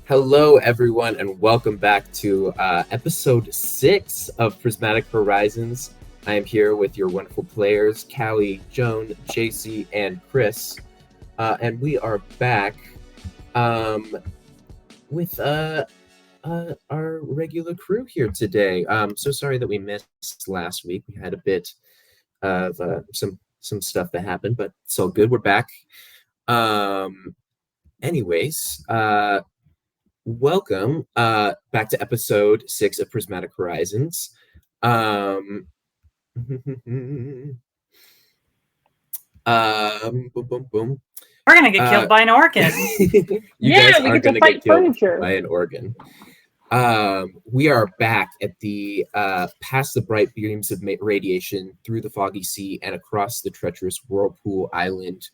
Hello, everyone, and welcome back to episode 6 of Prismatic Horizons. I am here with your wonderful players, Cali, Joan, Jace, and Chris. And we are back with our regular crew here today. So sorry that we missed last week. We had a bit of some stuff that happened, but it's all good. We're back. Anyways, welcome back to episode 6 of Prismatic Horizons. Boom, boom, boom. We're gonna get killed by an organ. You guys are gonna get killed by an organ. We are back at the past the bright beams of radiation through the foggy sea and across the treacherous whirlpool island.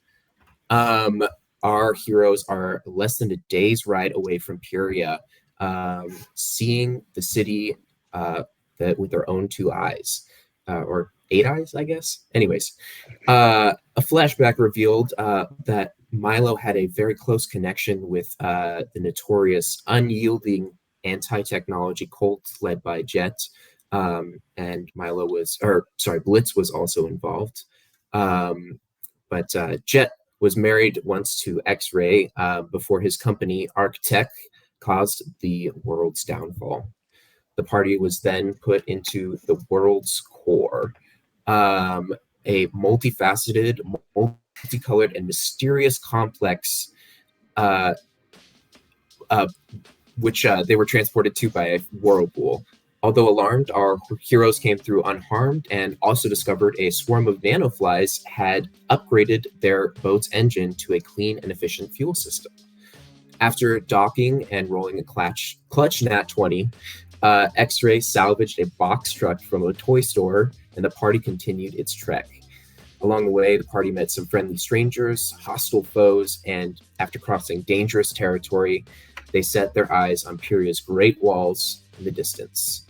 Our heroes are less than a day's ride away from Puria, seeing the city with their own 2 eyes, or 8 eyes, I guess. Anyways, a flashback revealed that Milo had a very close connection with the notorious, unyielding anti-technology cult led by Jet, and Blitz was also involved. But Jet was married once to Xray before his company, Arctech, caused the world's downfall. The party was then put into the world's core, a multifaceted, multicolored, and mysterious complex, which they were transported to by a whirlpool. Although alarmed, our heroes came through unharmed and also discovered a swarm of nanoflies had upgraded their boat's engine to a clean and efficient fuel system. After docking and rolling a clutch nat 20, Xray salvaged a box truck from a toy store, and the party continued its trek. Along the way, the party met some friendly strangers, hostile foes, and after crossing dangerous territory, they set their eyes on Puria's great walls in the distance.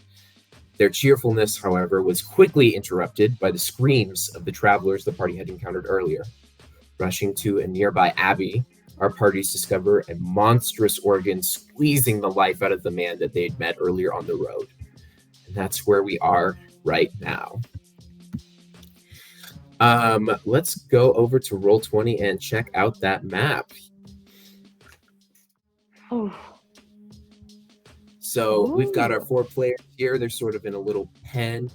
Their cheerfulness, however, was quickly interrupted by the screams of the travelers the party had encountered earlier. Rushing to a nearby abbey, our parties discover a monstrous organ squeezing the life out of the man that they had met earlier on the road. And that's where we are right now. Let's go over to Roll20 and check out that map. Oh. So we've got our 4 players here. They're sort of in a little pen.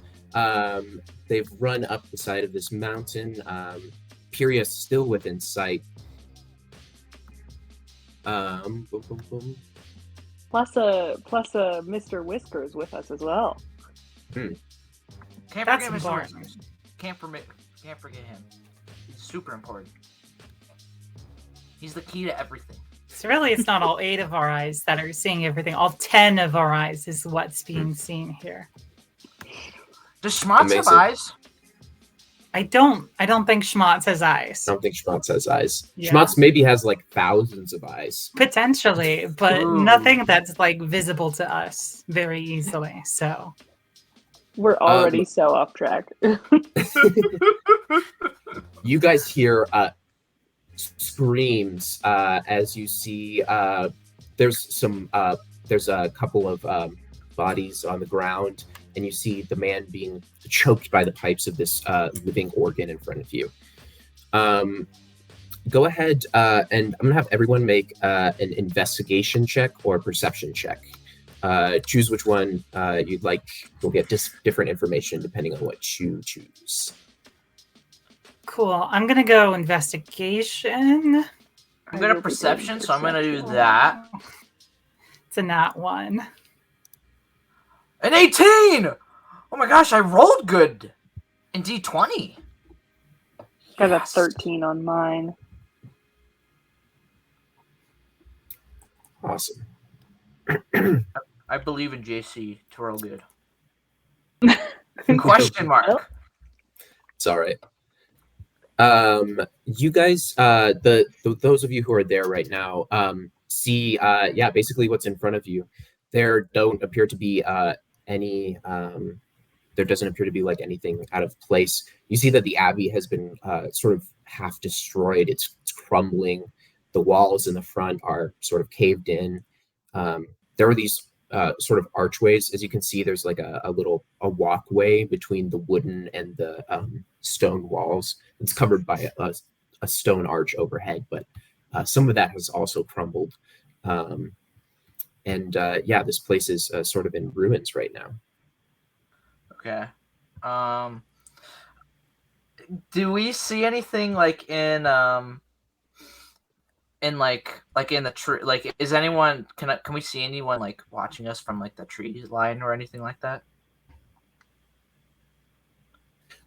They've run up the side of this mountain. Puria's still within sight. Boom, boom, boom. Plus Mr. Whiskers with us as well. Can't That's forget Mr. important. Whiskers. Can't forget him. He's super important. He's the key to everything. So really, it's not all 8 of our eyes that are seeing everything. All 10 of our eyes is what's being seen here. Does Schmotz have eyes? I don't think Schmotz has eyes. I don't think Schmotz has eyes. Yeah. Schmotz maybe has like thousands of eyes. Potentially, but Ooh. nothing that's like visible to us very easily. So We're already so off track. You guys hear screams as you see there's a couple of bodies on the ground, and you see the man being choked by the pipes of this living organ in front of you. Go ahead and I'm gonna have everyone make an investigation check or perception check. Choose which one you'd like. You'll get different information depending on what you choose. cool. I'm gonna go investigation. I'm gonna perception, so I'm gonna do that. It's a nat 1. An 18! Oh my gosh, I rolled good in D20. Got a 13 on mine. Awesome. I believe in JC to roll good. Question mark. It's all right. You guys, those of you who are there right now, see, basically what's in front of you. There don't appear to be any. There doesn't appear to be like anything out of place. You see that the abbey has been sort of half destroyed. It's crumbling. The walls in the front are sort of caved in. There are these sort of archways. As you can see, there's like a walkway between the wooden and the stone walls. It's covered by a stone arch overhead, but some of that has also crumbled. This place is sort of in ruins right now. Okay. Do we see anything like in the tree? Like, is anyone can we see anyone like watching us from like the tree line or anything like that?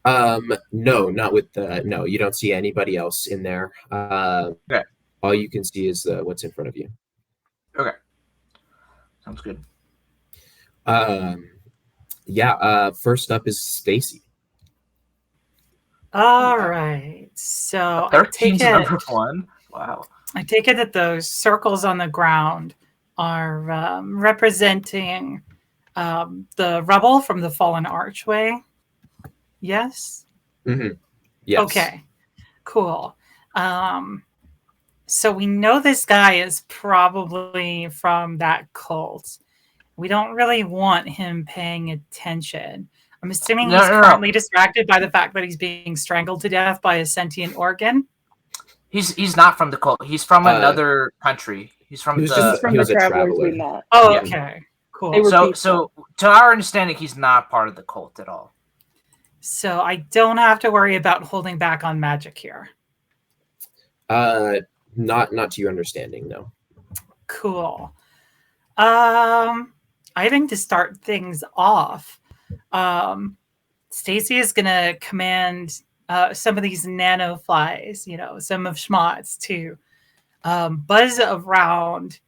No, not with the no. You don't see anybody else in there. Okay. All you can see is what's in front of you. Okay. Sounds good. First up is Stacey. All right. So I 13's take number it. one. Wow. I take it that those circles on the ground are representing the rubble from the fallen archway. Yes. Mm-hmm. Yes. Okay. Cool. So we know this guy is probably from that cult. We don't really want him paying attention. I'm assuming he's currently distracted by the fact that he's being strangled to death by a sentient organ. He's not from the cult. He's from another country. He's from the travelers we met. Oh, okay. Cool. So to our understanding, he's not part of the cult at all. So I don't have to worry about holding back on magic here. Not to your understanding, no. Cool. I think to start things off, Stacey is going to command some of these nano flies, some of Schmott's to buzz around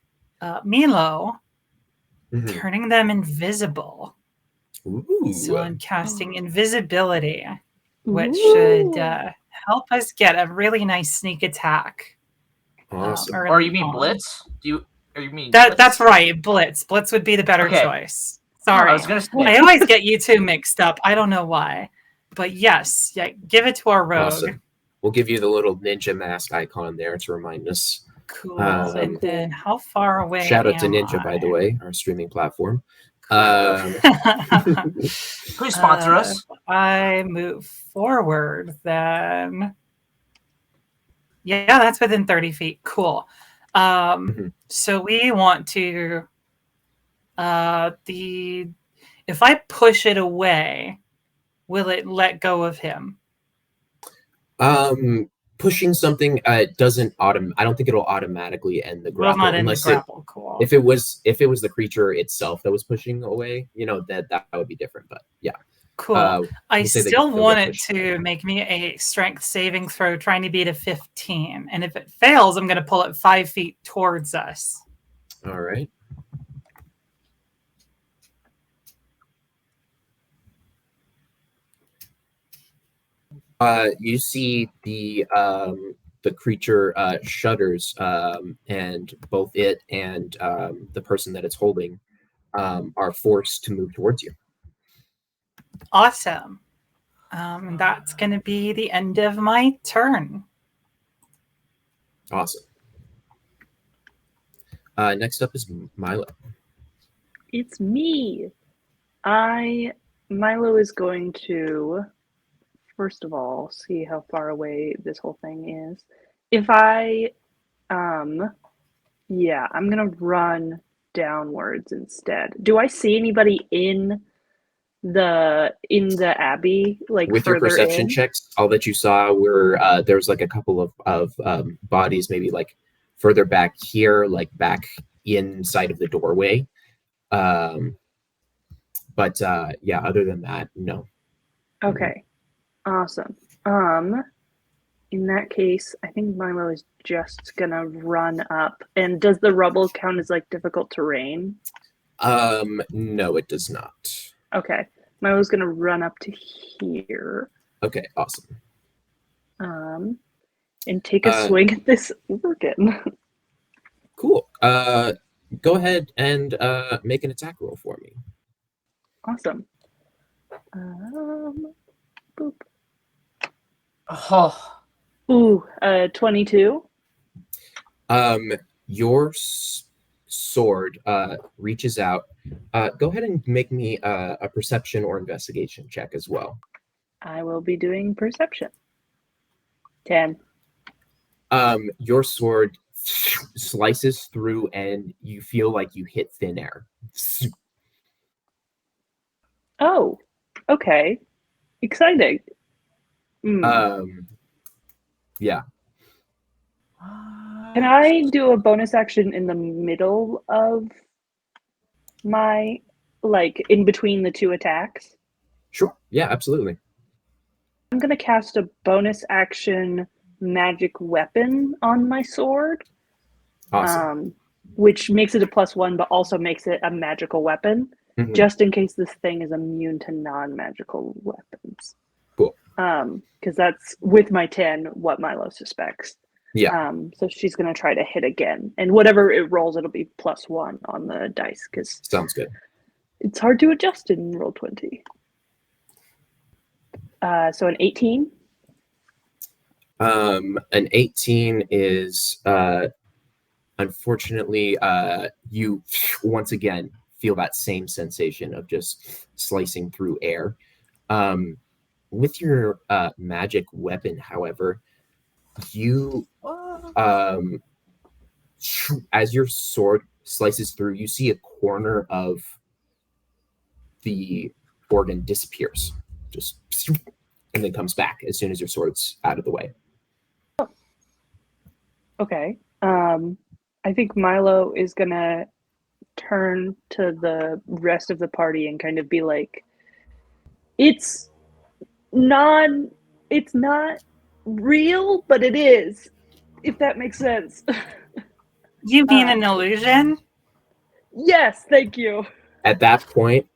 Milo, turning them invisible. Ooh. So I'm casting invisibility, which should help us get a really nice sneak attack. Awesome. Or you mean Blitz? That's right, Blitz. Blitz would be the better choice. Sorry. I was gonna say. I always get you two mixed up. I don't know why. But yes, give it to our rogue. Awesome. We'll give you the little ninja mask icon there to remind us. Cool. And then how far away Shout out to am Ninja, I? by the way, our streaming platform. Please sponsor us. I move forward then. Yeah, that's within 30 feet. Cool. So we want to if I push it away, will it let go of him? Pushing something doesn't I don't think it'll automatically end the grapple. Well, not end the grapple. Cool. If it was the creature itself that was pushing away, that would be different. But yeah. Cool. I still want it to make me a strength saving throw trying to beat a 15. And if it fails, I'm going to pull it 5 feet towards us. All right. You see the creature shudders, and both it and the person that it's holding are forced to move towards you. Awesome. That's going to be the end of my turn. Awesome. Next up is Milo. It's me. Milo is going to, first of all, see how far away this whole thing is. If I, I'm going to run downwards instead. Do I see anybody in the Abbey, like with your perception checks? All that you saw were there's like a couple of bodies, maybe like further back here, like back inside of the doorway. Other than that, no. Okay, awesome. In that case, I think Milo is just gonna run up. And does the rubble count as like difficult terrain? No, it does not. Okay, Milo's gonna run up to here. Okay, awesome. And take a swing at this organ. Cool. Go ahead and make an attack roll for me. Awesome. Boop. Oh. Ooh, 22. Your sword reaches out. Go ahead and make me a perception or investigation check as well. I will be doing perception. 10. Your sword slices through and you feel like you hit thin air. Oh, okay. Exciting. Yeah. Can I do a bonus action in the middle of my, like, in between the two attacks? Sure. Yeah, absolutely. I'm going to cast a bonus action magic weapon on my sword. Awesome. Which makes it a +1, but also makes it a magical weapon, just in case this thing is immune to non-magical weapons. Cool. Because that's, with my 10, what Milo suspects. Yeah. So she's going to try to hit again. And whatever it rolls, it'll be +1 on the dice, because sounds good. It's hard to adjust in Roll20. So an 18? An 18 is... unfortunately, you once again feel that same sensation of just slicing through air. With your magic weapon, however, you, as your sword slices through, you see a corner of the organ disappears, just and then comes back as soon as your sword's out of the way. Okay. I think Milo is going to turn to the rest of the party and kind of be like, it's not real, but it is, if that makes sense. You mean an illusion? Yes, thank you. At that point,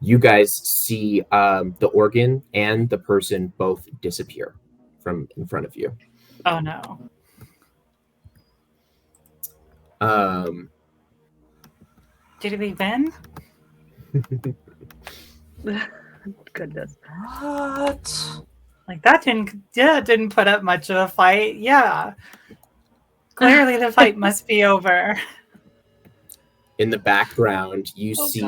you guys see the organ and the person both disappear from in front of you. Oh no. Did we win? Goodness. What? Like that didn't put up much of a fight. Yeah. Clearly the fight must be over. In the background, you see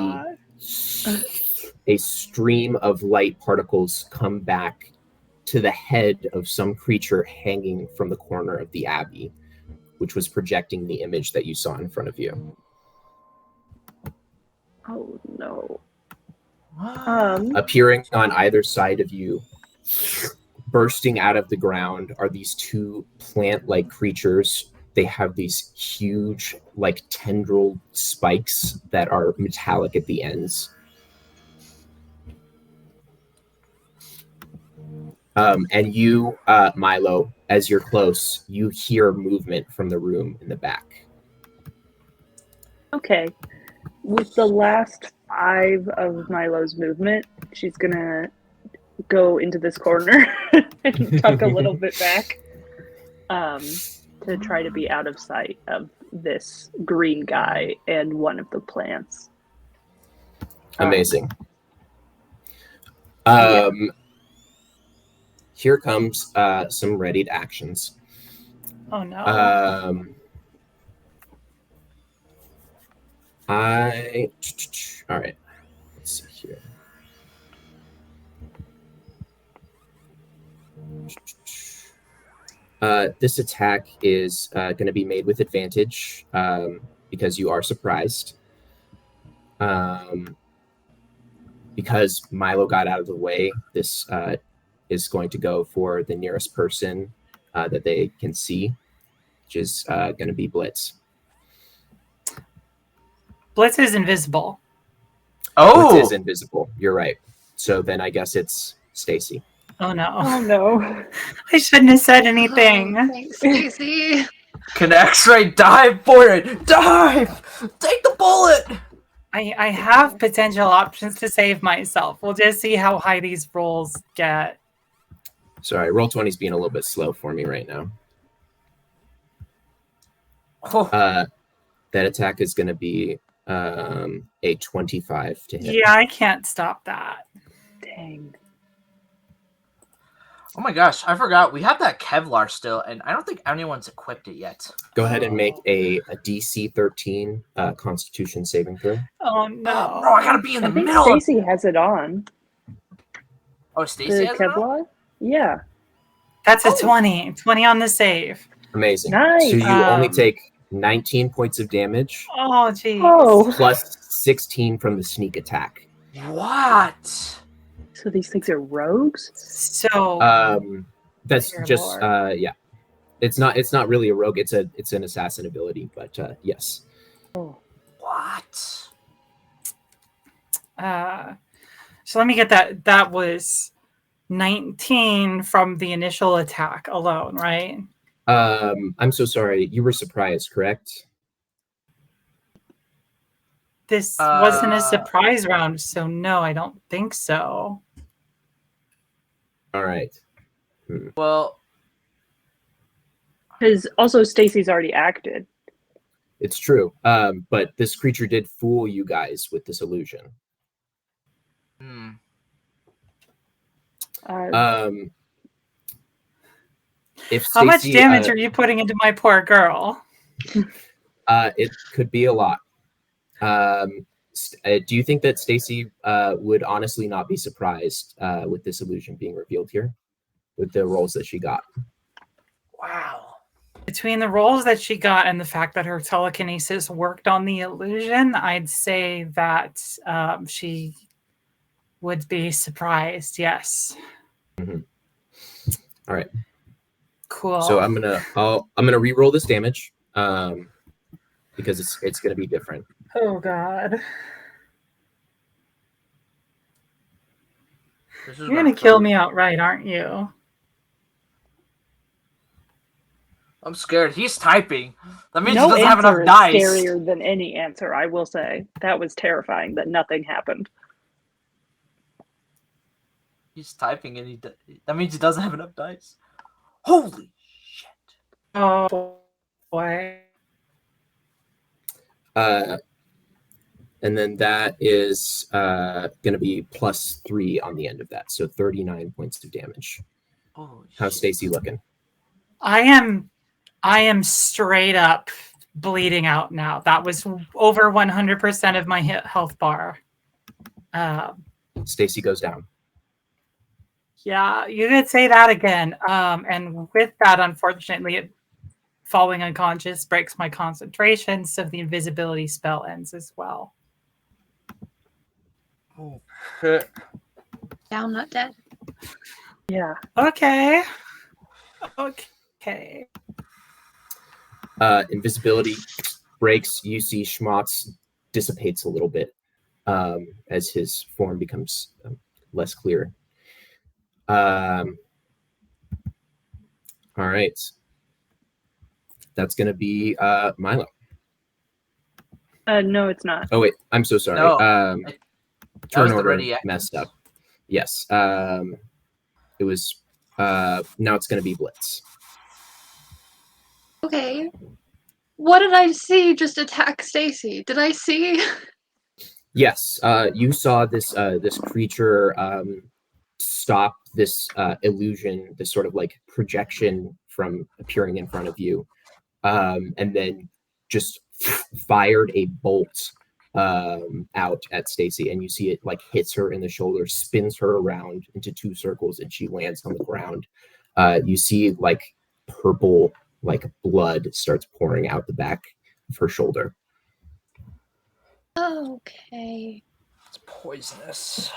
a stream of light particles come back to the head of some creature hanging from the corner of the abbey, which was projecting the image that you saw in front of you. Oh no. Appearing on either side of you, bursting out of the ground, are these two plant-like creatures. They have these huge, like, tendril spikes that are metallic at the ends. And you, Milo, as you're close, you hear movement from the room in the back. Okay. With the last 5 of Milo's movement, she's going to go into this corner and tuck a little bit back to try to be out of sight of this green guy and one of the plants. Amazing. Here comes some readied actions. Oh no. All right. Let's see here. This attack is going to be made with advantage because you are surprised. Because Milo got out of the way, this is going to go for the nearest person that they can see, which is going to be Blitz. Blitz is invisible. Oh! Blitz is invisible. You're right. So then I guess it's Stacey. Oh no. Oh no. I shouldn't have said anything. Thanks, Stacey. Can Xray dive for it? Dive! Take the bullet! I have potential options to save myself. We'll just see how high these rolls get. Sorry, Roll20's being a little bit slow for me right now. Oh. That attack is going to be a 25 to hit. Yeah, I can't stop that. Dang. Oh my gosh, I forgot. We have that Kevlar still, and I don't think anyone's equipped it yet. Go ahead and make a DC 13 Constitution saving throw. Oh no! Oh, bro, I gotta be in the I think middle. Stacey has it on. Oh, Stacey has it on? Kevlar? Yeah. That's a 20. 20 on the save. Amazing. Nice. So you only take 19 points of damage. Oh, geez. Oh. Plus 16 from the sneak attack. What? So these things are rogues? So that's Dear just Lord. yeah. It's not really a rogue. It's an assassin ability, but yes. What? So let me get that. That was 19 from the initial attack alone, right? I'm so sorry. You were surprised, correct? This wasn't a surprise round, so no, I don't think so. All right. Well, Because also Stacey's already acted. It's true. But this creature did fool you guys with this illusion. If How much Stacey, damage are you putting into my poor girl? It could be a lot. Do you think that Stacey would honestly not be surprised with this illusion being revealed here, with the rolls that she got? wow. Between the rolls that she got and the fact that her telekinesis worked on the illusion, I'd say that she would be surprised. Yes. Mm-hmm. All right. Cool. So I'm gonna re-roll this damage because it's gonna be different. Oh God. You're gonna kill me outright, aren't you? I'm scared. He's typing. That means No he doesn't have answer enough is dice. scarier than any answer, I will say. That was terrifying that nothing happened. He's typing, and that means he doesn't have enough dice. Holy shit! Oh boy. And then that is going to be +3 on the end of that, so 39 points of damage. How's Stacey looking? I am straight up bleeding out now. That was over 100% of my health bar. Stacey goes down. Yeah, you could say that again. And with that, unfortunately, falling unconscious breaks my concentration, so the invisibility spell ends as well. Oh shit! Down, not dead. Yeah. Okay. Invisibility breaks. You see Schmotz dissipates a little bit as his form becomes less clear. All right. That's going to be Milo. No, it's not. Oh, wait. I'm so sorry. No, turn order messed up. Yes. It was... now it's going to be Blitz. Okay. What did I see just attack Stacey? Did I see? Yes. You saw this this creature stop this illusion, this sort of like projection from appearing in front of you, and then just fired a bolt out at Stacey, and you see it like hits her in the shoulder, spins her around into 2 circles, and she lands on the ground. You see like purple like blood starts pouring out the back of her shoulder. Okay. It's poisonous.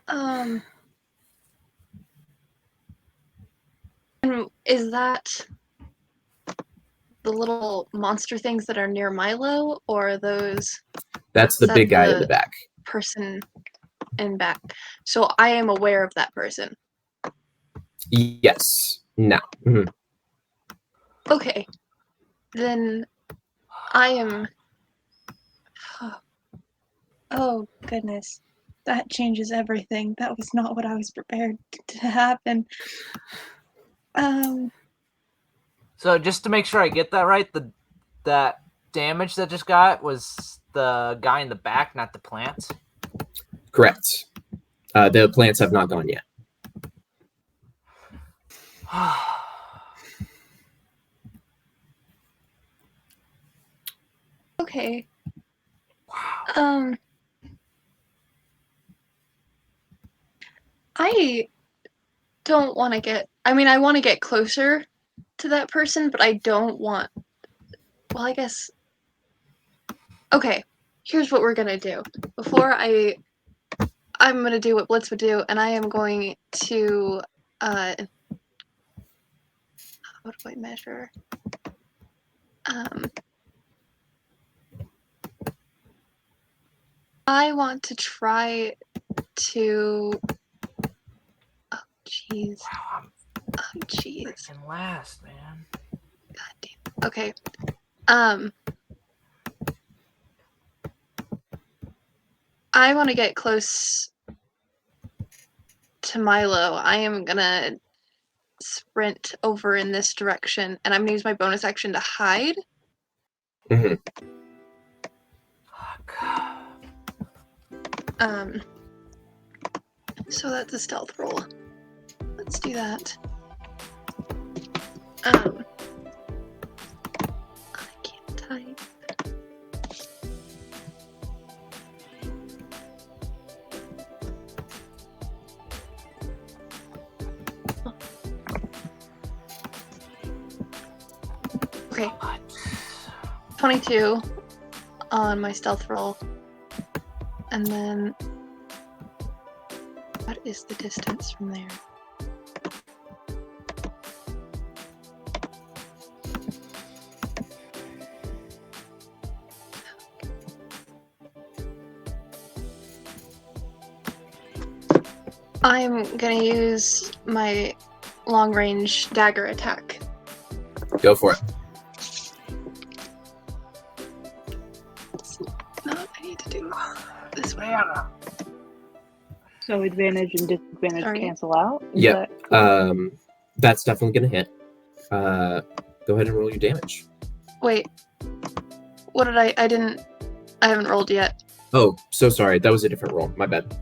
And is that the little monster things that are near Milo, or are those? That's the big guy in the back. Person in back. So I am aware of that person. Yes. No. Mm-hmm. Okay. Then I am. Oh, goodness. That changes everything. That was not what I was prepared to happen. So just to make sure I get that right, that damage that just got was the guy in the back, not the plants? Correct. The plants have not gone yet. Okay. Wow. I don't want to get. I mean, I want to get closer to that person, but I don't want. Well, I guess. Okay, here's what we're gonna do. Before I'm gonna do what Blitz would do, and I am going to. What do I measure? I want to try to. Oh, jeez. Wow, Oh, jeez. freaking last, man. God damn. Okay. I want to get close to Milo. I am gonna sprint over in this direction, and I'm gonna use my bonus action to hide. Mm-hmm. So that's a stealth roll. Let's do that. I can't type. Okay. 22 on my stealth roll. And then what is the distance from there? I'm gonna use my long range dagger attack. Go for it. No, I need to do this way. So advantage and disadvantage cancel out? Yeah. That's definitely gonna hit. Go ahead and roll your damage. Wait. What did I haven't rolled yet. Oh, so sorry. That was a different roll. My bad.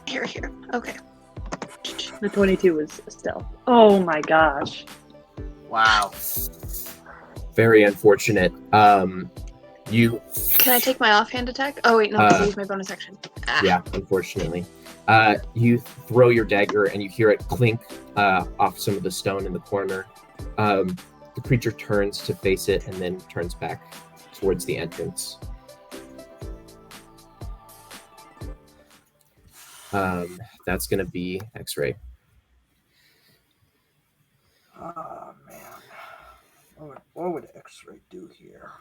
Here. Okay. The 22 was stealth. Oh my gosh. Wow. Very unfortunate. You. Can I take my offhand attack? Oh wait, no, because I used my bonus action. Yeah, unfortunately. You throw your dagger and you hear it clink off some of the stone in the corner. The creature turns to face it and then turns back towards the entrance. That's going to be Xray. Oh, man. What would Xray do here?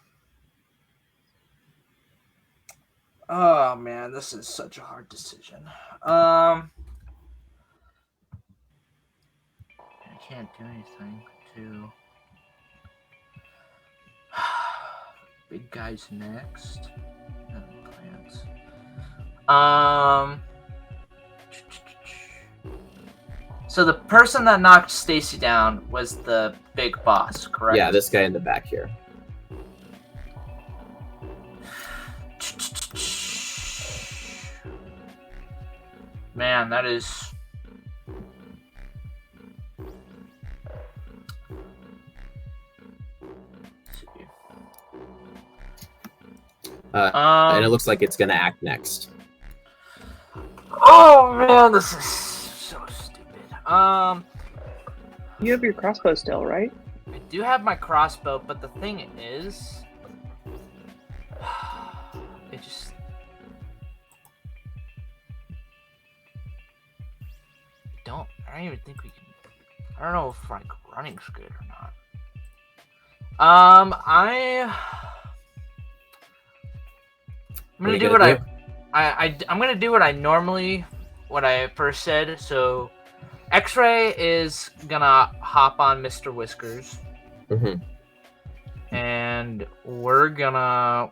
Oh, man, this is such a hard decision. I can't do anything to... Big guy's next. Plants. So the person that knocked Stacey down was the big boss, correct? Yeah, this guy in the back here. Man, that is... And it looks like it's going to act next. Oh, man, this is so stupid. You have your crossbow still, right? I do have my crossbow, but the thing is... It just... I don't even think we can... I don't know if, like, running's good or not. I'm gonna do what I'm gonna do what I first said. So Xray is gonna hop on Mr. Whiskers. Mm-hmm. And we're gonna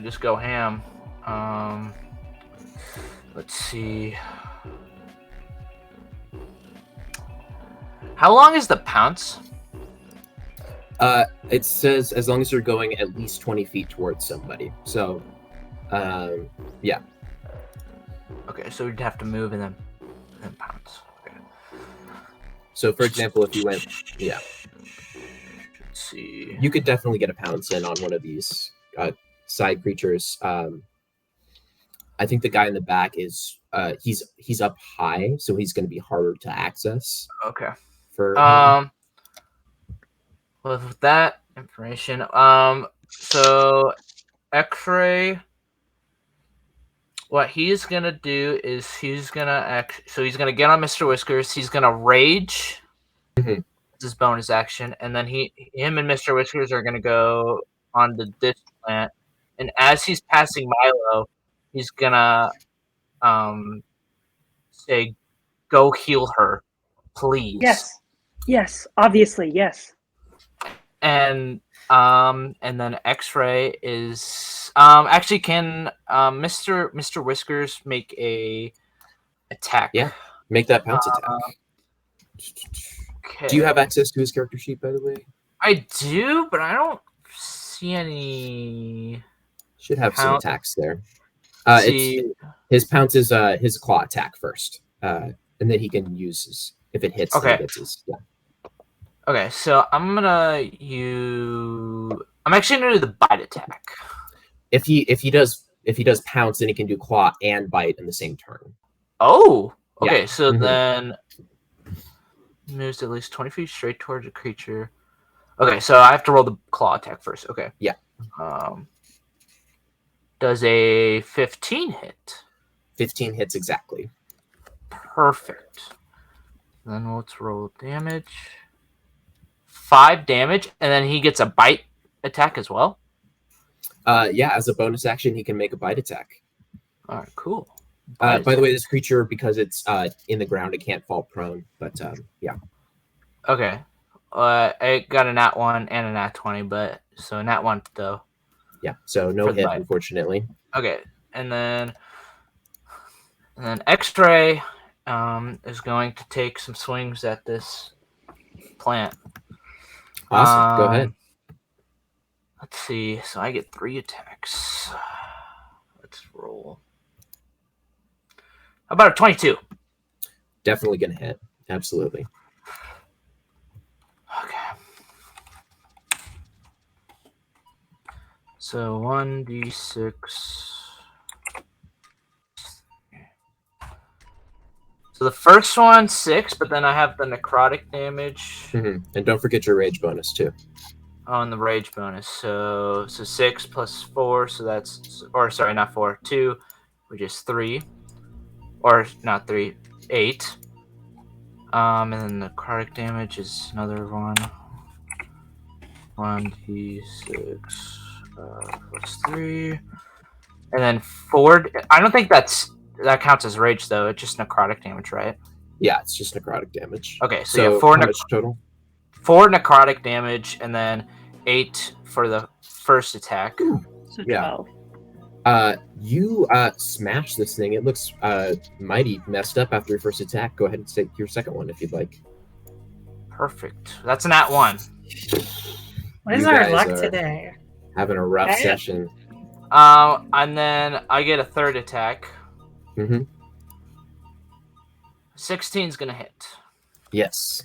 just go ham. Let's see. How long is the pounce? It says as long as you're going at least 20 feet towards somebody. So, yeah. Okay, so we'd have to move and then pounce. Okay. So, for example, if you went, Let's see. you could definitely get a pounce in on one of these side creatures. I think the guy in the back is he's up high, so he's going to be harder to access. Okay. For with that information, so Xray, what he's gonna do is he's gonna get on Mr. Whiskers. He's gonna rage. Mhm. His bonus action, and then him and Mr. Whiskers are gonna go on this plant. And as he's passing Milo, he's gonna say, "Go heal her, please." Yes, obviously, yes. And then Xray is actually can Mr. Whiskers make a attack? Yeah, make that pounce attack. Okay. Do you have access to his character sheet, by the way? I do, but I don't see any. Should have some attacks there. See. His pounce is his claw attack first, and then he can use his, if it hits. Okay. Then he gets his, yeah. Okay, so I'm actually gonna do the bite attack. If he does pounce, then he can do claw and bite in the same turn. Oh, okay. Yeah. So then moves at least 20 feet straight towards a creature. Okay, so I have to roll the claw attack first. Okay. Yeah. Does a 15 hit? 15 hits exactly. Perfect. Then let's roll damage. 5 damage, and then he gets a bite attack as well. Yeah, as a bonus action, he can make a bite attack. All right, cool. By the way, this creature, because it's in the ground, it can't fall prone. But yeah. Okay. I got a nat 1 and a nat 20, but so nat 1 though. Yeah. So no hit, unfortunately. Okay, and then Xray is going to take some swings at this plant. Awesome. Go ahead. Let's see. So I get 3 attacks. Let's roll. How about a 22? Definitely gonna hit. Absolutely. Okay. So 1d6. So the first one 6, but then I have the necrotic damage. Mm-hmm. And don't forget your rage bonus too. Oh, and the rage bonus. So 6 plus 4, so that's, or sorry, not 4, 2, which is 3, or not 3, 8. And then the necrotic damage is another 1d6 plus 3, and then 4. I don't think that counts as rage though. It's just necrotic damage, right? Yeah, it's just necrotic damage. Okay, so you have 4 how much total? 4 necrotic damage, and then 8 for the first attack. So Yeah. 12. You smash this thing. It looks mighty messed up after your first attack. Go ahead and take your second one if you'd like. Perfect. That's a nat 1. What is You our guys luck are today? Having a rough Okay. session. And then I get a third attack. Mm-hmm. 16's gonna hit. Yes.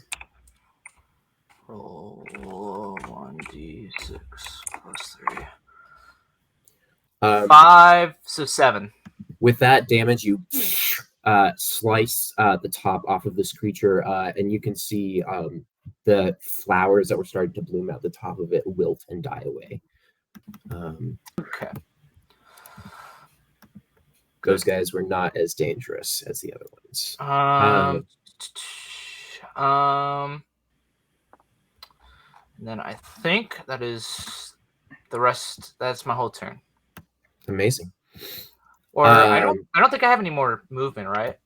Roll 1d6 plus 3. 5, so 7. With that damage, you slice the top off of this creature, and you can see the flowers that were starting to bloom out the top of it wilt and die away. Okay. Those guys were not as dangerous as the other ones. And then I think that is the rest. That's my whole turn. Amazing. Or I don't think I have any more movement, right?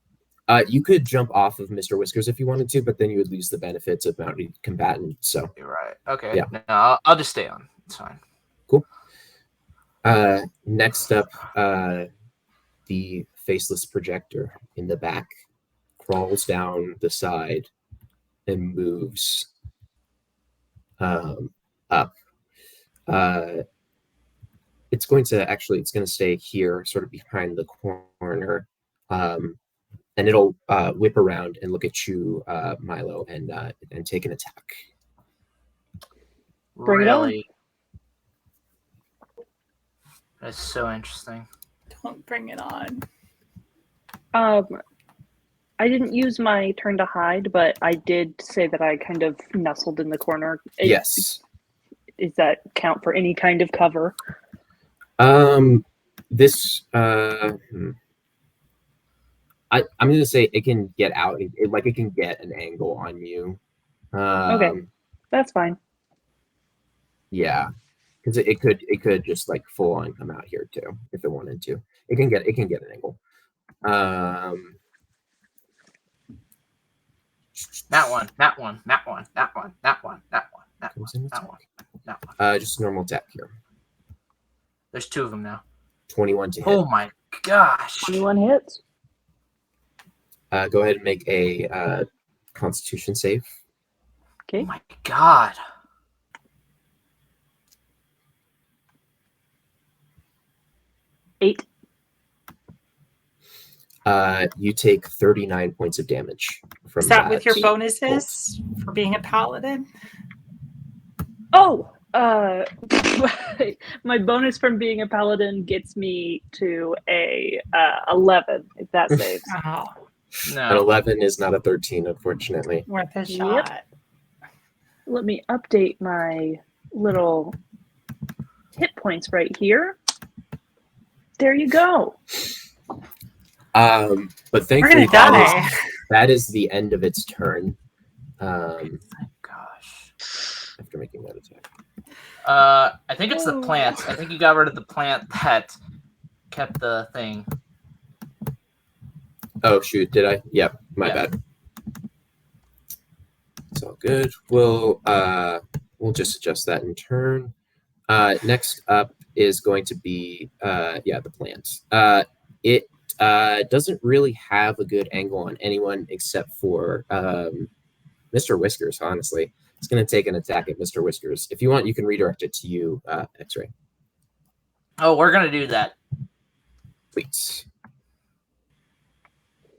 You could jump off of Mr. Whiskers if you wanted to, but then you would lose the benefits of mounted combatant. So You're right. Okay. Yeah. No, I'll just stay on. It's fine. cool. Next up, the faceless projector in the back crawls down the side and moves up. It's going to stay here, sort of behind the corner, and it'll whip around and look at you, Milo, and take an attack. Bring it on. Really? That's so interesting. Don't bring it on. I didn't use my turn to hide, but I did say that I kind of nestled in the corner. Yes. Does that count for any kind of cover? This I'm gonna say it can get out. It can get an angle on you. Okay, that's fine. Yeah, because it could just like full on come out here too if it wanted to. It can get an angle. That one. Just normal attack here. There's 2 of them now. 21 to hit. Oh my gosh. 21 hits. Go ahead and make a Constitution save. Okay. Oh my god. Eight. You take 39 points of damage from Is that with your 2 bonuses for being a paladin? Oh, my bonus from being a paladin gets me to a 11. If that saves. Oh, An No. 11 is not a 13, unfortunately. worth a Yep. shot. Let me update my little hit points right here. There you go. But We're thankfully, gonna die. that is the end of its turn. Thank gosh. After making that attack. I think it's the plants. I think you got rid of the plant that kept the thing. Oh shoot! Did I? Yep. My Yeah. bad. It's all good. We'll just adjust that in turn. Next up is going to be the plant. It doesn't really have a good angle on anyone except for Mr. Whiskers. Honestly, it's going to take an attack at Mr. Whiskers. If you want, you can redirect it to you, Xray. Oh, we're gonna do that. Please.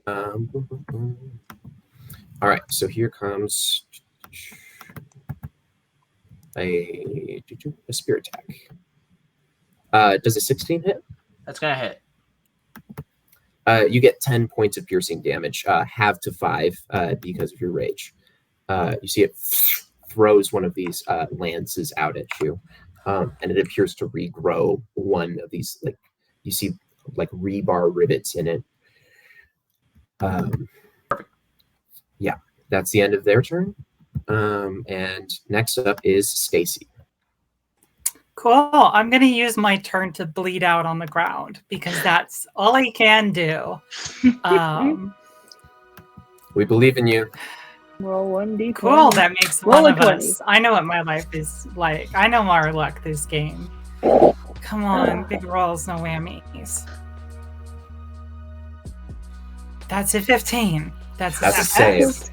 All right, so here comes a spear attack. Does a 16 hit? That's gonna hit. You get 10 points of piercing damage, half to 5 because of your rage. You see it throws one of these lances out at you, and it appears to regrow one of these. Like you see, like rebar rivets in it. Yeah, that's the end of their turn. And next up is Stacey. Cool. I'm going to use my turn to bleed out on the ground because that's all I can do. We believe in you. Roll 1d20. Cool. That makes Roll one a of 20. us. I know what my life is like. I know our luck this game. Come on. Big rolls, no whammies. That's a 15. That's a save.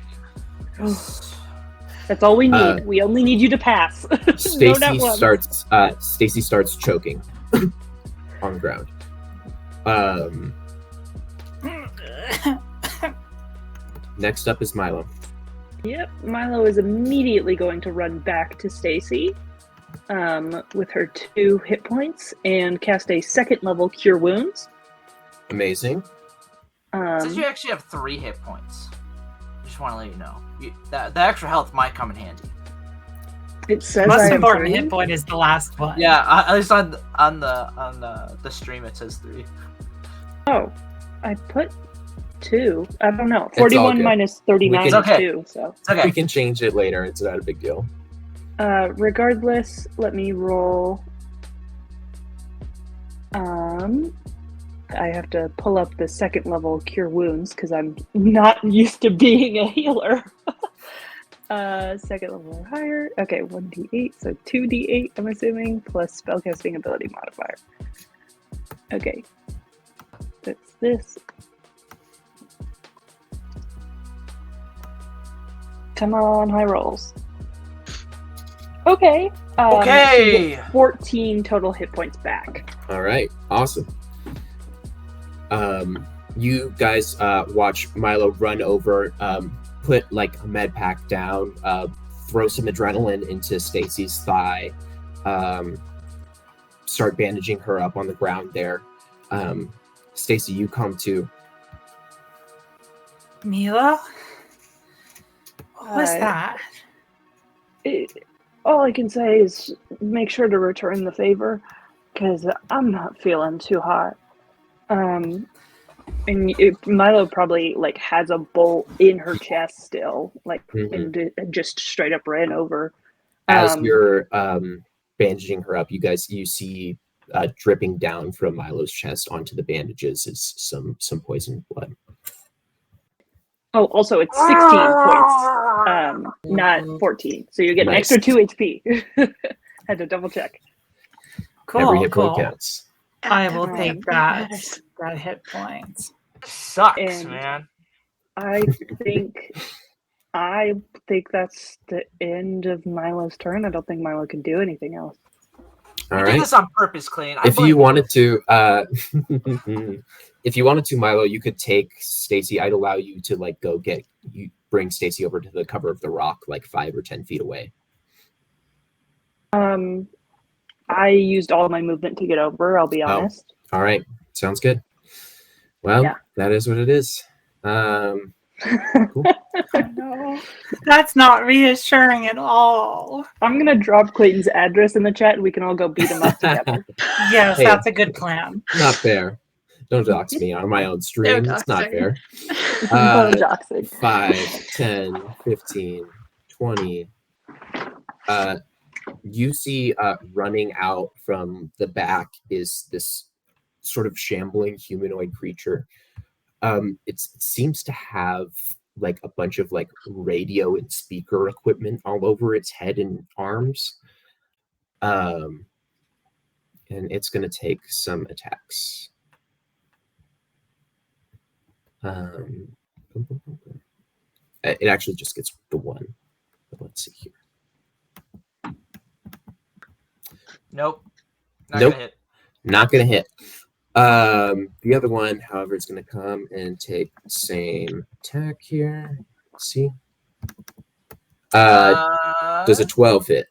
That's all we need. We only need you to pass. Stacey starts choking on the ground. Next up is Milo. Yep, Milo is immediately going to run back to Stacey with her 2 hit points and cast a 2nd level Cure Wounds. Amazing. Since you actually have 3 hit points, just want to let you know the extra health might come in handy. It says Most I have important 3. hit point is the last one. Yeah, at least on the stream it says 3. Oh, I put 2. I don't know. It's all 41 good. minus 39 is Okay. 2. So, It's okay. We can change it later. It's not a big deal. regardless, let me roll. I have to pull up the 2nd level Cure Wounds because I'm not used to being a healer. 2nd level or higher. Okay, 1d8, so 2d8, I'm assuming, plus spellcasting ability modifier. Okay. That's this. Come on, high rolls. Okay. Okay. so you get 14 total hit points back. All right. Awesome. You guys watch Milo run over, put like a med pack down, throw some adrenaline into Stacey's thigh, start bandaging her up on the ground there. Stacey, you come to. Milo? What was that? All I can say is make sure to return the favor, because I'm not feeling too hot. And Milo probably like has a bolt in her chest still, like, and just straight up ran over. As you're bandaging her up, you see dripping down from Milo's chest onto the bandages is some poisoned blood. Oh, also it's 16 points, not 14. So you get an extra 2 HP. Had to double check. Cool. Every hit point counts. I will take that hit point. Sucks, man. I think that's the end of Milo's turn. I don't think Milo can do anything else. All right. Did this on purpose, Clayton. If you wanted to, Milo, you could take Stacey. I'd allow you to like bring Stacey over to the cover of the rock, like 5 or 10 feet away. I used all my movement to get over. I'll be honest. All right, sounds good. Well, That is what it is. Cool. No. That's not reassuring at all. I'm gonna drop Clayton's address in the chat, and we can all go beat him up together. Yes, that's a good plan. Not fair. Don't dox me on my own stream. It's not fair. No doxing. 5, 10, 15, 20. You see running out from the back is this sort of shambling humanoid creature. It seems to have like a bunch of like radio and speaker equipment all over its head and arms. And it's going to take some attacks. It actually just gets the one. But let's see here. Nope. Not gonna hit. The other one, however, is gonna come and take the same attack here. Let's see. Does a 12 hit?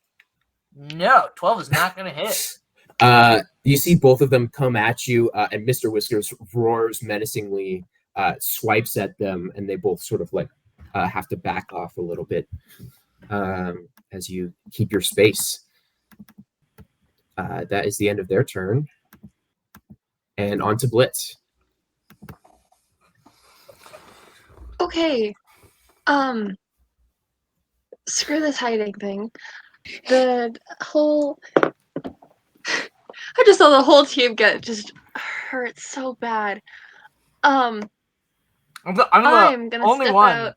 No, 12 is not gonna hit. You see both of them come at you, and Mr. Whiskers roars menacingly, swipes at them, and they both sort of like have to back off a little bit as you keep your space. That is the end of their turn. And on to Blitz. Okay. Screw this hiding thing. I just saw the whole team get just hurt so bad. I'm the only step one.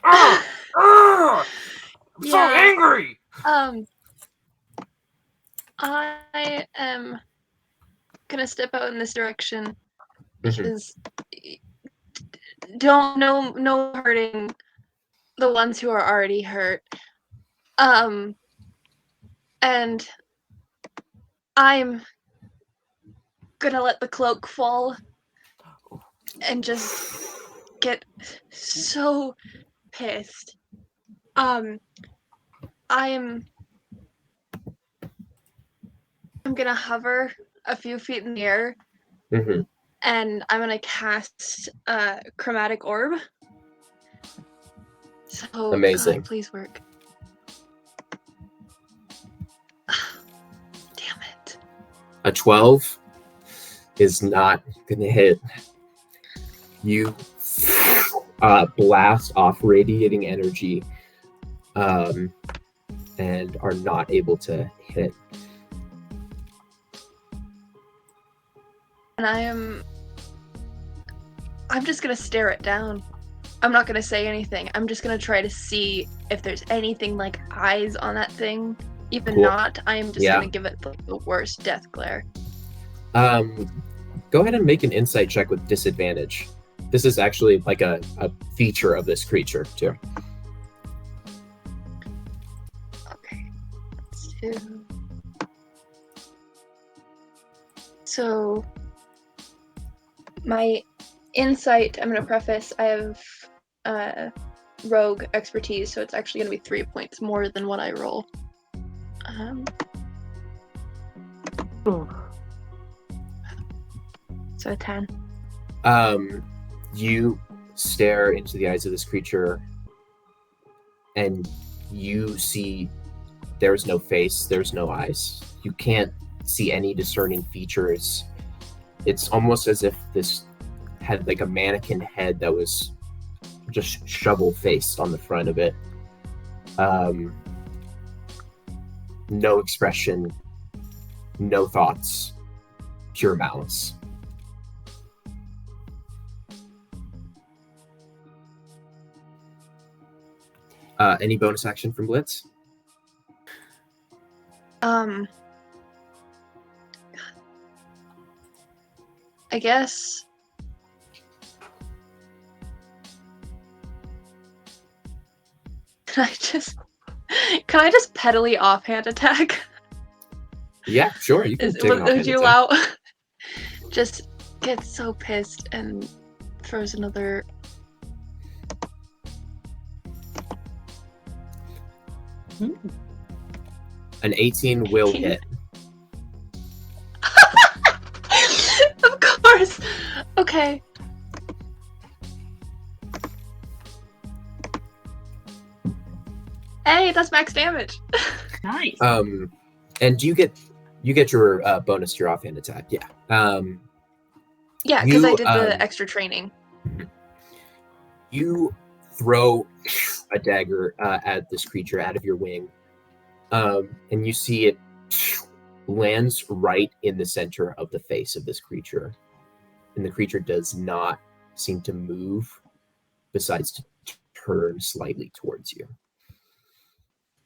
out. I'm so angry. I am gonna step out in this direction because no hurting the ones who are already hurt. And I'm gonna let the cloak fall and just get so pissed. I'm gonna hover a few feet in the air, and I'm gonna cast Chromatic Orb. So amazing. God, please work. Damn it. A 12 is not gonna hit. You blast off radiating energy, and are not able to hit. And I'm just gonna stare it down. I'm not gonna say anything. I'm just gonna try to see if there's anything like eyes on that thing. Even not, I am just gonna give it the worst death glare. Go ahead and make an insight check with disadvantage. This is actually like a feature of this creature too. Okay. Let's do. So my Insight, I'm going to preface, I have rogue expertise, so it's actually going to be 3 points more than what I roll. So a 10. You stare into the eyes of this creature, and you see there's no face, there's no eyes. You can't see any discerning features. It's almost as if this had like a mannequin head that was just shovel-faced on the front of it. No expression, no thoughts, pure malice. Any bonus action from Blitz? I guess. Can I just pedally offhand attack? Yeah, sure. You can take an Would offhand you attack. allow? Just get so pissed and throws another. An 18 will 18. hit. Of course. Okay. Hey, that's max damage. Nice. And do you get your bonus to your offhand attack? Yeah. Yeah, because I You, did the extra training. You throw a dagger at this creature out of your wing, and you see it lands right in the center of the face of this creature, and the creature does not seem to move, besides to turn slightly towards you.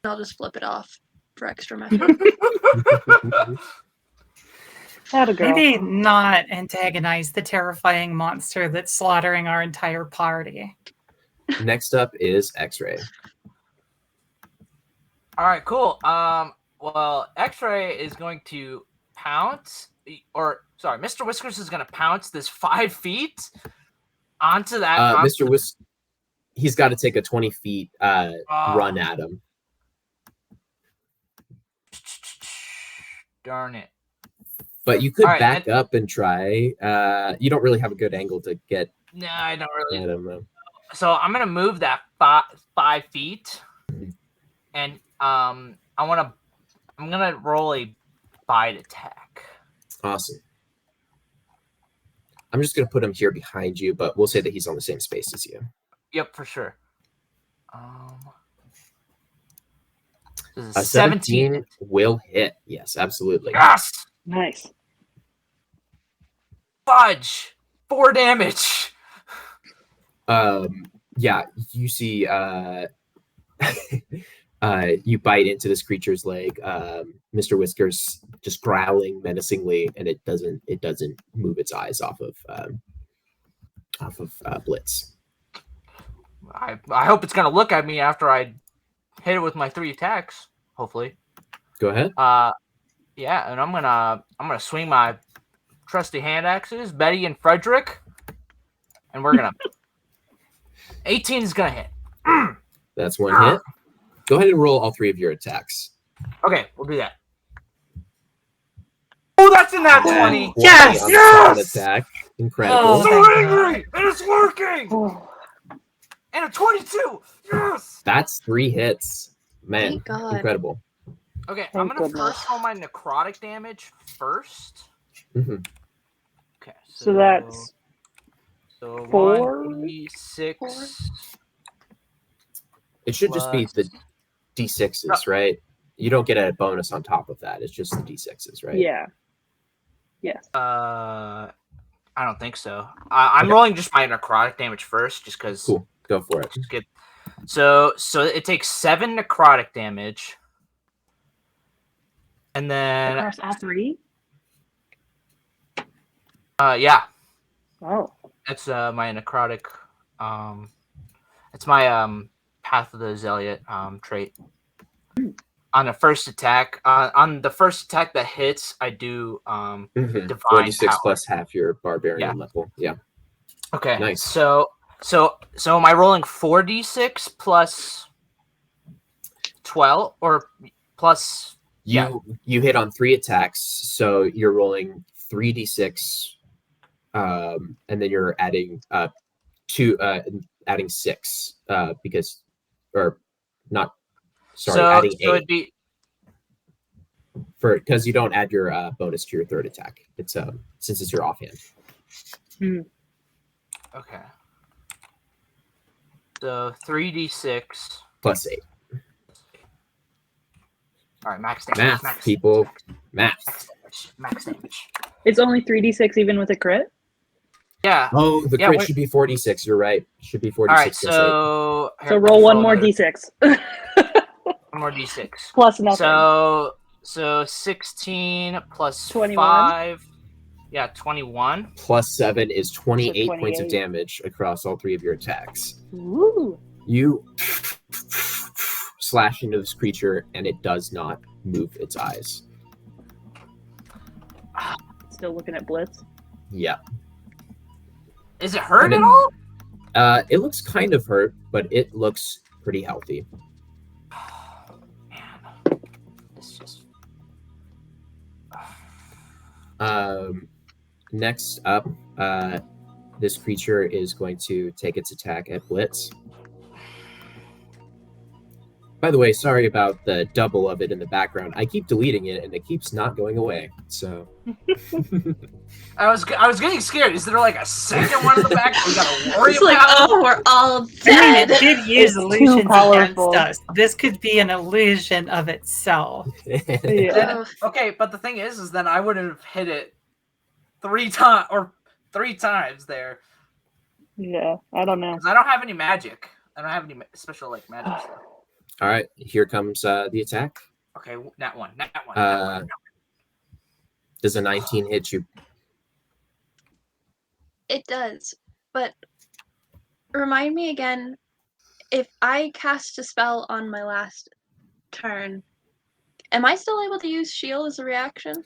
I'll just flip it off for extra method. Had a girl. Maybe not antagonize the terrifying monster that's slaughtering our entire party. Next up is Xray. All right, cool. Well, Xray is going to pounce, Mr. Whiskers is going to pounce this 5 feet onto that. Mr. He's got to take a 20 feet run at him. Darn it. But you could All right, back up and try. You don't really have a good angle to get No, I don't really. at him, though. So I'm going to move that 5 feet, and I'm going to roll a bite attack. Awesome. I'm just going to put him here behind you, but we'll say that he's on the same space as you. Yep, for sure. This is A 17 will hit. Yes, absolutely. Yes! Nice. Fudge! 4 damage! Yeah, you see you bite into this creature's leg. Mr. Whiskers just growling menacingly, and it doesn't move its eyes off of Blitz. I hope it's going to look at me after I hit it with my 3 attacks, hopefully. Go ahead. Yeah, and I'm gonna swing my trusty hand axes, Betty and Frederick, and we're gonna 18 is gonna hit. That's one hit. Go ahead and roll all 3 of your attacks. Okay, we'll do that. Oh, that's in that 20. Yes! On the Yes! second attack. Incredible. Oh, So thank angry, and it's working. Oh, And a 22. Yes. That's 3 hits. Man, Thank God. incredible. Okay, Thank I'm gonna goodness. first roll my necrotic damage first. Mhm. Okay, so that's 4? 1d6. It should just be the D6s, right? You don't get a bonus on top of that. It's just the D6s, right? Yeah. Yes. I don't think so. I'm rolling just my necrotic damage first, just because. Cool. Go for it. Just get. So it takes 7 necrotic damage, and then Across all 3? yeah, Oh. that's my necrotic. It's my Path of the Zealot trait. On the first attack, that hits, I do divine 46 power. plus half your barbarian Yeah. level. Yeah. Okay. Nice. So am I rolling 4d6 plus 12 or plus? You hit on 3 attacks, so you're rolling 3d6, and then you're adding adding 6 because, or not. Sorry, adding 8. So it'd be because you don't add your bonus to your third attack. It's since it's your offhand. okay. So 3d6 plus 8. All right, max damage. Math, max people. damage, Math. max damage. It's only 3d6 even with a crit? Yeah. Oh, the crit should be 46. You're right. Should be 46. All right, so So roll one more d6. One more d6. Plus nothing. So 16 plus 21. 5. Yeah, 21. Plus 7 is 28 So points of 28. damage across all 3 of your attacks. Woo. You slash into this creature, and it does not move its eyes. Still looking at Blitz. Yeah. Is it hurt And at it- all? It looks kind of hurt, but it looks pretty healthy. Man. It's just... Next up, this creature is going to take its attack at Blitz. By the way, sorry about the double of it in the background. I keep deleting it, and it keeps not going away. So I was getting scared. Is there like a second one in the back we gotta worry It's like, about? oh, we're all I mean, dead. it did use It's too illusions against powerful. us. This could be an illusion of itself. Yeah. Then, okay, but the thing is then I would have hit it 3 times there. Yeah, I don't know. 'Cause I don't have any magic. I don't have any special like magic stuff. All right, here comes the attack. Okay, that one. Does a 19 hit you? It does, but remind me again, if I cast a spell on my last turn, am I still able to use shield as a reaction?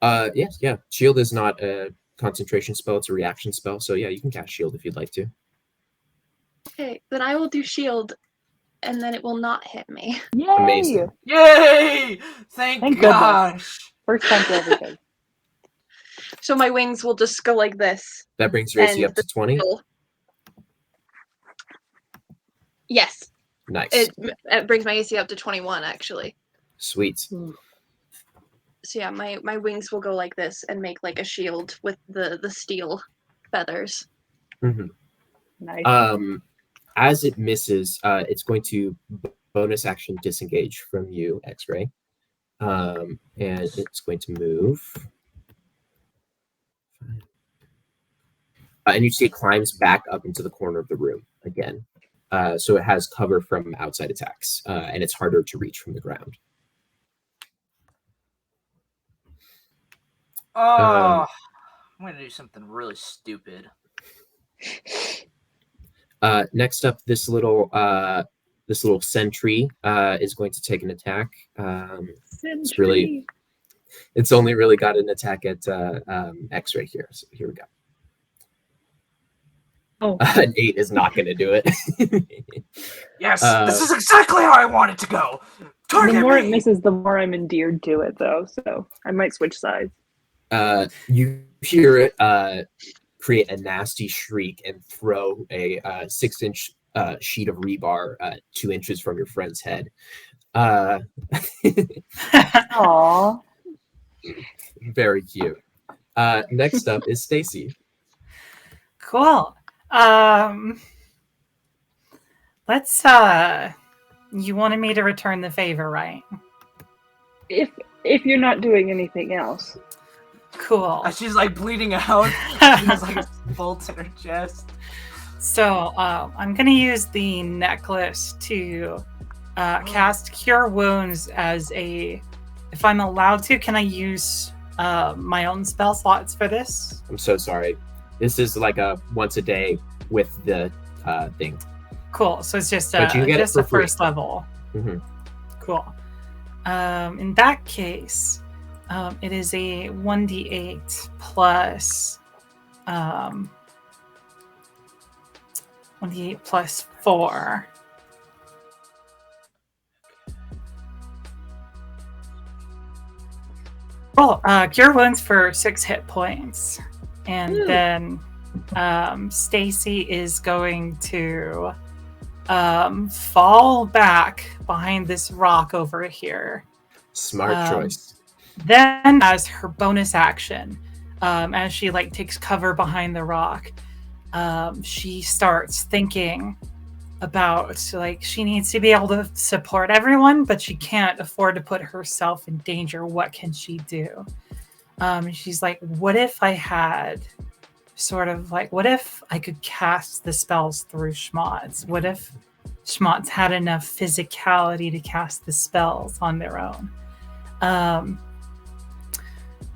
Yes, yeah. Shield is not a concentration spell; it's a reaction spell. So yeah, you can cast shield if you'd like to. Okay, then I will do shield, and then it will not hit me. Yay! Amazing. Yay! Thank Thank gosh. First time for everything. So my wings will just go like this. That brings your AC And up to 20. Yes, Nice, it brings my AC up to 21 actually. sweet. So yeah, my wings will go like this and make like a shield with the steel feathers. Mm-hmm. Nice. As it misses, it's going to bonus action disengage from you, Xray, and it's going to move. And you see it climbs back up into the corner of the room again. So it has cover from outside attacks, and it's harder to reach from the ground. Oh, I'm gonna do something really stupid. Next up, this little sentry is going to take an attack. It's only really got an attack at Xray here. So here we go. Oh. An 8 is not going to do it. Yes, this is exactly how I want it to go. The more it me. misses, the more I'm endeared to it, though. So I might switch sides. You hear it create a nasty shriek and throw a 6-inch sheet of rebar 2 inches from your friend's head. Aww. Very cute. Next up is Stacey. Cool. Let's you wanted me to return the favor, right? If you're not doing anything else. Cool. She's like bleeding out. She has like a bolt in her chest. So I'm gonna use the necklace to cast Cure Wounds as a. If I'm allowed to, can I use my own spell slots for this? I'm so sorry. This is like a once a day with the thing. Cool. So it's just But you get it just for a free. first level. Mhm. Cool. In that case, it is a 1d8 plus 28 plus 4. Well, cure wounds for 6 hit points. And then Stacey is going to fall back behind this rock over here. Smart choice. Then, as her bonus action, as she takes cover behind the rock, she starts thinking about she needs to be able to support everyone, but she can't afford to put herself in danger. What can she do? She's like, what if I had what if I could cast the spells through Schmotz? What if Schmotz had enough physicality to cast the spells on their own?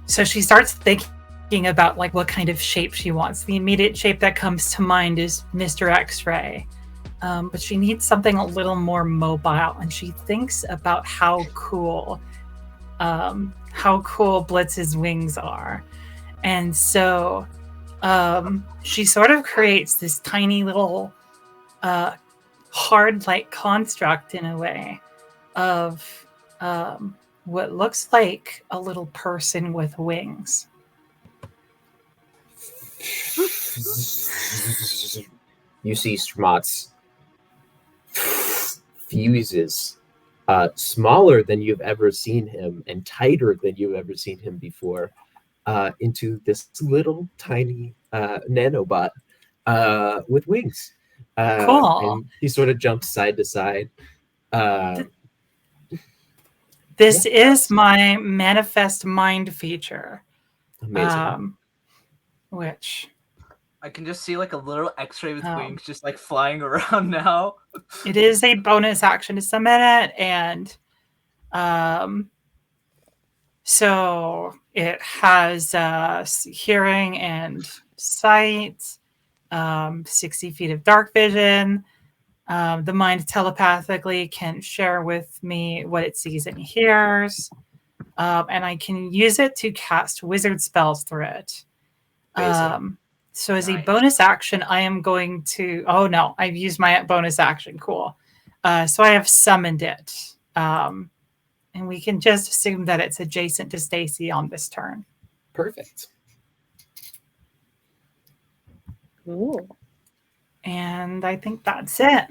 So she starts thinking about what kind of shape she wants. The immediate shape that comes to mind is Mr. Xray. But she needs something a little more mobile, and she thinks about how cool Blitz's wings are. And so she sort of creates this tiny little hard construct in a way of what looks like a little person with wings. You see Schmotz fuses, smaller than you've ever seen him and tighter than you've ever seen him before, into this little tiny nanobot with wings. Cool. And he sort of jumps side to side. This is my manifest mind feature. Amazing. Which I can just see a little Xray with wings just flying around now. It is a bonus action to summon it, and so it has hearing and sight, 60 feet of dark vision. The mind telepathically can share with me what it sees and hears, and I can use it to cast wizard spells through it. So as a bonus action, I am going to... Oh, no. I've used my bonus action. Cool. So I have summoned it. And we can just assume that it's adjacent to Stacey on this turn. Perfect. Cool. And I think that's it.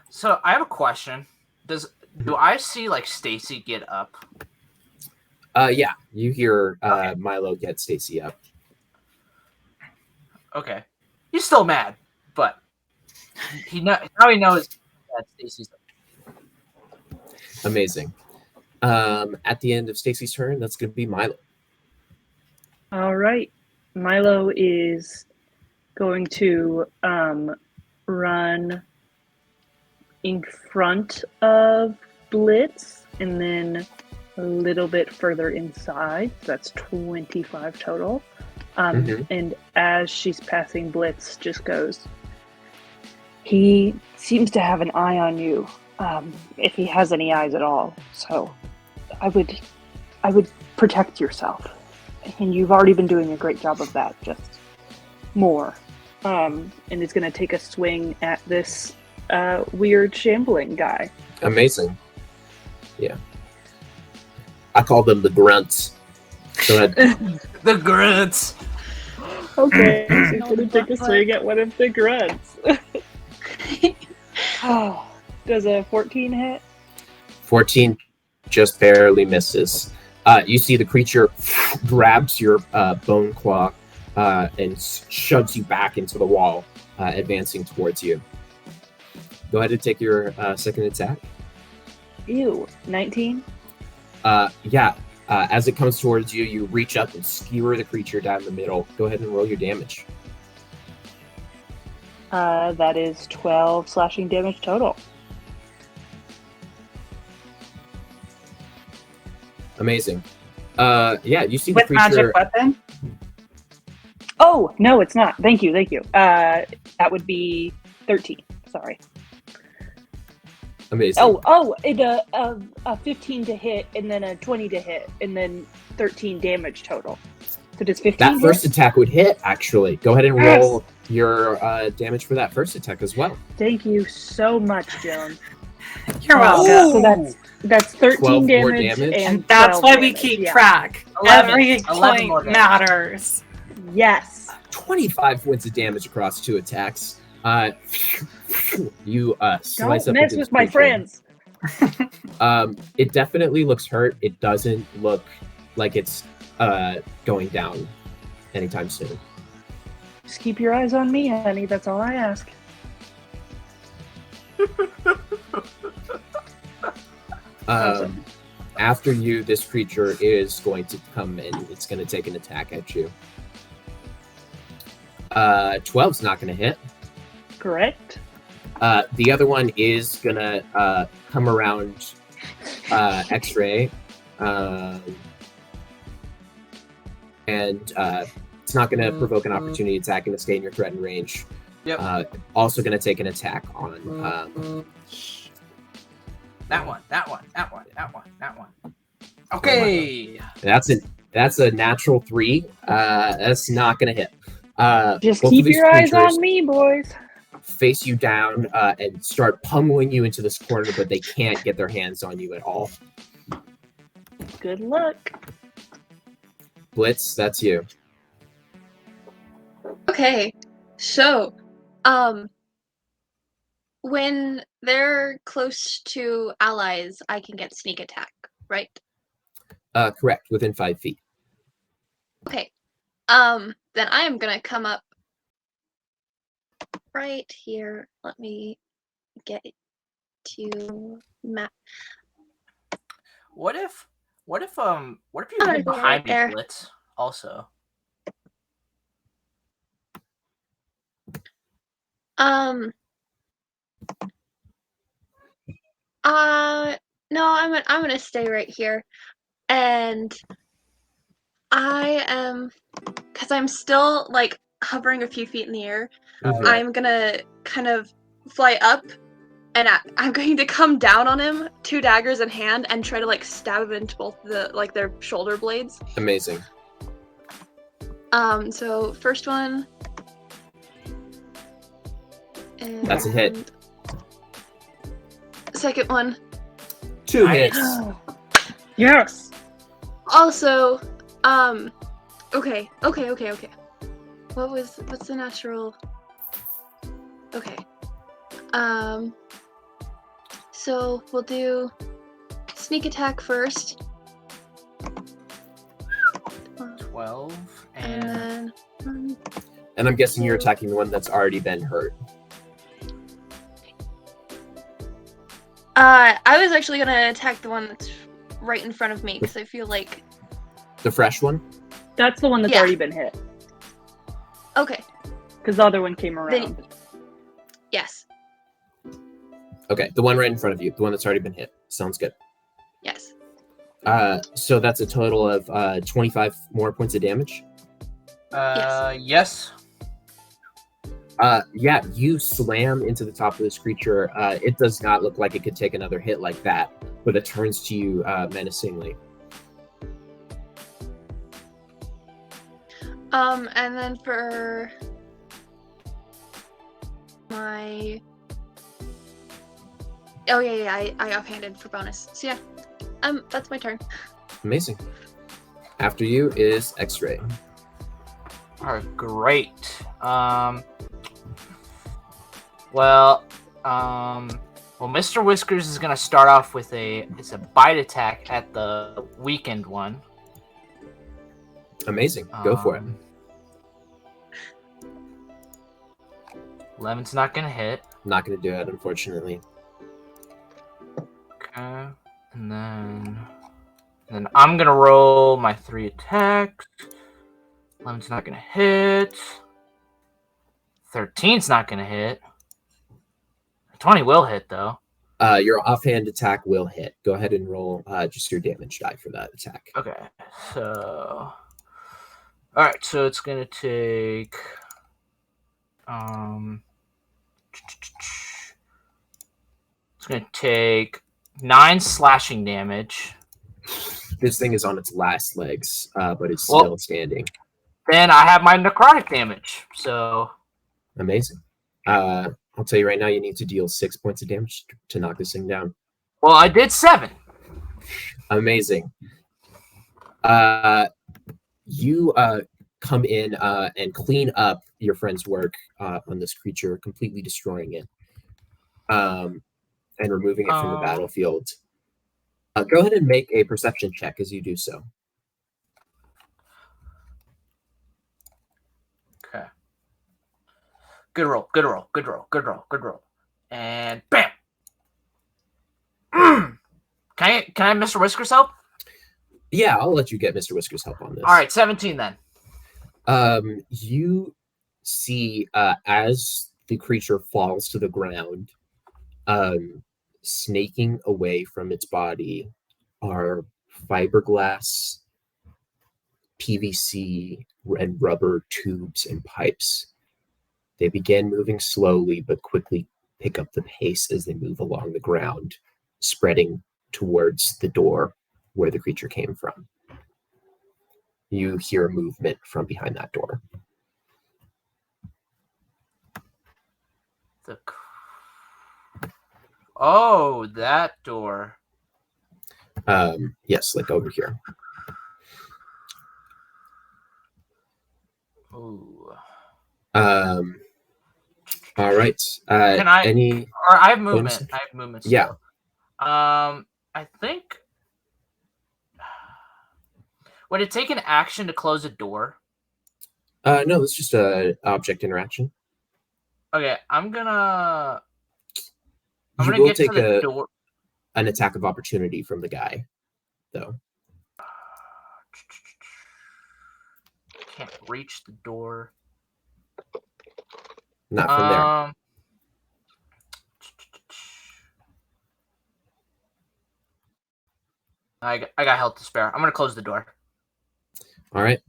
So I have a question. Do I see Stacey get up? Yeah. You hear Milo get Stacey up. Okay. He's still mad, but now he knows that Stacey's up. Amazing. At the end of Stacey's turn, that's going to be Milo. All right. Milo is going to run in front of Blitz and then a little bit further inside. So that's 25 total. And as she's passing, Blitz just goes, he seems to have an eye on you, if he has any eyes at all. So I would protect yourself. And you've already been doing a great job of that, just more. And is going to take a swing at this weird shambling guy. Amazing. Yeah. I call them the grunts. Go ahead. The grunts. Okay, so he's going to take a swing at one of the grunts. Does a 14 hit? 14 just barely misses. You see the creature grabs your bone claw and shoves you back into the wall, advancing towards you. Go ahead and take your second attack. Ew, 19? Yeah. As it comes towards you, you reach up and skewer the creature down the middle. Go ahead and roll your damage. That is 12 slashing damage total. Amazing. Yeah, you see the With creature... magic weapon? Oh, no, it's not. Thank you. That would be 13. Sorry. Amazing. A 15 to hit, and then a 20 to hit, and then 13 damage total. So does 15 That first hit? attack would hit, actually. Go ahead and Yes. roll your damage for that first attack as well. Thank you so much, Joan. You're welcome. So that's 13 12 more damage, damage? and That's 12 why we damage, keep yeah. track. 11 Every more point damage. matters. Yes. 25 points of damage across 2 attacks. You slice Don't up mess into with this my creature. friends. It definitely looks hurt. It doesn't look like it's going down anytime soon. Just keep your eyes on me, honey. That's all I ask. Awesome. After you, this creature is going to come in. It's going to take an attack at you. 12's not going to hit. Correct. The other one is going to come around Xray. And it's not going to provoke an opportunity attack and stay in your threatened range. Yep. Also going to take an attack on That one. Okay. that's a natural 3. That's not going to hit. Just Both keep of these your eyes creatures on me, boys. face you down and start pummeling you into this corner, but they can't get their hands on you at all. Good luck. Blitz, that's you. Okay, so, when they're close to allies, I can get sneak attack, right? Correct, within 5 feet. Okay, then I am gonna come up right here. Let me get to map. What if you I'm hid gonna go right behind me, there. Blitz? Also. No, I'm gonna stay right here, and I am, because I'm still like hovering a few feet in the air. Mhm. I'm gonna kind of fly up, and I'm going to come down on him, 2 daggers in hand, and try to like stab him into both their shoulder blades. Amazing. So first one. And That's a hit. Second one. 2 Nice. hits. Yes. Also, okay. What's the natural? Okay. So we'll do sneak attack first. 12 And and then And I'm guessing you're attacking the one that's already been hurt. I was actually gonna attack the one that's right in front of me because I feel like. The fresh one? That's the one that's Yeah. already been hit. Okay. Because the other one came around. Then- Yes. Okay, the one right in front of you. The one that's already been hit. Sounds good. Yes. So that's a total of 25 more points of damage. yes. Yeah, you slam into the top of this creature. It does not look like it could take another hit like that, but it turns to you menacingly. And then for my. Oh yeah, I offhanded for bonus. So yeah, that's my turn. Amazing. After you is Xray. Alright, great. Well, Mr. Whiskers is gonna start off with a bite attack at the weakened one. Amazing. Go for it. 11's not gonna hit. Not going to do it, unfortunately. Okay, and then I'm gonna roll my 3 attacks. 11's not gonna hit. 13's not gonna hit. 20 will hit though. Your offhand attack will hit. Go ahead and roll just your damage die for that attack. Okay, so alright, so it's gonna take it's gonna take 9 slashing damage. This thing is on its last legs, but it's still standing. Then I have my necrotic damage. So Amazing. I'll tell you right now, you need to deal 6 points of damage to knock this thing down. Well, I did 7. Amazing. You come in and clean up your friend's work on this creature, completely destroying it and removing it from the battlefield. Go ahead and make a perception check as you do so. Okay. Good roll, good roll, good roll, good roll, good roll. And bam! Can I have Mr. Whiskers help? Yeah, I'll let you get Mr. Whiskers help on this. All right, 17 then. You see as the creature falls to the ground, snaking away from its body are fiberglass, PVC, and rubber tubes and pipes. They begin moving slowly but quickly pick up the pace as they move along the ground, spreading towards the door where the creature came from. You hear movement from behind that door. Oh, that door. Yes, like over here. Ooh. All right. Can I? Or I have movement. bonus? I have movement. Yeah. I think. Would it take an action to close a door? No, it's just a object interaction. Okay, I'm gonna You will get take to the door. an attack of opportunity from the guy, though. Can't reach the door. Not from there. I got health to spare. I'm gonna close the door. All right.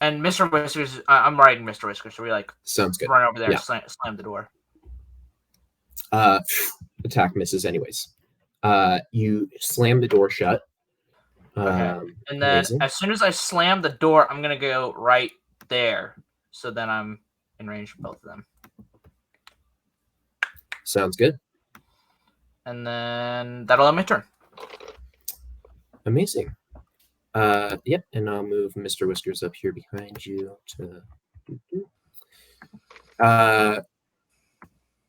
And Mr. Whiskers, I'm riding Mr. Whiskers, so we Sounds good. run over there Yeah. and slam the door. Attack misses anyways. You slam the door shut. Okay. And then as soon as I slam the door, I'm gonna go right there. So then I'm in range of both of them. Sounds good. And then that'll end my turn. Amazing. Yep, and I'll move Mr. Whiskers up here behind you to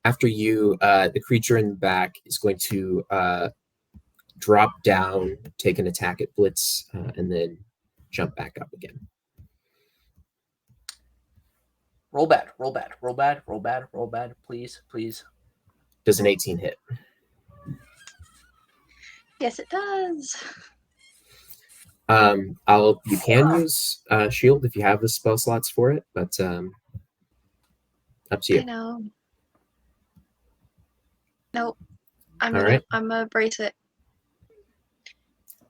after you, the creature in the back is going to drop down, take an attack at Blitz, and then jump back up again. Roll bad, roll bad, roll bad, roll bad, roll bad, please, please. Does an 18 hit? Yes, it does. You can use shield if you have the spell slots for it, but up to you. I know. Nope. I'm gonna brace it.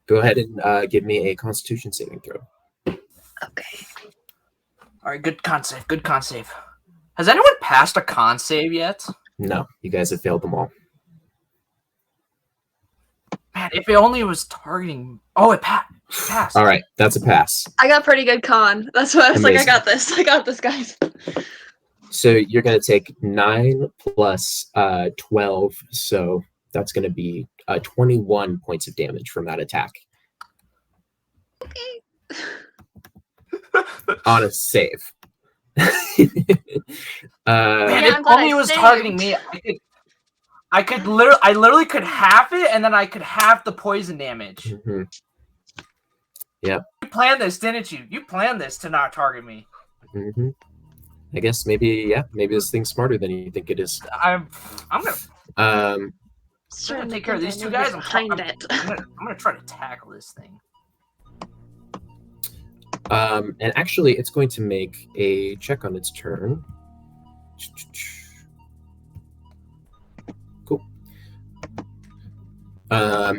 Go ahead and give me a Constitution saving throw. Okay. All right, good con save, good con save. Has anyone passed a con save yet? No, you guys have failed them all. Man, if it only was targeting. Oh, it passed. All right, that's a pass. I got pretty good con. That's why I was like, I got this. I got this, guys. So you're going to take 9 plus 12, so that's going to be 21 points of damage from that attack. Okay. On a save. Man, Yeah, if only it was targeting me, I literally could half it, and then I could half the poison damage. Mm-hmm. Yep. You planned this, didn't you? You planned this to not target me. Mm-hmm. I guess maybe this thing's smarter than you think it is. I'm gonna. I'm Sure, gonna take care of these two guys. I'm gonna try to tackle this thing. And actually, it's going to make a check on its turn. Cool.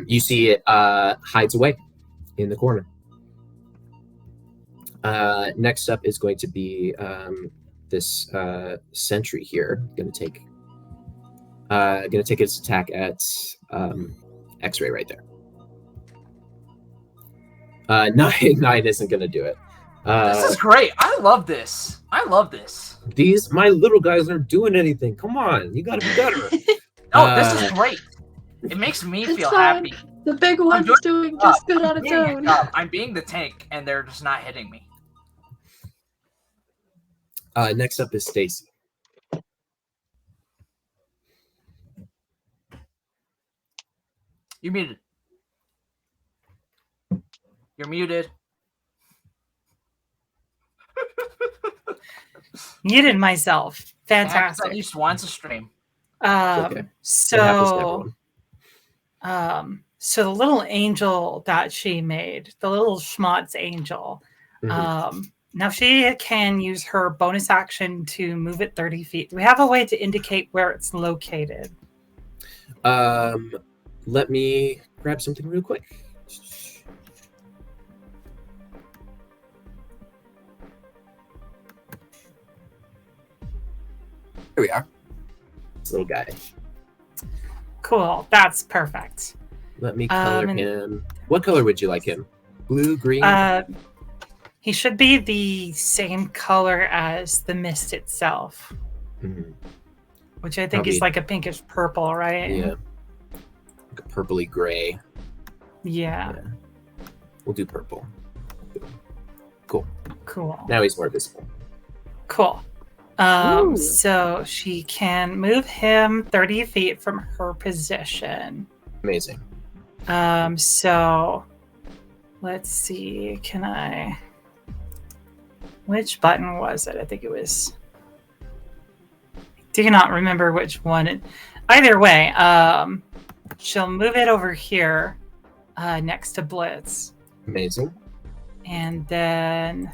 You see it hides away in the corner. Next up is going to be this sentry here. Gonna take its attack at Xray right there. 9 isn't gonna do it. This is great. I love this. I I love this. My little guys aren't doing anything. Come on, you gotta be better. This is great. It makes me It's feel fine. happy. The big one's doing just good on its own. I'm being the tank, and they're just not hitting me. Next up is Stacey. You're muted. You're muted. Muted myself. Fantastic. At least once a stream. Okay. So the little angel that she made, the little schmutz angel, now she can use her bonus action to move it 30 feet. Do we have a way to indicate where it's located? Let me grab something real quick. Here we are. This little guy. Cool. That's perfect. Let me color him. What color would you like him? Blue, green? He should be the same color as the mist itself. Mm-hmm. Which I think is like a pinkish purple, right? Yeah. Like a purpley gray. Yeah. We'll do purple. Cool. Now he's more visible. Cool. So she can move him 30 feet from her position. Amazing. So let's see. Which button was it? I think it was. I do not remember which one. Either way, she'll move it over here next to Blitz. Amazing. And then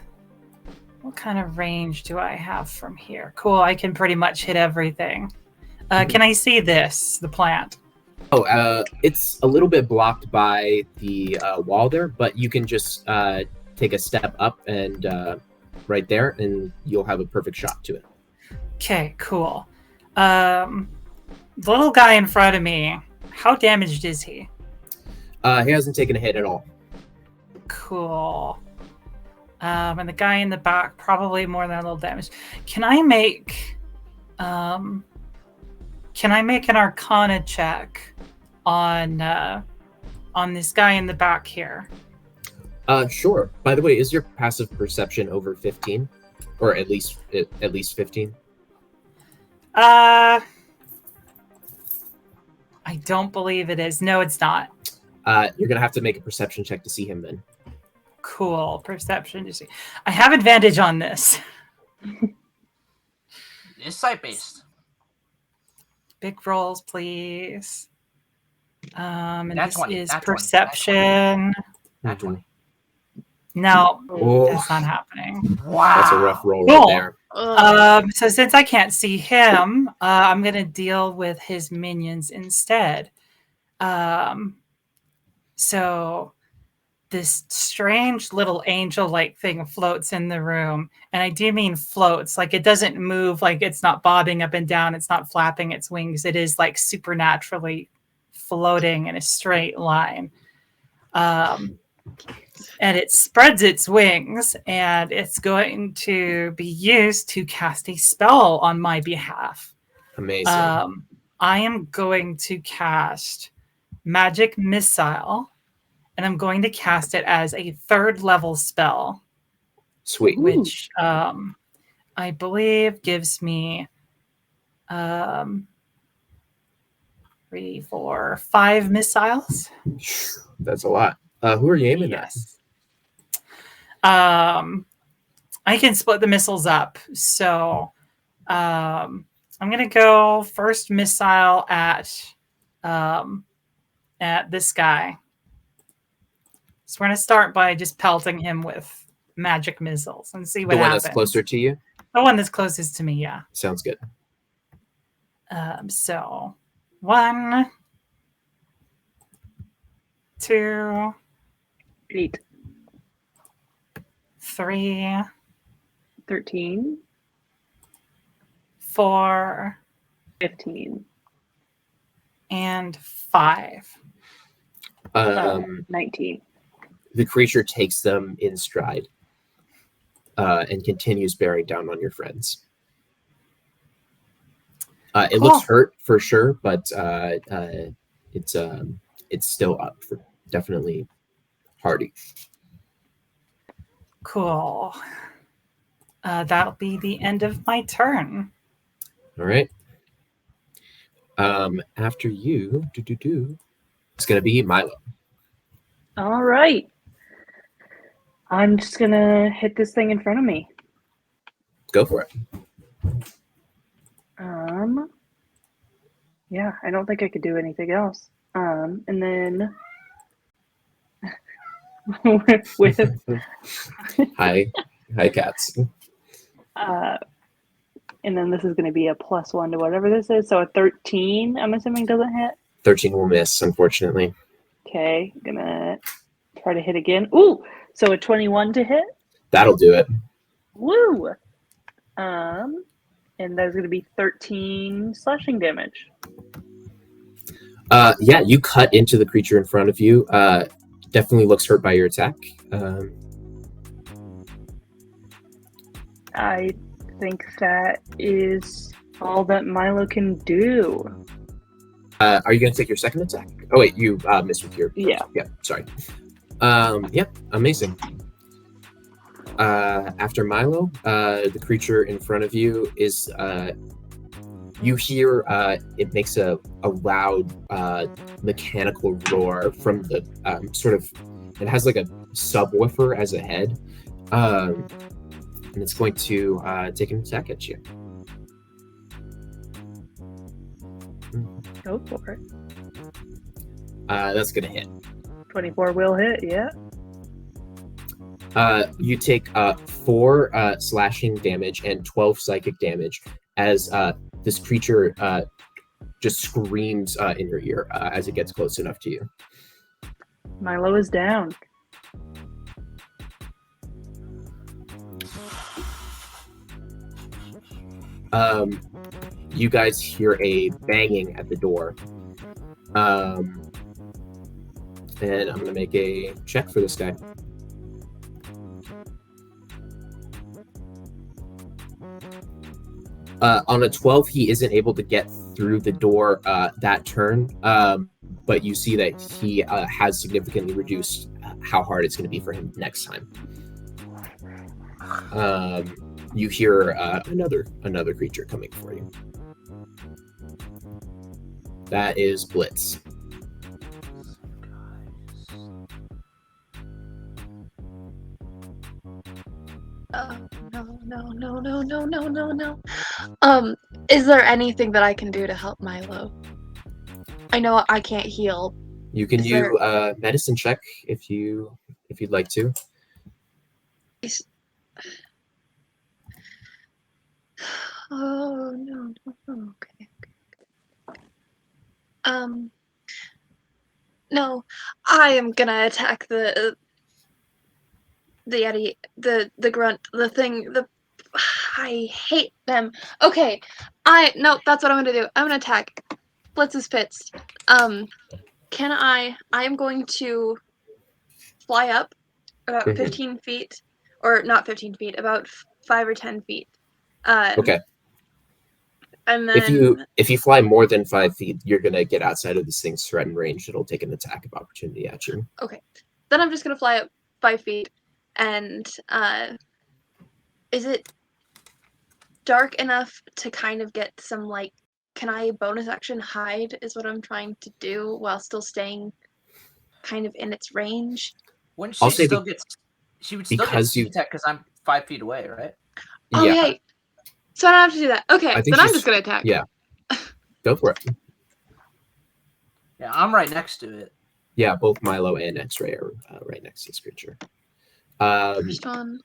what kind of range do I have from here? Cool, I can pretty much hit everything. Can I see the plant? Oh, it's a little bit blocked by the wall there, but you can just take a step up and right there, and you'll have a perfect shot to it. Okay, cool. The little guy in front of me, how damaged is he? He hasn't taken a hit at all. Cool. And the guy in the back, probably more than a little damage. Can I make an Arcana check on this guy in the back here? Sure. By the way, is your passive perception over 15, or at least 15? I don't believe it is. No, it's not. You're gonna have to make a perception check to see him then. Cool. Perception to see. I have advantage on this. It's sight-based. Big rolls, please. And Nat this 20, is nat 20, perception. Nat 20. No, Oh. that's not happening. Wow. That's a rough roll Cool. right there. So since I can't see him, I'm going to deal with his minions instead. So this strange little angel-like thing floats in the room. And I do mean floats. Like, it doesn't move. Like, it's not bobbing up and down. It's not flapping its wings. It is, like, supernaturally floating in a straight line. And it spreads its wings, and it's going to be used to cast a spell on my behalf. Amazing. I am going to cast Magic Missile, and I'm going to cast it as a 3rd level spell. Sweet. Which I believe gives me 3, 4, 5 missiles. That's a lot. Who are you aiming at? I can split the missiles up. So I'm going to go first missile at this guy. So we're going to start by just pelting him with magic missiles and see what happens. The one that's closer to you? The one that's closest to me, yeah. Sounds good. So 1, 2, 8, 3, 13, 4, 15, and 5. 19. The creature takes them in stride. and continues bearing down on your friends. It Cool. looks hurt for sure, but it's still up for definitely hardy. Cool. That'll be the end of my turn. All right. After you, it's gonna be Milo. All right. I'm just gonna hit this thing in front of me. Go for it. Yeah, I don't think I could do anything else. And then with Hi, cats. and then this is going to be a +1 to whatever this is. So a 13, I'm assuming, doesn't hit. 13 will miss, unfortunately. Okay, gonna try to hit again. Ooh, so a 21 to hit. That'll do it. Woo. And that's going to be 13 slashing damage. Yeah, you cut into the creature in front of you. Definitely looks hurt by your attack. I think that is all that Milo can do. Are you going to take your second attack? Oh, wait, you missed with your... Yeah. Yeah, sorry. Yep, amazing. After Milo, the creature in front of you is... you hear it makes a loud mechanical roar from the sort of... It has like a subwoofer as a head. And it's going to take an attack at you. Go for it. That's going to hit. 24 will hit, yeah. You take 4 slashing damage and 12 psychic damage as this creature just screams in your ear as it gets close enough to you. Milo is down. You guys hear a banging at the door. And I'm going to make a check for this guy. On a 12, he isn't able to get through the door that turn, but you see that he has significantly reduced how hard it's going to be for him next time. You hear another creature coming for you. That is Blitz. No. Is there anything that I can do to help Milo? I know I can't heal. You can use medicine check if you'd like to. Oh no. Okay. No, I am gonna attack the Yeti, the grunt, the thing, I hate them. Okay, no, that's what I'm gonna do. I'm gonna attack Blitz's pits. I am going to fly up about 15 feet, or not 15 feet, about 5 or 10 feet. Okay. And then if you fly more than 5 feet, you're gonna get outside of this thing's threat and range. It'll take an attack of opportunity at you. Okay, then I'm just gonna fly up 5 feet, and is it dark enough to kind of get some, like, can I bonus action hide is what I'm trying to do while still staying kind of in its range? Wouldn't she still get? She would still get sneak attack because I'm 5 feet away, right? Oh yeah. So I don't have to do that. Okay, then I'm just gonna attack. Yeah. Go for it. Yeah, I'm right next to it. Yeah, both Milo and Xray are right next to this creature. First one.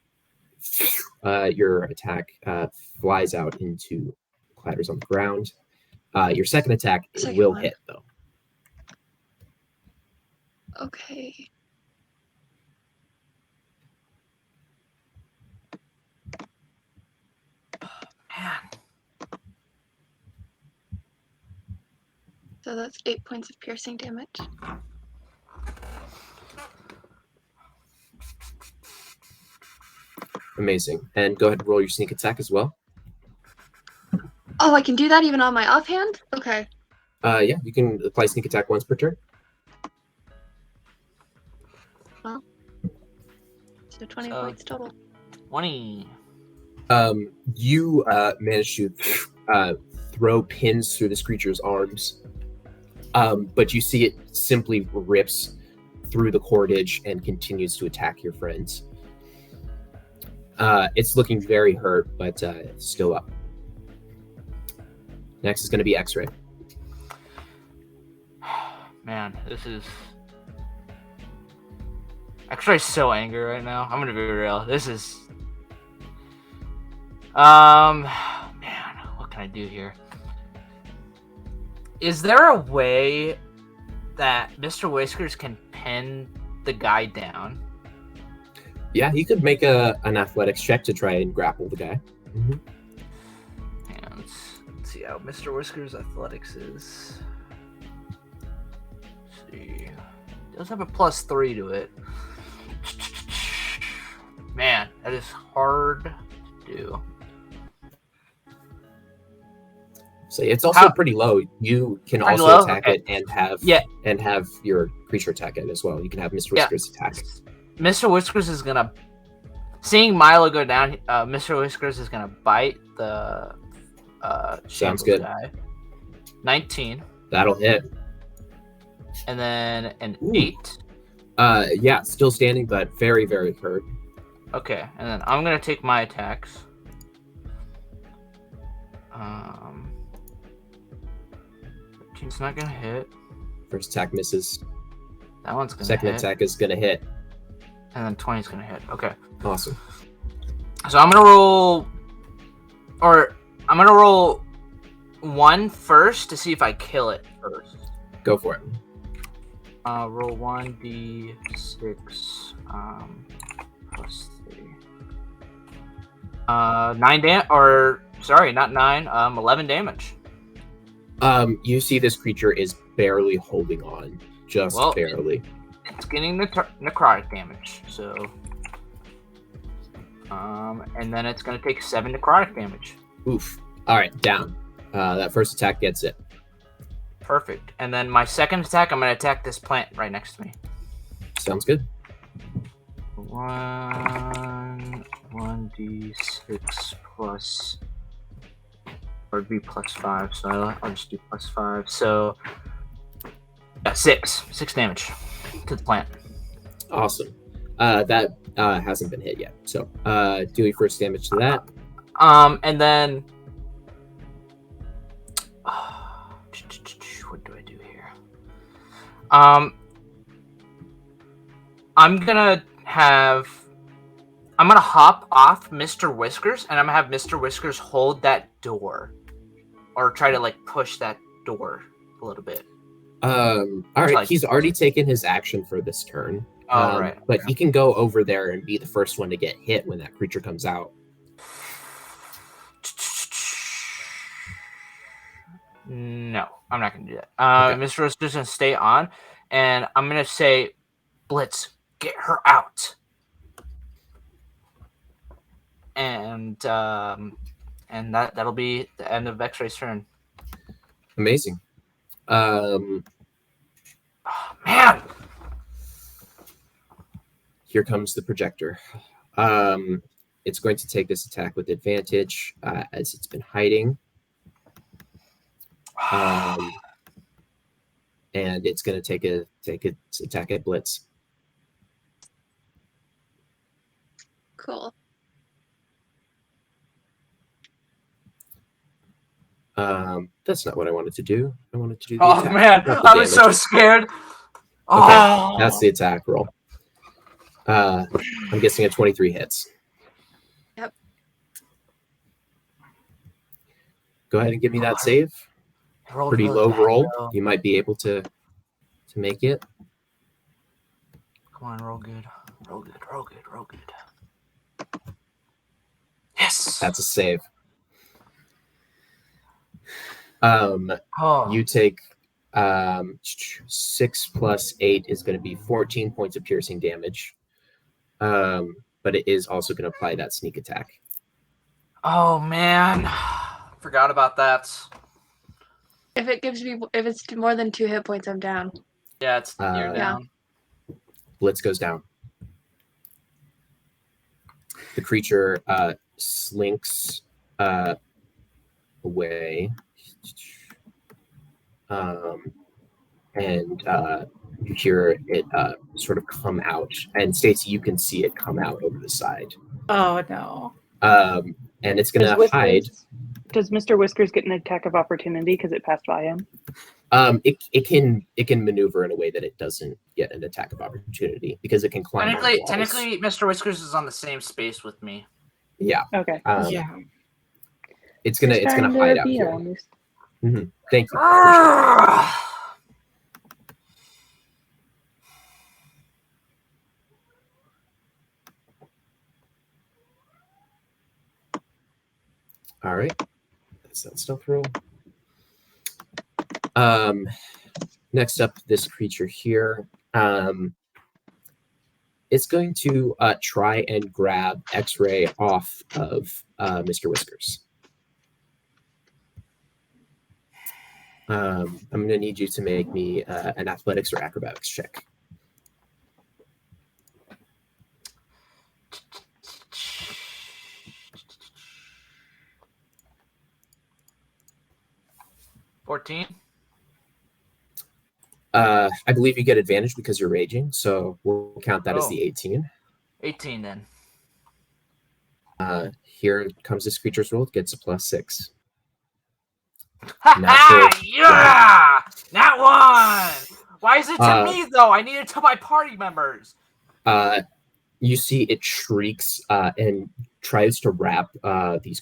Your attack flies out into clatters on the ground. Your second attack will hit, though. Okay. Man. So that's 8 points of piercing damage. Amazing. And go ahead and roll your sneak attack as well. Oh, I can do that even on my offhand? Okay. Yeah, you can apply sneak attack once per turn. Well, so 20 points total. 20. You manage to throw pins through this creature's arms, but you see it simply rips through the cordage and continues to attack your friends. It's looking very hurt, but still up. Next is going to be Xray. Man, this is... Xray's so angry right now. I'm gonna be real. This is... Man, what can I do here? Is there a way that Mr. Whiskers can pin the guy down? Yeah, he could make an athletics check to try and grapple the guy. Mm-hmm. Yeah, let's see how Mr. Whiskers' athletics is. Let's see. It does have a +3 to it. Man, that is hard to do. So it's also pretty low. You can also attack it and have your creature attack it as well. You can have Mr. Whiskers attack. Mr. Whiskers is gonna, seeing Milo go down. Mr. Whiskers is gonna bite the Sounds good. Guy. 19. That'll hit. And then an 8. Yeah, still standing, but very, very hurt. Okay, and then I'm gonna take my attacks. It's not gonna hit. First attack misses. That one's gonna Second hit. attack is gonna hit. And then 20 is gonna hit. Okay. Awesome. So I'm gonna roll 1 first to see if I kill it first. Go for it. Roll 1d6 plus 3. 11 damage. You see this creature is barely holding on, just barely. It's getting necrotic damage, so and then it's gonna take 7 necrotic damage. Oof. All right, down. That first attack gets it. Perfect. And then my second attack, I'm gonna attack this plant right next to me. Sounds good. 1d6 plus, or it'd be +5, so I'll just do +5. So, yeah, 6 damage to the plant. Awesome. That hasn't been hit yet, so do your first damage to that. And then, what do I do here? I'm gonna hop off Mr. Whiskers, and I'm gonna have Mr. Whiskers hold that door, or try to push that door a little bit. All right, he's already taken his action for this turn. Right. But he can go over there and be the first one to get hit when that creature comes out. No, I'm not gonna do that. Okay. Mr. Whiskers gonna stay on, and I'm gonna say, Blitz, get her out. And that'll be the end of Xray's turn. Amazing. Oh, man. Here comes the projector. It's going to take this attack with advantage as it's been hiding. And it's going to take its attack at Blitz. Cool. That's not what I wanted to do. I wanted to do the attack, man, I was so scared. Okay, that's the attack roll. I'm guessing a 23 hits. Yep. Go ahead and give me that save. Pretty low roll. You might be able to make it. Come on, roll good. Roll good. Yes. That's a save. You take 6 plus 8 is going to be 14 points of piercing damage. but it is also going to apply that sneak attack. Oh man, forgot about that. If it's more than 2 hit points, I'm down. Yeah, you're down. Blitz goes down. The creature slinks away, and you hear it sort of come out. And Stacey, you can see it come out over the side. Oh no! And it's going to hide. Does Mr. Whiskers get an attack of opportunity because it passed by him? It can maneuver in a way that it doesn't get an attack of opportunity because it can climb. Technically, Mr. Whiskers is on the same space with me. Yeah. Okay. Yeah. It's gonna hide out here. Mm-hmm. Thank you. All right. That's that stealth roll. Next up, this creature here. It's going to try and grab Xray off of Mr. Whiskers. I'm going to need you to make me an athletics or acrobatics check. I believe you get advantage because you're raging, so we'll count that as the 18. 18 then. Here comes this creature's roll. It gets a +6. Yeah! That one! Why is it to me, though? I need it to my party members. You see it shrieks and tries to wrap these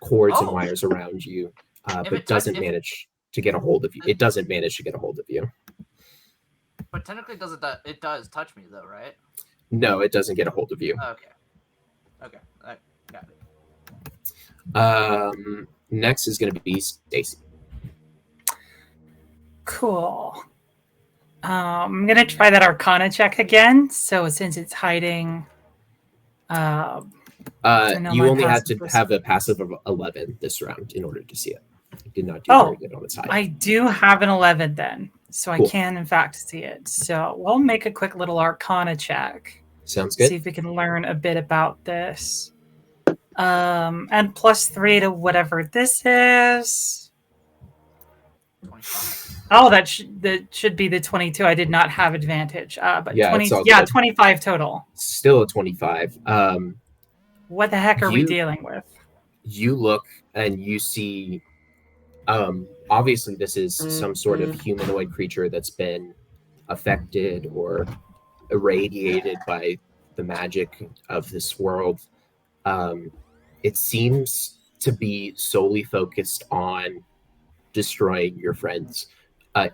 cords and wires around you, but doesn't manage to get a hold of you. It doesn't manage to get a hold of you. But technically, it does touch me, though, right? No, it doesn't get a hold of you. Okay. I got it. Next is going to be Stacey. Cool. I'm going to try that Arcana check again. So since it's hiding... you only had to have a passive of 11 this round in order to see it. You did not do very good on its hide. I do have an 11 then. So cool. I can, in fact, see it. So we'll make a quick little Arcana check. Sounds good. See if we can learn a bit about this. And +3 to whatever this is. 25. Oh, that should be the 22. I did not have advantage. But 25 total. Still a 25. What the heck are we dealing with? You look and you see. Obviously, this is some sort of humanoid creature that's been affected or irradiated by the magic of this world. It seems to be solely focused on destroying your friends.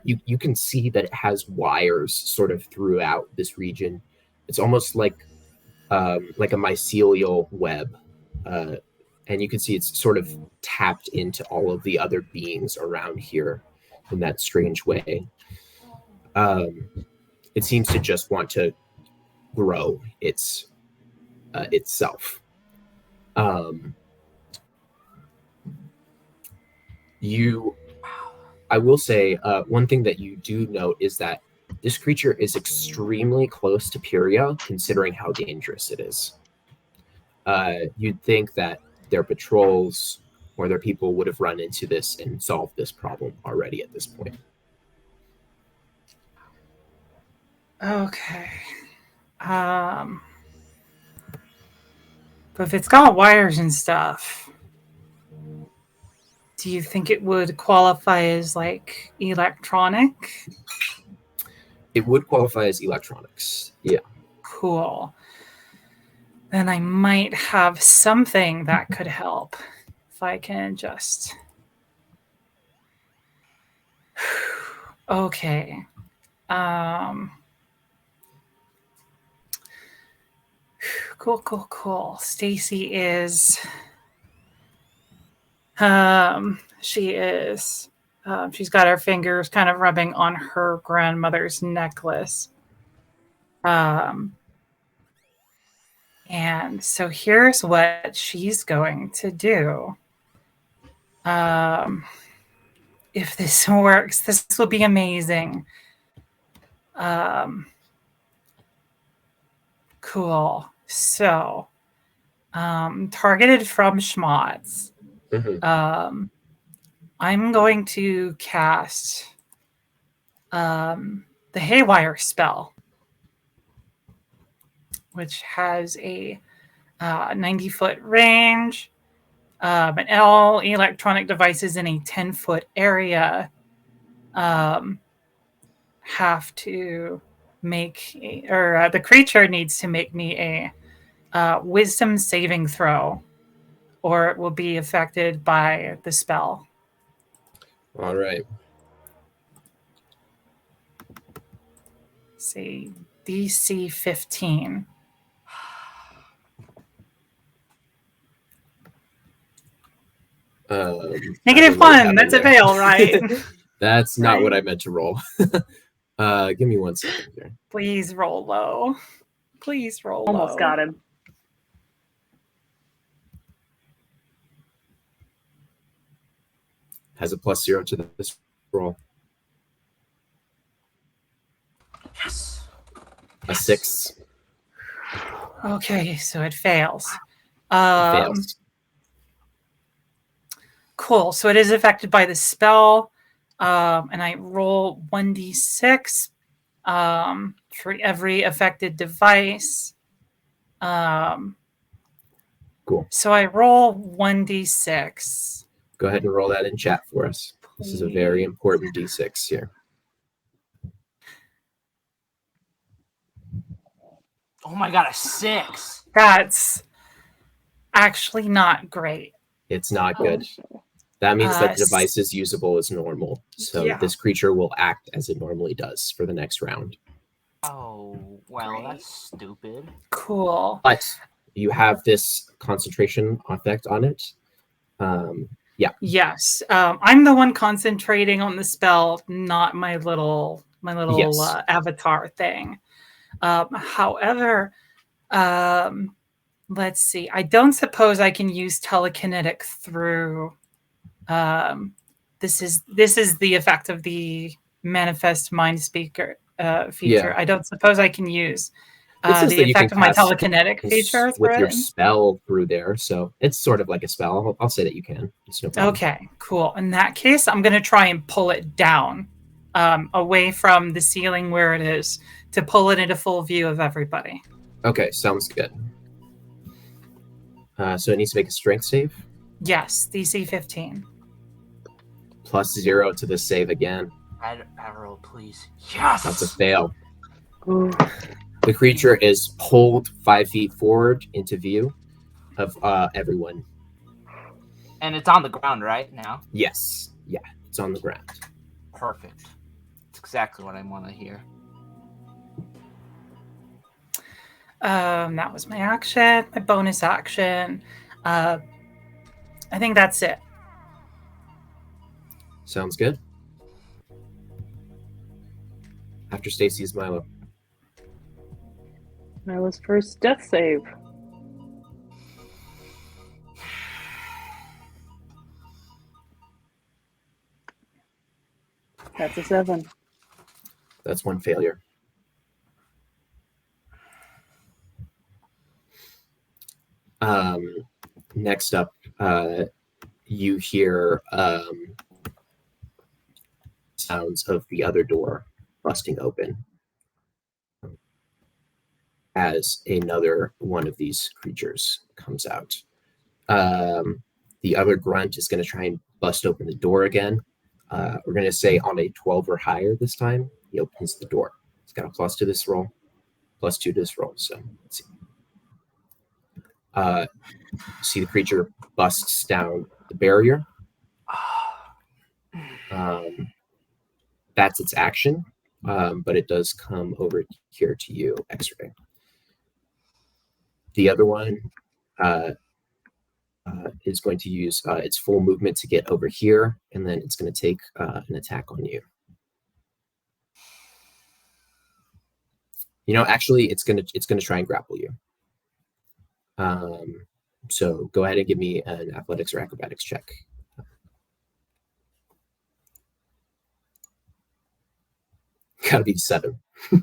You can see that it has wires sort of throughout this region. It's almost like a mycelial web. And you can see it's sort of tapped into all of the other beings around here in that strange way. It seems to just want to grow itself. I will say one thing that you do note is that this creature is extremely close to Pyria, considering how dangerous it is. You'd think that their patrols or their people would have run into this and solved this problem already at this point. Okay. But if it's got wires and stuff, do you think it would qualify as like electronic? It would qualify as electronics. Yeah. Cool. Then I might have something that could help if I can just... Okay. Cool. Stacey is... she's got her fingers kind of rubbing on her grandmother's necklace. And so here's what she's going to do. If this works, this will be amazing. Cool. So, targeted from Schmotz. Mm-hmm. I'm going to cast the Haywire spell, which has a 90-foot range. And all electronic devices in a 10-foot area have to make, the creature needs to make me a wisdom saving throw, or it will be affected by the spell. All right. See, DC 15. -1. That's a fail, right? That's not what I meant to roll. Give me 1 second here. Please roll low. Please roll low. Almost got him. Has a +0 to this roll. Yes. A 6. Okay, so it fails. Fails. Cool. So it is affected by the spell. And I roll 1d6 for every affected device. Cool. So I roll 1d6. Go ahead and roll that in chat for us. This is a very important d6 here. Oh my god, a 6. That's actually not great. It's not good. That means that the device is usable as normal. So this creature will act as it normally does for the next round. Oh, well, that's stupid. Cool. But you have this concentration effect on it. Yeah. Yes. I'm the one concentrating on the spell, not my little avatar thing. However, let's see. I don't suppose I can use telekinetic through. This is the effect of the manifest mind speaker feature. Yeah. I don't suppose I can use the effect of my telekinetic feature with your spell through there. So it's sort of like a spell. I'll say that you can. It's no problem. Okay, cool. In that case, I'm going to try and pull it down away from the ceiling where it is to pull it into full view of everybody. Okay, sounds good. So it needs to make a strength save? Yes, DC 15. +0 to the save again. Roll, please. Yes! That's a fail. Ooh. The creature is pulled 5 feet forward into view of everyone. And it's on the ground right now? Yes. Yeah, it's on the ground. Perfect. It's exactly what I want to hear. That was my action, my bonus action. I think that's it. Sounds good. After Stacey is Milo. Milo's first death save. That's a 7. That's 1 failure. Next up, you hear sounds of the other door busting open as another one of these creatures comes out. The other grunt is going to try and bust open the door again. We're going to say on a 12 or higher this time, he opens the door. He's got a +2 to this roll, +2 to this roll. So let's see. See the creature busts down the barrier. That's its action, but it does come over here to you, Xray. The other one is going to use its full movement to get over here, and then it's going to take an attack on you. You know, actually, it's going to try and grapple you. So go ahead and give me an athletics or acrobatics check. Gotta be 7. All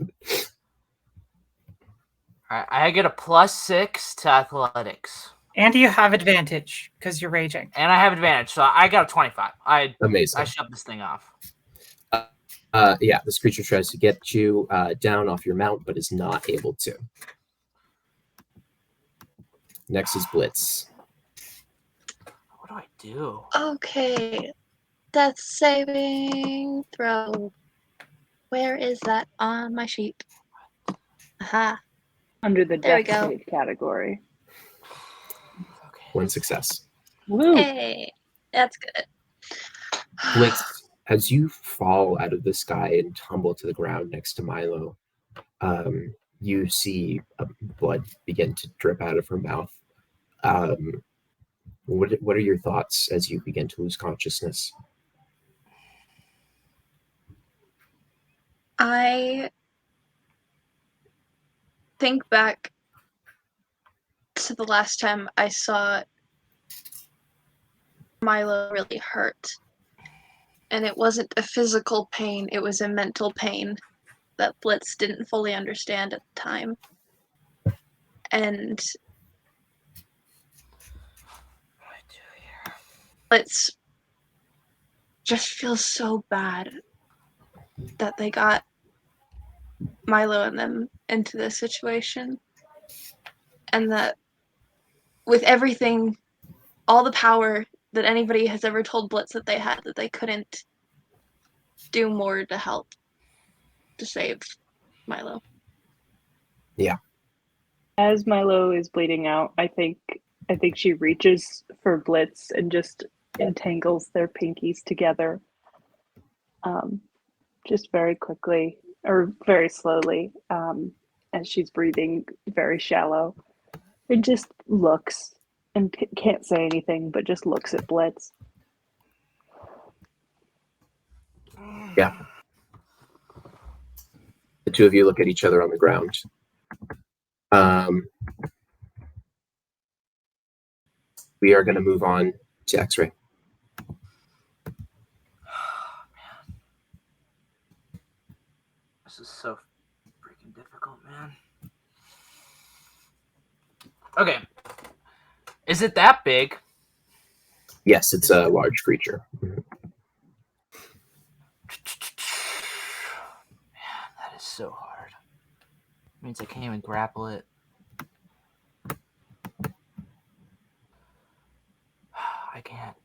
right, I get a +6 to athletics. And you have advantage because you're raging. And I have advantage, so I got a 25. Amazing. I shoved this thing off. Yeah, this creature tries to get you down off your mount, but is not able to. Next is Blitz. What do I do? Okay. Death saving throw. Where is that on my sheet? Aha. Under the There we death go. save category. Okay. 1 success. Woo! Hey, that's good. Blitz, as you fall out of the sky and tumble to the ground next to Milo, you see blood begin to drip out of her mouth. What are your thoughts as you begin to lose consciousness? I think back to the last time I saw Milo really hurt. And it wasn't a physical pain, it was a mental pain that Blitz didn't fully understand at the time. And Blitz just feels so bad that they got Milo and them into this situation. And that with everything, all the power that anybody has ever told Blitz that they had, that they couldn't do more to help to save Milo. Yeah. As Milo is bleeding out, I think she reaches for Blitz and just entangles their pinkies together. Just very quickly, or very slowly, as she's breathing very shallow. It just looks and can't say anything, but just looks at Blitz. Yeah. The two of you look at each other on the ground. We are going to move on to Xray. This is so freaking difficult, man. Okay. Is it that big? Yes, it's a large creature. Man, that is so hard. It means I can't even grapple it. I can't.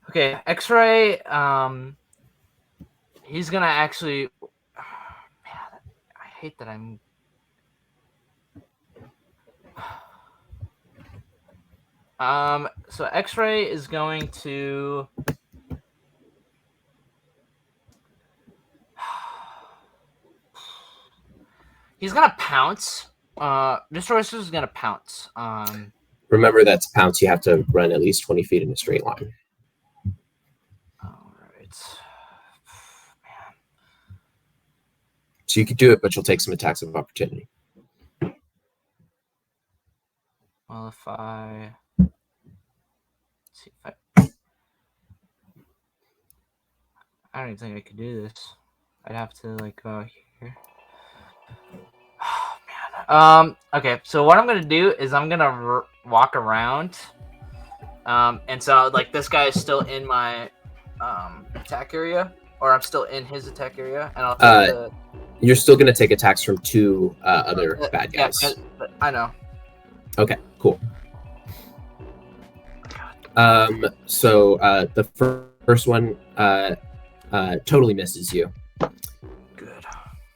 Okay, Xray, he's gonna actually... man, I hate that I'm... So Xray is going to... He's gonna pounce. Destroyers is gonna pounce. Remember, that's pounce. You have to run at least 20 feet in a straight line. All right. Man. So you could do it, but you'll take some attacks of opportunity. Well, if I... Let's see if I don't even think I could do this. I'd have to like go here. Oh, man. Okay, so what I'm gonna do is I'm gonna walk around, and so like this guy is still in my attack area, or I'm still in his attack area, and I'll take you're still gonna take attacks from two other bad guys. Yeah, I know. Okay, cool. So the first one totally misses you. Good.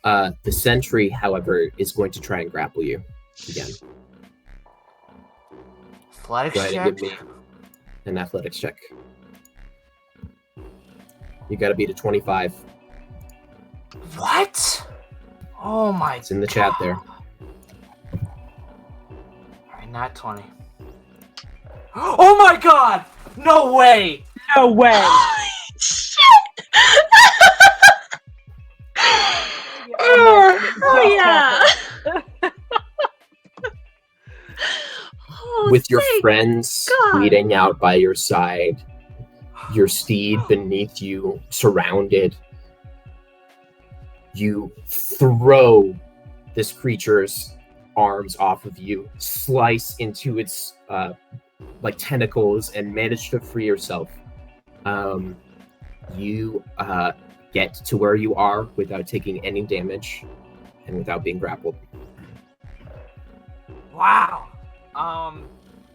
The sentry, however, is going to try and grapple you again. Athletics Go ahead check. and give me an athletics check. You got to beat a 25. What? Oh my! It's in the chat there. All right, not 20. Oh my god! No way! No way! Shit! Your friends bleeding out by your side. Your steed beneath you, surrounded. You throw this creature's arms off of you, slice into its tentacles, and manage to free yourself. You get to where you are without taking any damage and without being grappled. Wow.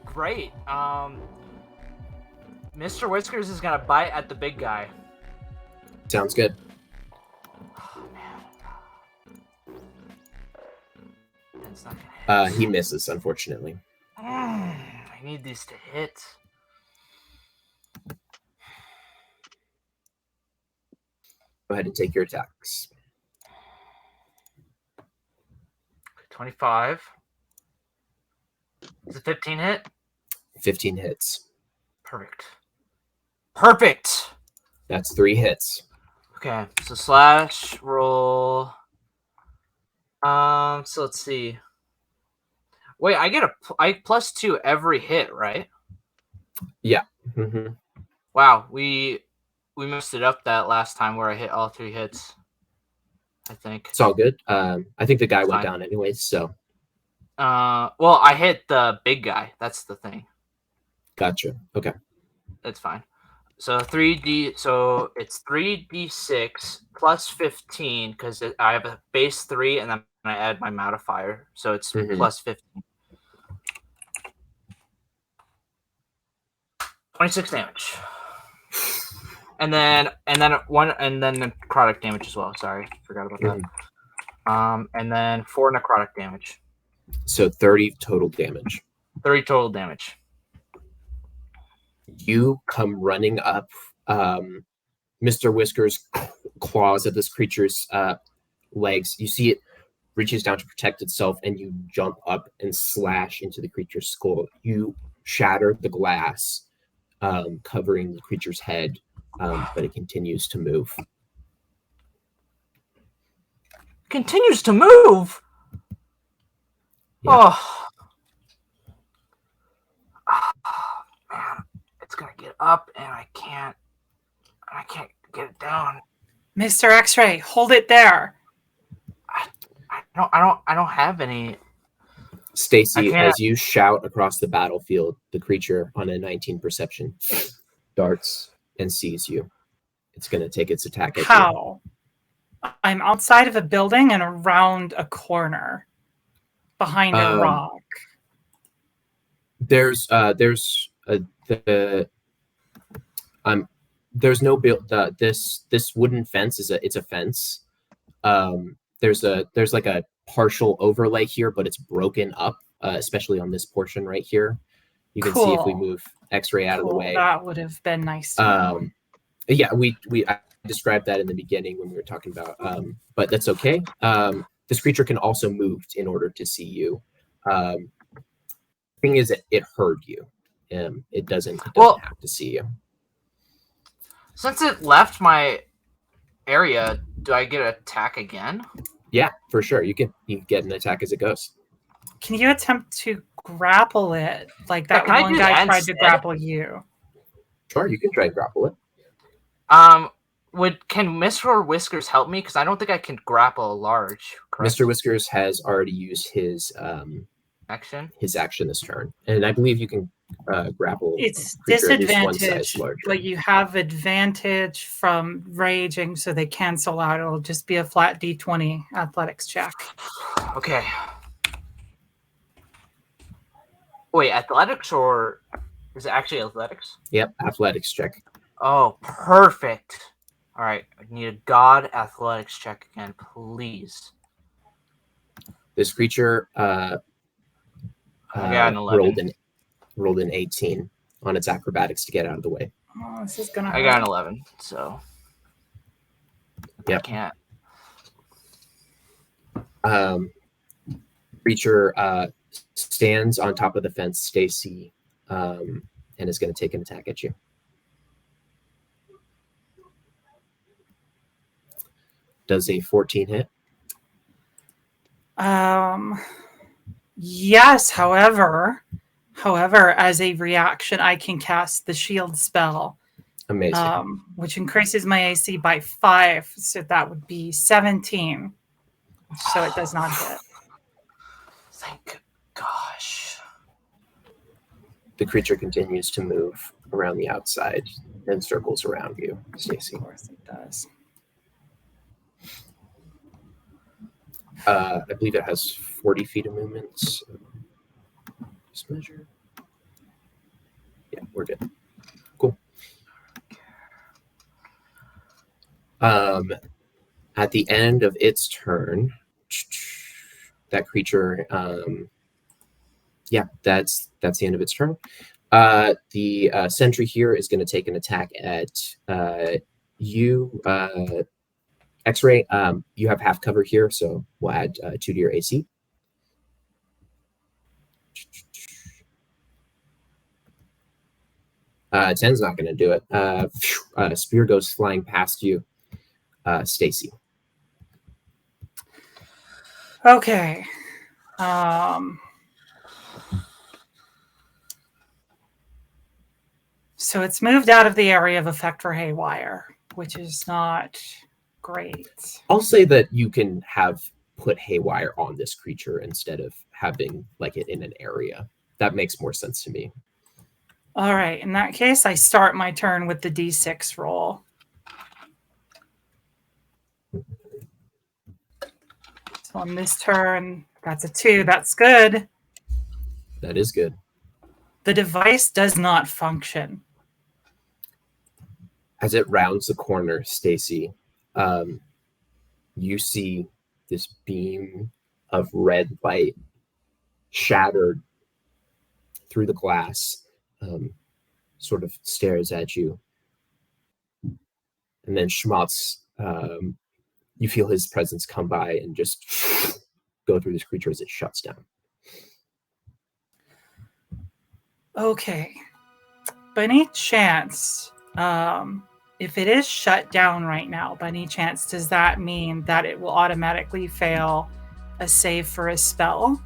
Great. Mr. Whiskers is gonna bite at the big guy. Sounds good. Oh, man. That's not gonna hit. He misses, unfortunately. I need these to hit. Go ahead and take your attacks. 25. Is it 15 hit? 15 hits. Perfect. That's 3 hits. Okay, so slash roll. So let's see. Wait, I get I +2 every hit, right? Yeah. Mm-hmm. Wow, we messed it up that last time where I hit all 3 hits. I think It's all good. I think the guy went Fine. down anyways, so. Well, I hit the big guy. That's the thing. Gotcha. Okay. That's fine. So 3D. So it's 3d6 plus 15 because I have a base 3 and then I add my modifier, so it's plus 15. 26 damage. And then necrotic damage as well. Sorry, forgot about that. And then 4 necrotic damage. So 30 total damage. 30 total damage. You come running up. Mr. Whiskers claws at this creature's legs. You see it reaches down to protect itself, and you jump up and slash into the creature's skull. You shatter the glass, covering the creature's head, but it continues to move. Continues to move? Yeah. Oh, man. It's going to get up, and I can't get it down. Mr. Xray, hold it there. I don't have any. Stacey, as you shout across the battlefield, the creature on a 19 perception darts and sees you. It's going to take its attack at you. How? I'm outside of a building and around a corner, behind a rock. There's no build. This wooden fence it's a fence. There's like a partial overlay here, but it's broken up, especially on this portion right here. You can see if we move Xray out of the way. That would have been nice to know. Yeah, I described that in the beginning when we were talking about, but that's okay. This creature can also move in order to see you. Thing is, it heard you. It doesn't have to see you. Since it left my area, do I get an attack again? Yeah, for sure. You can get an attack as it goes. Can you attempt to grapple it like that one guy tried to grapple you? Sure, you can try and grapple it. Can Mr. Whiskers help me? Because I don't think I can grapple a large. Correct? Mr. Whiskers has already used his action this turn, and I believe you can grapple. It's disadvantage, but you have advantage from raging, so they cancel out. It'll just be a flat D20 athletics check. Okay. Wait, athletics or is it actually athletics? Yep, athletics check. Oh, perfect. All right, I need a god athletics check again, please. This creature I got an 11. Rolled an 18 on its acrobatics to get out of the way. Oh, this is gonna hurt. I got an 11, so yep. I can't. Creature stands on top of the fence, Stacey, and is going to take an attack at you. Does a 14 hit? Yes, however, However, as a reaction, I can cast the shield spell, Amazing. which increases my AC by 5. So that would be 17. So it does not hit. Thank gosh. The creature continues to move around the outside and circles around you, Stacey. Of course it does. I believe it has 40 feet of movement. So just measure. Yeah, we're good. Cool. At the end of its turn, that creature, that's the end of its turn. The sentry here is going to take an attack at you, Xray. You have half cover here, so we'll add 2 to your AC. Ten's not going to do it. Spear goes flying past you, Stacey. Okay. So it's moved out of the area of effect for Haywire, which is not great. I'll say that you can have put Haywire on this creature instead of having like it in an area. That makes more sense to me. All right. In that case, I start my turn with the D6 roll. So on this turn, that's a 2. That's good. That is good. The device does not function. As it rounds the corner, Stacey, you see this beam of red light shattered through the glass, sort of stares at you. And then Schmaltz, you feel his presence come by and just go through this creature as it shuts down. Okay. By any chance, if it is shut down right now, by any chance, does that mean that it will automatically fail a save for a spell?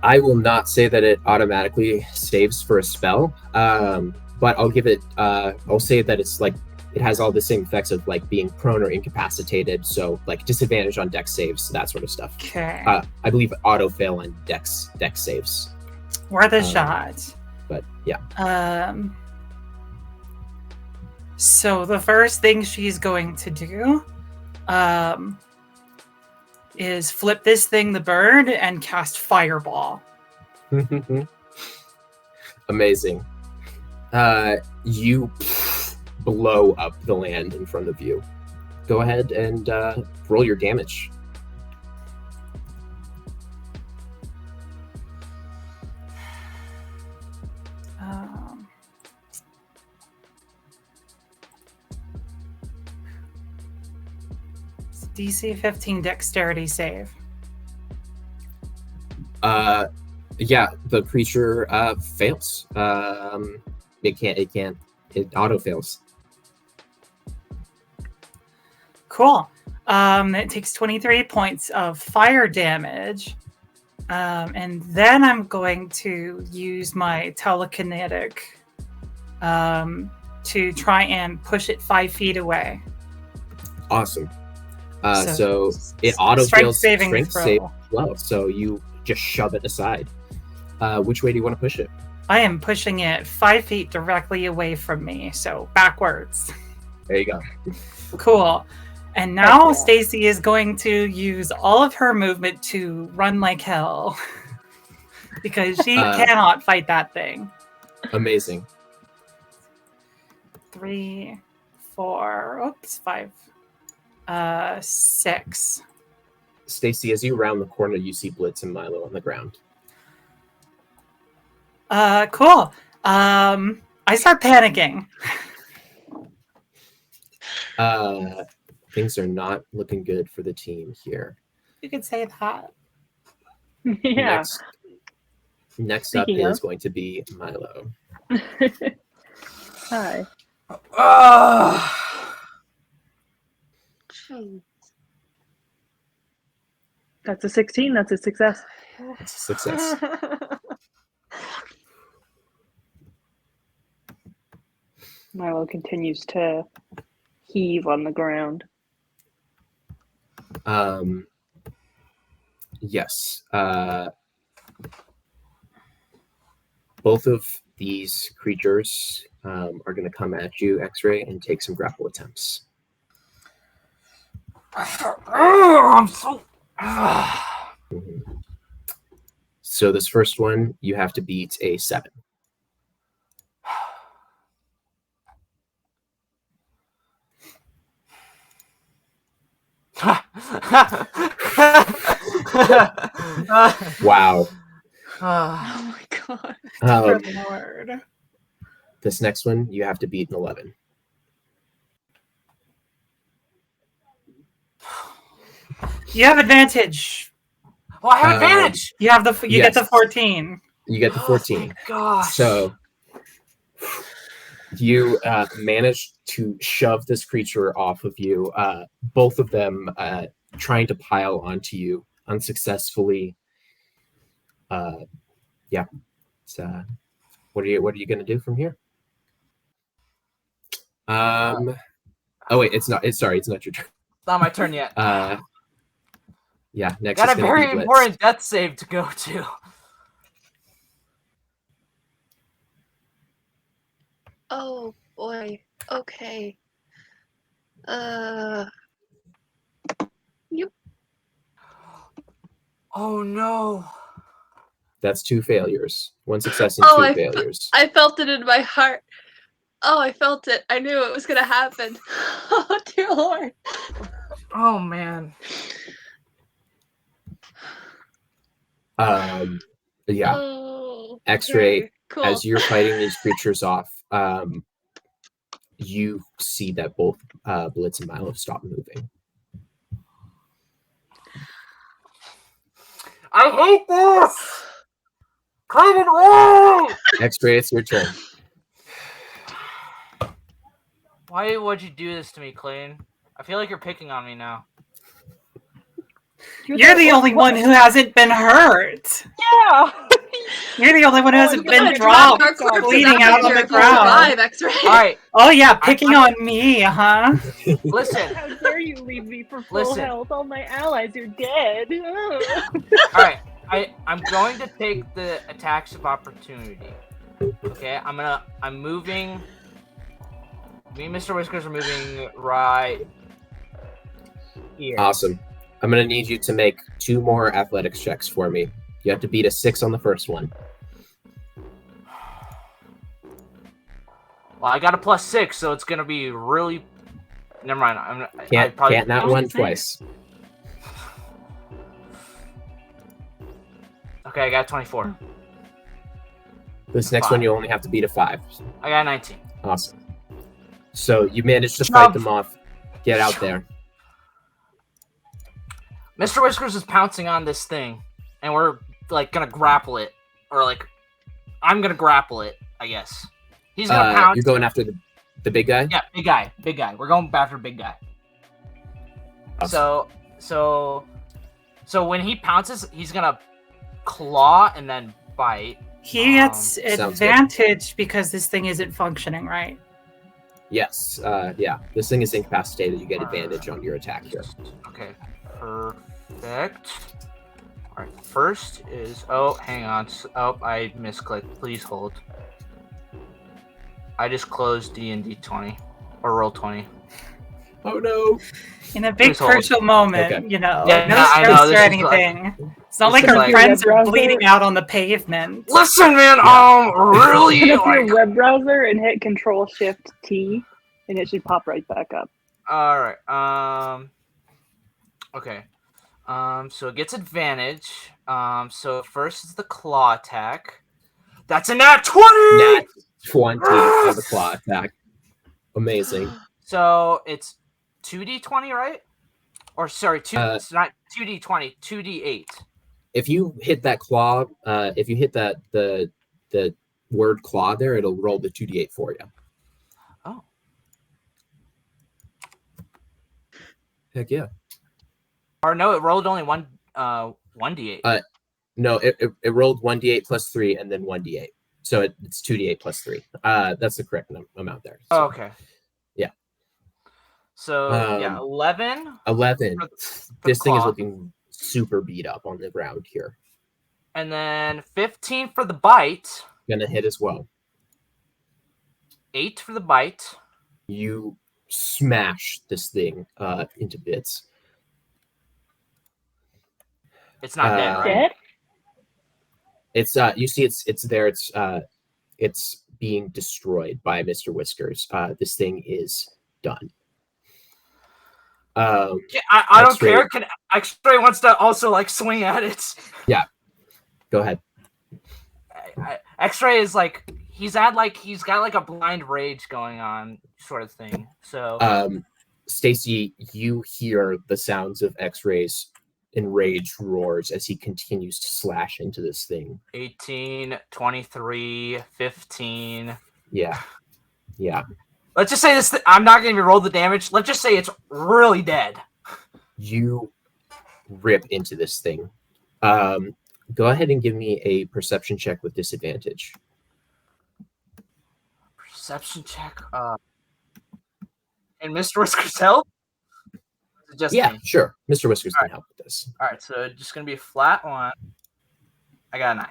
I will not say that it automatically saves for a spell, but I'll give it, I'll say that it's like, it has all the same effects of like being prone or incapacitated, so like disadvantage on dex saves, that sort of stuff. Okay. I believe auto fail and dex saves. Worth a shot. But yeah. So the first thing she's going to do is flip this thing the bird and cast Fireball. Amazing. You blow up the land in front of you. Go ahead and roll your damage. DC 15 dexterity save. Yeah, the creature fails. It auto fails. Cool. It takes 23 points of fire damage. And then I'm going to use my telekinetic to try and push it 5 feet away. Awesome. So it auto fails strength save as well. So you just shove it aside. Which way do you want to push it? I am pushing it 5 feet directly away from me, so backwards. There you go. Cool. And now Stacey is going to use all of her movement to run like hell because she cannot fight that thing. Amazing. 3, 4, 5, 6. Stacey, as you round the corner, you see Blitz and Milo on the ground. Cool. I start panicking. Things are not looking good for the team here. You could say that. Yeah. Next up is going to be Milo. Hi. That's a 16. That's a success. It's a success. Milo continues to heave on the ground. Yes. Both of these creatures are going to come at you, Xray, and take some grapple attempts. I'm so. So this first one, you have to beat a 7. Wow. Oh my god. Good Lord. This next one, you have to beat an 11. You have advantage. Oh, I have advantage. You have you get the 14. You get the 14. Oh, gosh. So you manage to shove this creature off of you. Both of them trying to pile onto you unsuccessfully. Yeah. So, what are you going to do from here? Oh wait, it's not. It's not your turn. Not my turn yet. Yeah, next got is a gonna very be Blitz. important death save to go to. Oh boy. Okay. Yep. Oh no. That's 2 failures. 1 success and 2 failures. I felt it in my heart. Oh, I felt it. I knew it was gonna happen. Oh dear Lord. Oh man. Yeah. Oh, Xray, okay, cool. as you're fighting these creatures off, you see that both Blitz and Milo stop moving. I hate this. Clayton, why? Xray, it's your turn. Why would you do this to me, Clayton? I feel like you're picking on me now. You're the only one who hasn't been hurt. Yeah. You're the only one who hasn't been dropped, dropped, bleeding out on the ground. All right. Oh yeah, picking on me, huh? Listen. How dare you leave me for full health? All my allies are dead. All right. I'm going to take the attacks of opportunity. Okay. I'm moving. Me and Mr. Whiskers are moving right here. Awesome. I'm going to need you to make 2 more athletics checks for me. You have to beat a 6 on the first one. Well, I got a +6, so it's going to be really... Never mind. Can't not one twice. Okay, I got 24. This next one, you only have to beat a 5. I got 19. Awesome. So you managed to fight them off. Get out there. Mr. Whiskers is pouncing on this thing, and we're like gonna grapple it, or like I'm gonna grapple it, I guess. He's gonna pounce. You're going after the big guy? Yeah, big guy. We're going after big guy. Awesome. So when he pounces, he's gonna claw and then bite. He gets advantage because this thing isn't functioning right. Yes. Yeah. This thing is incapacitated. You get advantage on your attack here. Okay. Perfect. All right. First is... Oh, hang on. Oh, I misclicked. Please hold. I just closed D&D 20. Or roll 20. Oh, no. In a big crucial moment, you know. Yeah, no stress or anything. It's not like our friends are bleeding out on the pavement. Listen, man, really? Open up your web browser and hit Control-Shift-T, and it should pop right back up. All right. Okay. So it gets advantage. So first is the claw attack. That's a nat 20! Nat 20 on the claw attack. Amazing. So it's 2d20, right? Or sorry, it's not 2d20, 2d8. If you hit that claw, if you hit that the word claw there, it'll roll the 2d8 for you. Oh. Heck yeah. Or no, it rolled only 1d8. No, it rolled 1d8 plus 3 and then 1d8. So it's 2d8 plus 3. That's the correct amount there. So, okay. Yeah. So, 11. 11. For This thing is claw. looking super beat up on the ground here. And then 15 for the bite. Gonna hit as well. 8 for the bite. You smash this thing into bits. It's not dead, right? Dead? It's you see it's there. It's being destroyed by Mr. Whiskers. This thing is done. I don't care. Can Xray wants to also like swing at it? Yeah. Go ahead. Xray is like he's got like a blind rage going on sort of thing. So Stacey, you hear the sounds of Xray's enraged roars as he continues to slash into this thing. 18, 23, 15. Yeah. Let's just say this. I'm not going to roll the damage. Let's just say it's really dead. You rip into this thing. Go ahead and give me a perception check with disadvantage. Perception check. And Mr. Whiskers help? Just yeah, me? Sure. Mr. Whiskers can help with this. All right, so just going to be a flat 1. I got a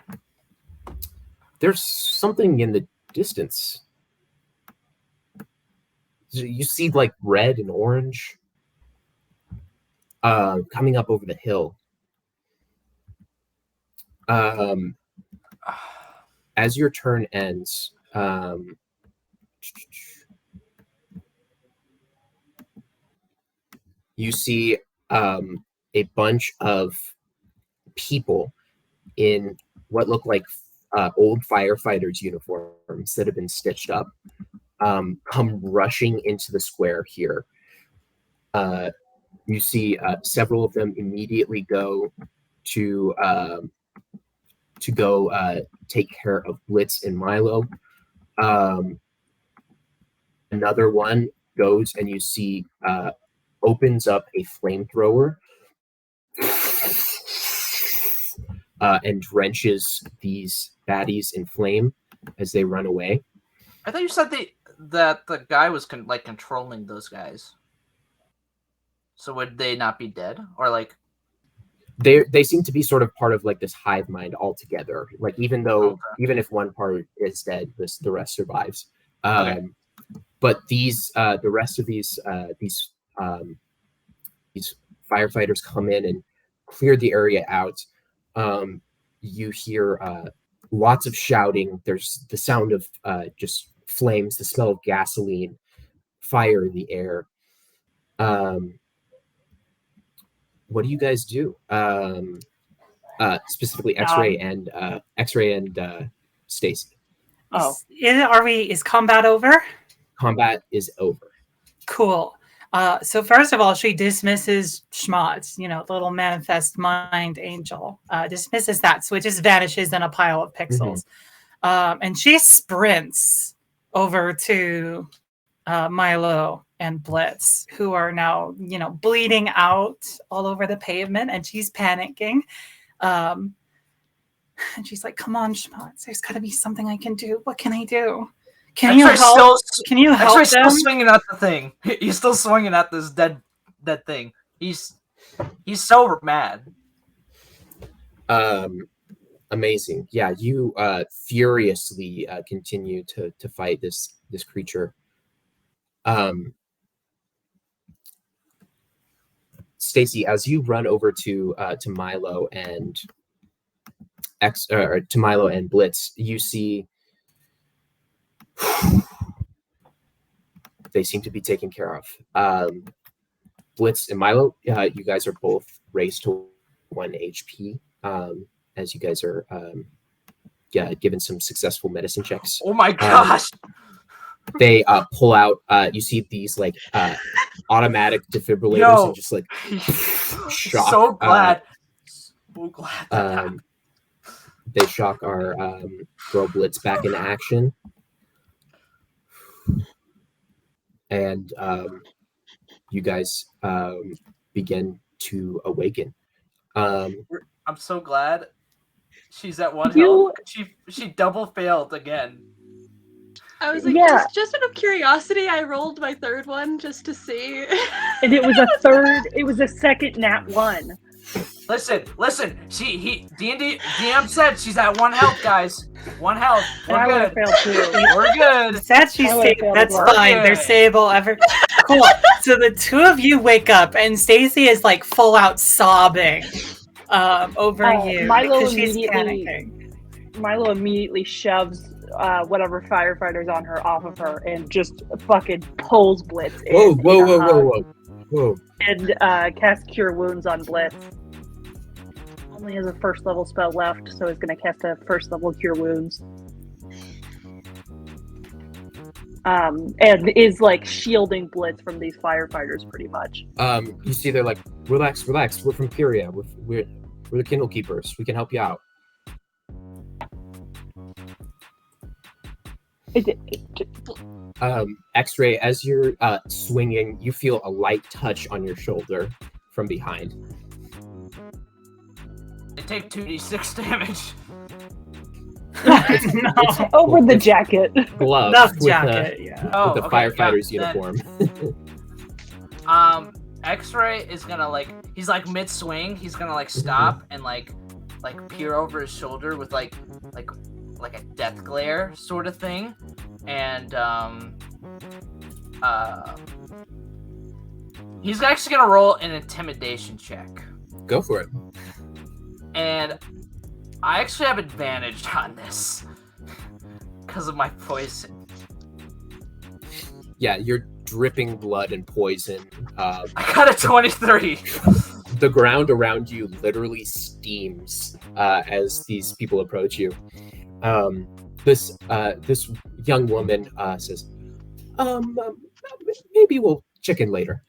9. There's something in the distance. You see like red and orange coming up over the hill. As your turn ends, you see a bunch of people in what look like old firefighters' uniforms that have been stitched up come rushing into the square here. You see several of them immediately go to take care of Blitz and Milo. Another one goes and you see opens up a flamethrower and drenches these baddies in flame as they run away. I thought you said that the guy was controlling those guys. So would they not be dead, or like? They seem to be sort of part of like this hive mind altogether. Like even if one part is dead, the rest survives. Okay. But the rest of these firefighters come in and clear the area out. You hear lots of shouting. There's the sound of just flames, the smell of gasoline, fire in the air. What do you guys do? Specifically, Xray and Stacey. Oh, is combat over? Combat is over. Cool. So first of all, she dismisses Schmutz, the little manifest mind angel. Dismisses that, so it just vanishes in a pile of pixels. And she sprints over to Milo and Blitz, who are now, bleeding out all over the pavement, and she's panicking. And she's like, "Come on, Schmutz, there's got to be something I can do. What can I do? Can you help? Can you help them?" Still swinging at the thing. He's still swinging at this dead thing. He's so mad. Amazing. Yeah, you furiously continue to fight this creature. Stacey, as you run over to Milo and to Milo and Blitz, you see they seem to be taken care of. Blitz and Milo, you guys are both raised to 1 HP as you guys are given some successful medicine checks. Oh my gosh! They pull out. You see these like automatic defibrillators and just like shock. So glad. So glad. They shock our girl Blitz back into action, and you guys begin to awaken. I'm so glad She's at 1 You- health. She double failed again. I was like, Yeah. just out of curiosity, I rolled my third one just to see. And it was a third. It was a second nat 1. Listen. D&D DM said she's at 1 health, guys. 1 health. And I We're would have good. failed too. We're good. That's she's I would've stable. failed That's as well. fine. They're Good. stable. Cool. So the two of you wake up, and Stacey is like full out sobbing over you Milo because she's immediately- panicking. Milo immediately shoves whatever firefighter's on her off of her and just fucking pulls Blitz in. Whoa. And casts Cure Wounds on Blitz. Only has a first level spell left, so he's going to cast a first level Cure Wounds. And is like shielding Blitz from these firefighters pretty much. You see, they're like, relax. We're from Pyria. We're the Kindle Keepers. We can help you out. Xray, as you're swinging, you feel a light touch on your shoulder from behind. They take 2d6 damage. No. Over the jacket. Glove Enough with jacket, yeah. Oh, with the okay, firefighter's yeah, uniform. Xray is gonna he's like mid swing. He's gonna stop and like peer over his shoulder with like a death glare sort of thing, and he's actually gonna roll an intimidation check. Go for it. And I actually have advantage on this because of my poison. Yeah, you're dripping blood and poison. I got a 23. The ground around you literally steams as these people approach you. This young woman says, maybe we'll check in later.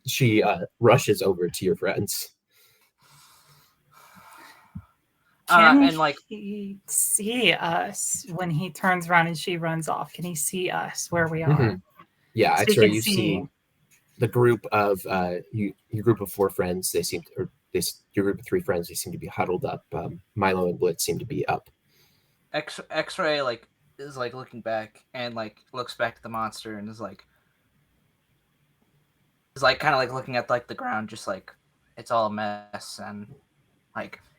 She rushes over to your friends. Can and like he see us when he turns around and she runs off? Can he see us where we are? Mhm. Yeah, So he actually, can you see- see the group of your group of 4 friends. They seem, your group of 3 friends. They seem to be huddled up. Milo and Blitz seem to be up. Xray is looking back and looks back at the monster and is kind of looking at the ground, just it's all a mess, and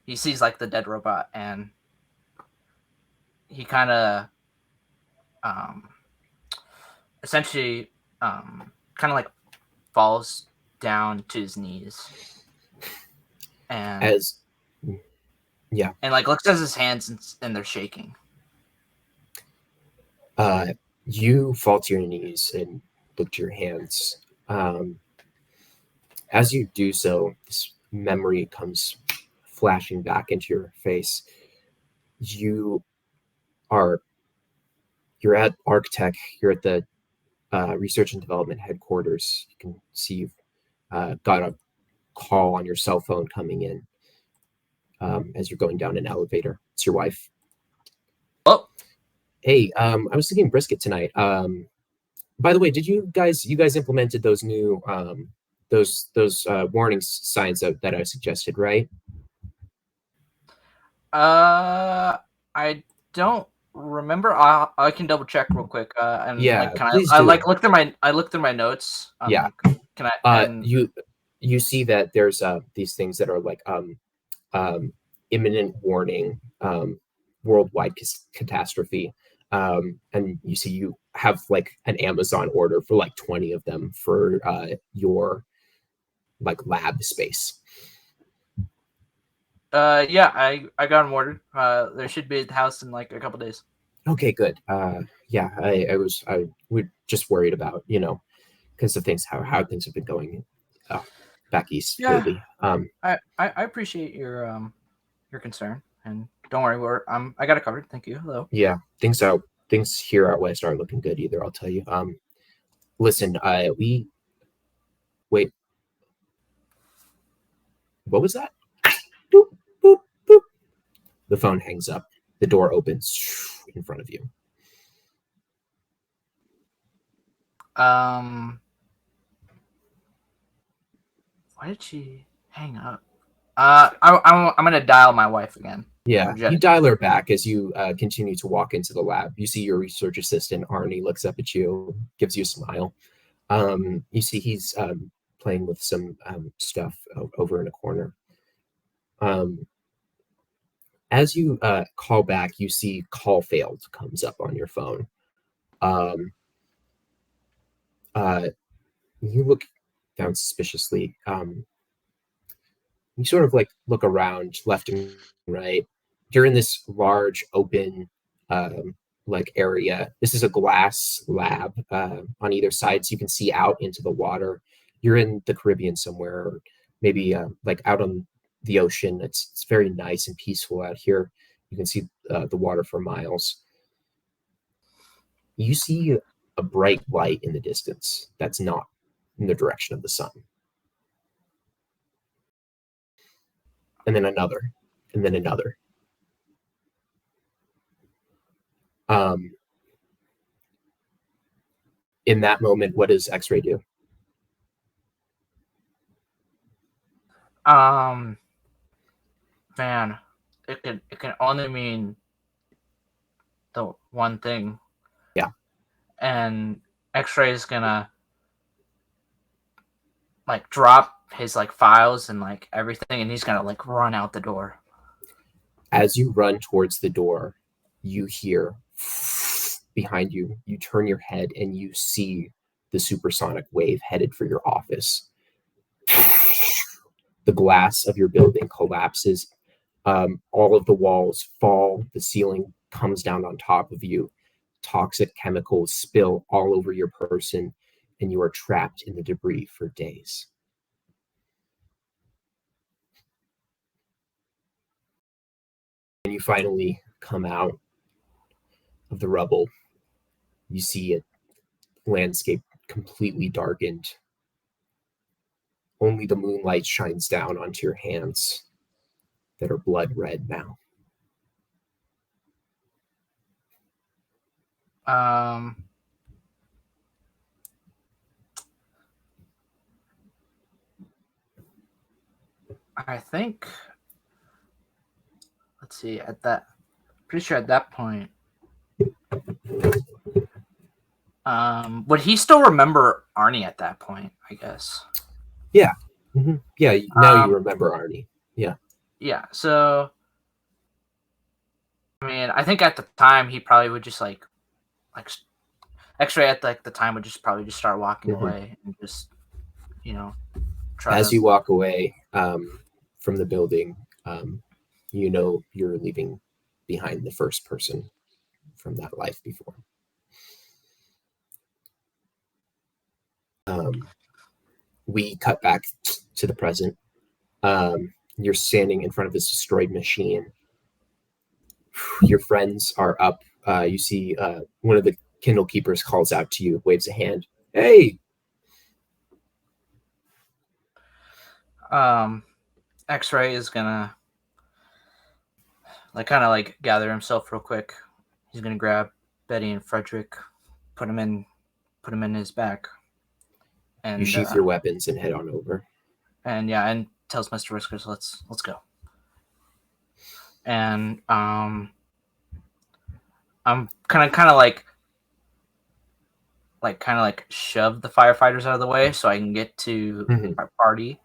he sees the dead robot, and he kind of essentially kind of falls down to his knees and and looks at his hands and they're shaking. You fall to your knees and look to your hands. As you do so, this memory comes flashing back into your face. You're at Arctech. You're at the research and development headquarters. You can see you've got a call on your cell phone coming in as you're going down an elevator. It's your wife. Oh, hey, I was thinking brisket tonight. By the way, did you guys implemented those new those warning signs that I suggested, right? I don't remember. I can double check real quick. And Yeah, can please I do. looked through my notes. Yeah. Can I? You see that there's these things that are imminent warning, worldwide catastrophe, and you see you have an Amazon order for 20 of them for your lab space. Yeah, I got them ordered. They should be at the house in a couple days. Okay, good. Yeah, I was just worried about because of things how things have been going back east lately. I appreciate your concern, and don't worry, I got it covered. Thank you. Hello. Yeah, things here out west aren't looking good either. I'll tell you. Listen, wait. What was that? Boop, boop, boop. The phone hangs up. The door opens in front of you. Why did she hang up? I'm gonna dial my wife again. Yeah, you dial her back as you continue to walk into the lab. You see your research assistant, Arnie, looks up at you, gives you a smile. You see he's playing with some stuff over in a corner. As you call back, you see call failed comes up on your phone. You look down suspiciously. You sort of like look around left and right. You're in this large open like area. This is a glass lab on either side, so you can see out into the water. You're in the Caribbean somewhere, or maybe like out on the ocean. It's very nice and peaceful out here. You can see the water for miles. You see a bright light in the distance that's not in the direction of the sun. And then another, and then another. In that moment, what does Xray do? Man, it can only mean the one thing. Yeah. And Xray is gonna like drop his like files and like everything, and he's gonna like run out the door. As you run towards the door, you hear behind you. You turn your head and you see the supersonic wave headed for your office. The glass of your building collapses. All of the walls fall. The ceiling comes down on top of you. Toxic chemicals spill all over your person, and you are trapped in the debris for days. And you finally come out of the rubble. You see a landscape completely darkened. Only the moonlight shines down onto your hands that are blood red now. I think, let's see, pretty sure at that point, would he still remember Arnie at that point, I guess? Yeah. Mm-hmm. Yeah, now you remember Arnie. Yeah. Yeah, so, I mean, I think at the time he probably would just like Xray at like the time would just probably just start walking away and just, As you walk away from the building, you're leaving behind the first person from that life before. We cut back to the present. You're standing in front of this destroyed machine. Your friends are up. You see one of the Kindle Keepers calls out to you, waves a hand. Hey! Xray is gonna kind of gather himself real quick. He's gonna grab Betty and Frederick, put him in his back, and you sheath your weapons and head on over. And tells Mr. Whiskers, let's go. And I'm kind of shove the firefighters out of the way so I can get to my party.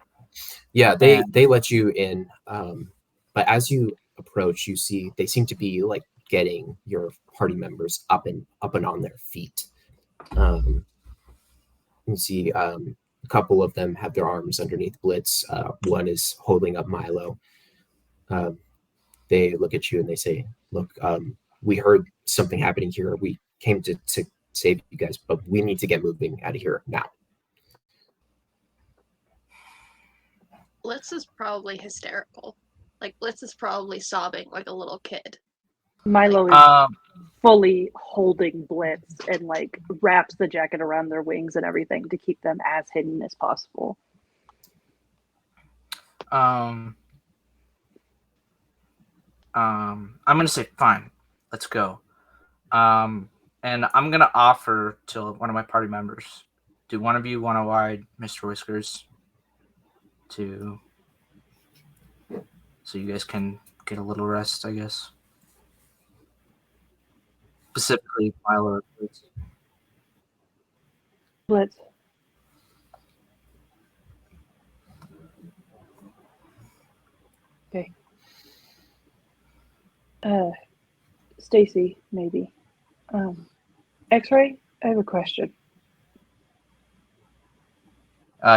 Yeah, they let you in, but as you approach, you see they seem to be getting your party members up and on their feet. You see a couple of them have their arms underneath Blitz. One is holding up Milo. They look at you and they say, "Look, we heard something happening here. We came to save you guys, but we need to get moving out of here now." Blitz is probably hysterical. Blitz is probably sobbing like a little kid. Milo is fully holding Blitz and wraps the jacket around their wings and everything to keep them as hidden as possible. I'm gonna say fine, let's go. And I'm gonna offer to one of my party members. Do one of you want to ride Mr. Whiskers so you guys can get a little rest, I guess. Specifically, Milo or Blitz. Blitz. Okay. Stacey, maybe. Xray, I have a question.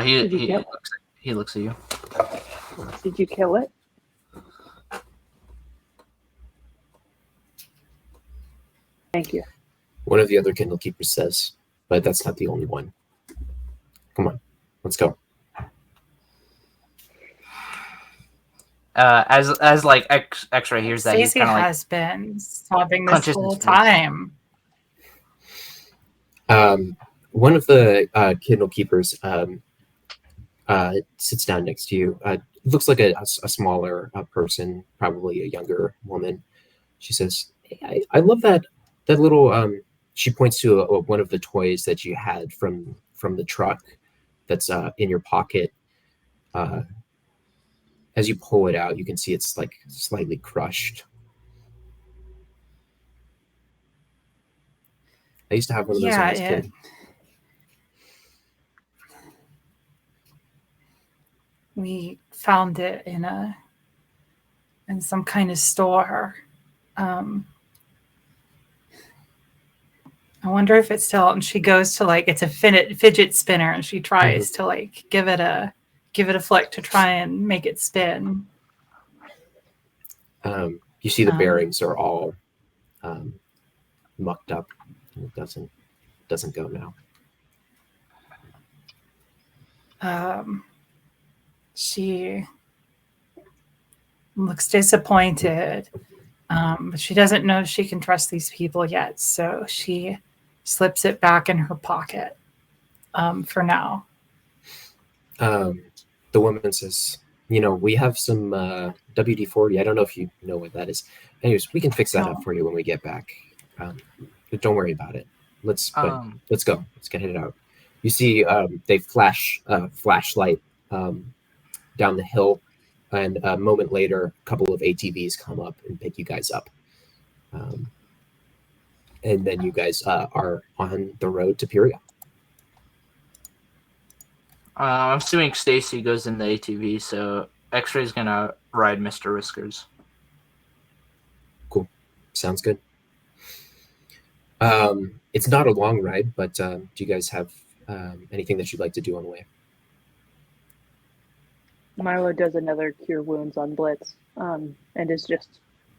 He looks at you. Did you kill it? Thank you. One of the other Kindle Keepers says, but that's not the only one. Come on, let's go. As like Xray hears that, he's Stacey kind of has been sobbing this whole time. One of the Kindle Keepers sits down next to you. Looks like a smaller person, probably a younger woman. She says, hey, I love that little. She points to one of the toys that you had from the truck that's in your pocket. As you pull it out, you can see it's like slightly crushed. I used to have one of those when I was a kid. We found it in some kind of store. I wonder if it's still. And she goes to it's a fidget spinner, and she tries to give it a flick to try and make it spin. You see the bearings are all mucked up, and it doesn't go now. She looks disappointed, but she doesn't know she can trust these people yet, so she slips it back in her pocket for now. The woman says, we have some WD-40. I don't know if you know what that is. Anyways, we can fix that up for you when we get back. But don't worry about it. Let's go. Let's get it out. You see they flash flashlight down the hill, and a moment later, a couple of ATVs come up and pick you guys up. And then you guys are on the road to Pyria. I'm assuming Stacey goes in the ATV, so Xray's gonna ride Mr. Whiskers. Cool. Sounds good. It's not a long ride, but do you guys have anything that you'd like to do on the way? Milo does another cure wounds on Blitz, and is just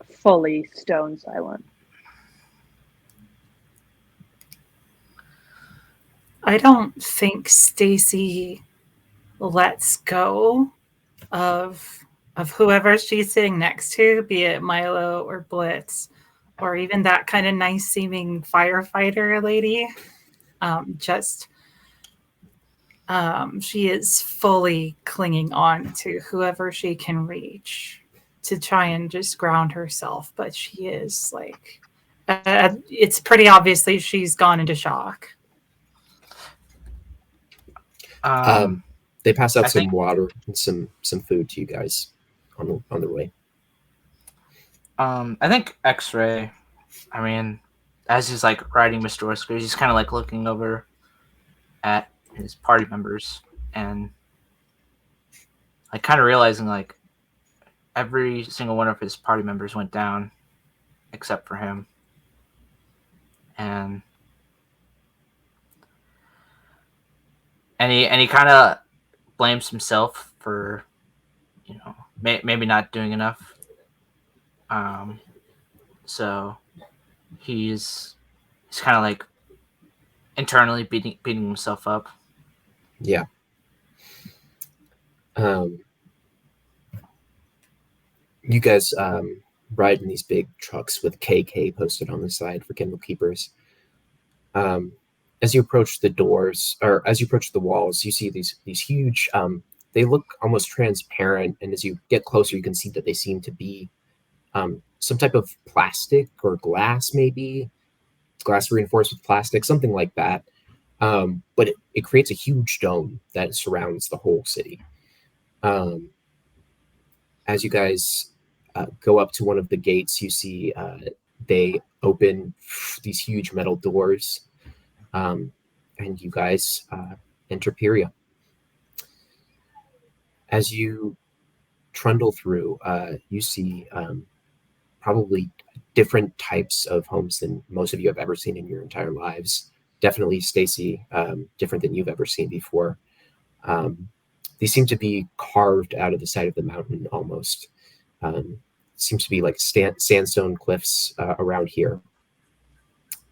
fully stone silent. I don't think Stacey lets go of whoever she's sitting next to, be it Milo or Blitz, or even that kind of nice seeming firefighter lady. She is fully clinging on to whoever she can reach to try and just ground herself. But she is it's pretty obviously she's gone into shock. They pass out some water and some food to you guys on the way. I think Xray, as he's riding Mr. Whiskers, he's kind of looking over at his party members and kind of realizing every single one of his party members went down except for him. And he kind of blames himself for, maybe not doing enough. So he's kind of internally beating himself up. Yeah. You guys ride in these big trucks with KK posted on the side for Kindle Keepers. As you approach the doors, or as you approach the walls, you see these huge, they look almost transparent, and as you get closer, you can see that they seem to be some type of plastic or glass, maybe. Glass reinforced with plastic, something like that. But it creates a huge dome that surrounds the whole city. As you guys go up to one of the gates, you see they open these huge metal doors, and you guys enter Pyria. As you trundle through, you see probably different types of homes than most of you have ever seen in your entire lives. Definitely, Stacey, different than you've ever seen before. These seem to be carved out of the side of the mountain almost. Seems to be like sandstone cliffs around here.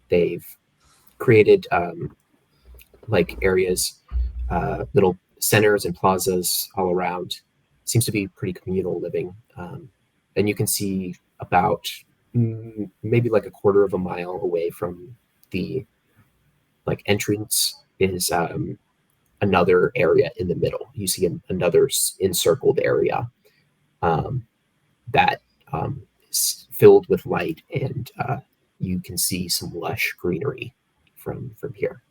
They've created like areas, little centers and plazas all around. Seems to be pretty communal living. And you can see about maybe like a quarter of a mile away from the like entrance is another area in the middle. You see another encircled area that is filled with light, and you can see some lush greenery from here.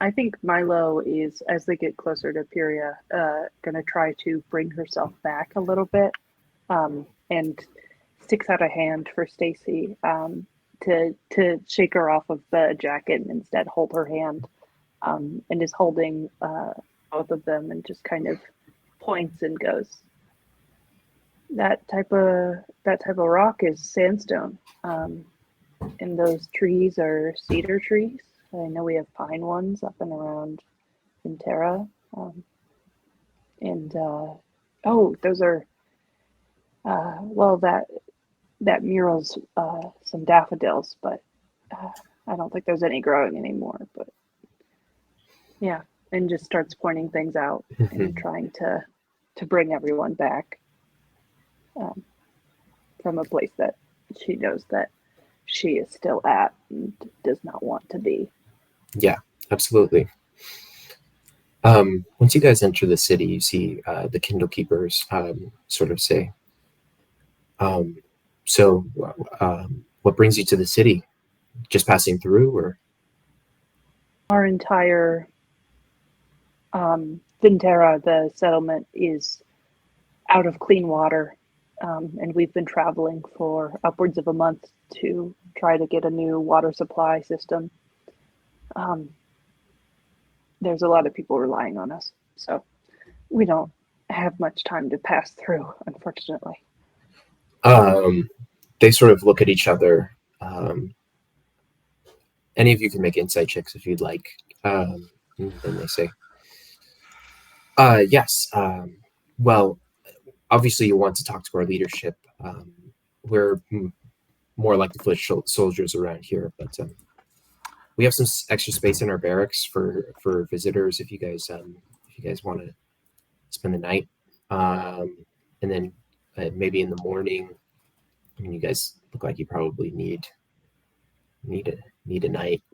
I think Milo is, as they get closer to Pyria, going to try to bring herself back a little bit, and sticks out a hand for Stacey to shake her off of the jacket and instead hold her hand, and is holding both of them and just kind of points and goes, that type of rock is sandstone, and those trees are cedar trees. I know we have pine ones up and around Venterra, and those are well, that mural's some daffodils, but I don't think there's any growing anymore. But yeah, and just starts pointing things out and trying to bring everyone back from a place that she knows that she is still at and does not want to be. Yeah, absolutely. Once you guys enter the city, you see the Kindle Keepers sort of say, so what brings you to the city? Just passing through, or? Our entire Venterra, the settlement, is out of clean water, and we've been traveling for upwards of a month to try to get a new water supply system. There's a lot of people relying on us, so we don't have much time to pass through, unfortunately. They sort of look at each other. Any of you can make insight checks if you'd like. Then they say, yes. Well, obviously you want to talk to our leadership. We're more like the foot soldiers around here, but we have some extra space in our barracks for visitors if you guys want to spend the night, and then maybe in the morning. I mean, you guys look like you probably need a night,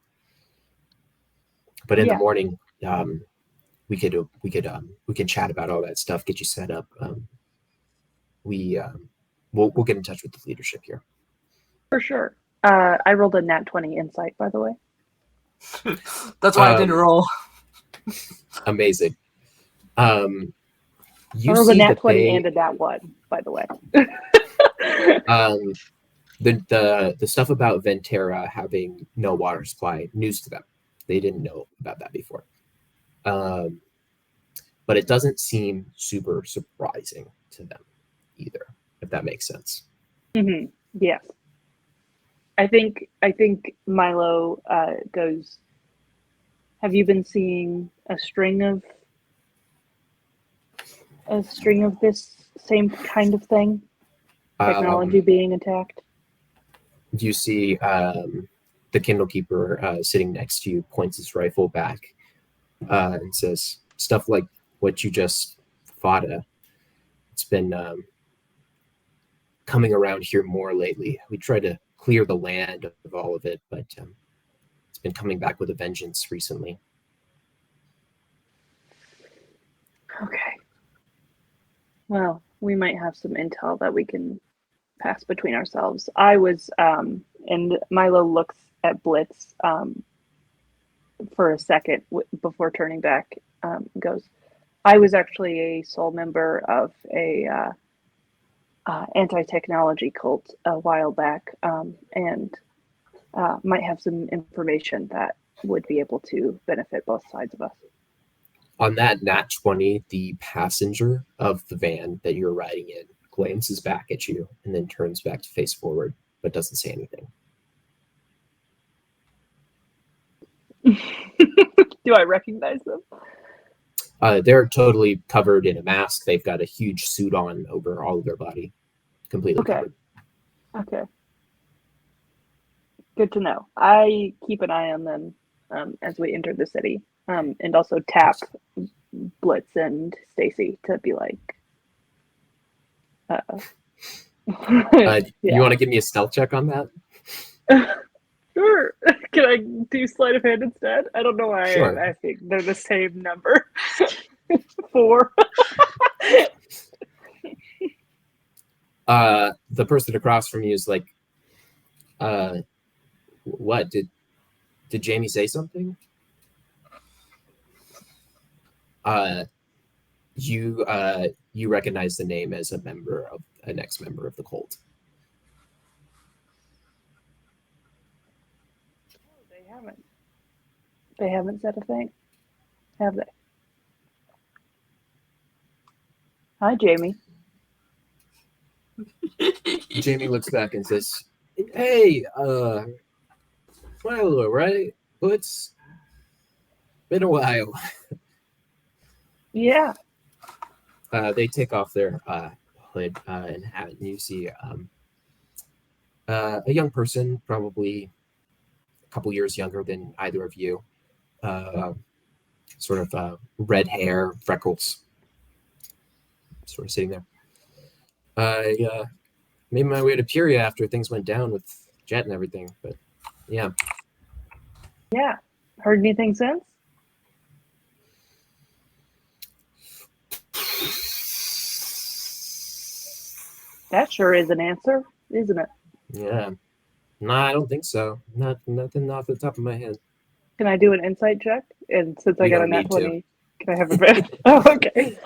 but in the morning, we can chat about all that stuff, get you set up. We'll get in touch with the leadership here. For sure. I rolled a nat 20 insight, by the way. That's why I didn't roll. Amazing. I rolled a nat 20 and a nat 1, by the way. The stuff about Venterra having no water supply, news to them. They didn't know about that before. But it doesn't seem super surprising to them either, if that makes sense. Mm-hmm. Yes. I think Milo goes, have you been seeing a string of this same kind of thing? Technology being attacked? You see the Kindle Keeper sitting next to you points his rifle back and says, stuff like what you just fought at. It's been coming around here more lately. We tried to clear the land of all of it, but it's been coming back with a vengeance recently. Okay. Well, we might have some intel that we can pass between ourselves. I was, and Milo looks at Blitz for a second before turning back, goes, I was actually a sole member of a anti-technology cult a while back, and might have some information that would be able to benefit both sides of us. On that nat 20, the passenger of the van that you're riding in glances back at you and then turns back to face forward, but doesn't say anything. Do I recognize them? They're totally covered in a mask. They've got a huge suit on over all of their body, completely covered. Okay. Good to know. I keep an eye on them as we enter the city, and also tap Blitz and Stacey to be like, You want to give me a stealth check on that? Sure. Can I do sleight of hand instead? I don't know why Sure. I'm asking. They're the same number. 4. The person across from you is like, what? Did Jamie say something? You recognize the name as an ex-member of the cult. They haven't said a thing, have they? Hi, Jamie. Jamie looks back and says, "Hey, Milo, right? It's been a while." Yeah. They take off their hood and hat, and you see a young person, probably a couple years younger than either of you. Sort of red hair, freckles, sort of sitting there. I made my way to Puria after things went down with Jet and everything, but yeah. Yeah. Heard anything since? That sure is an answer, isn't it? Yeah. No, I don't think so. Nothing off the top of my head. Can I do an insight check? And since I You got a don't nat need to. 20, can I have a bit? Oh, okay.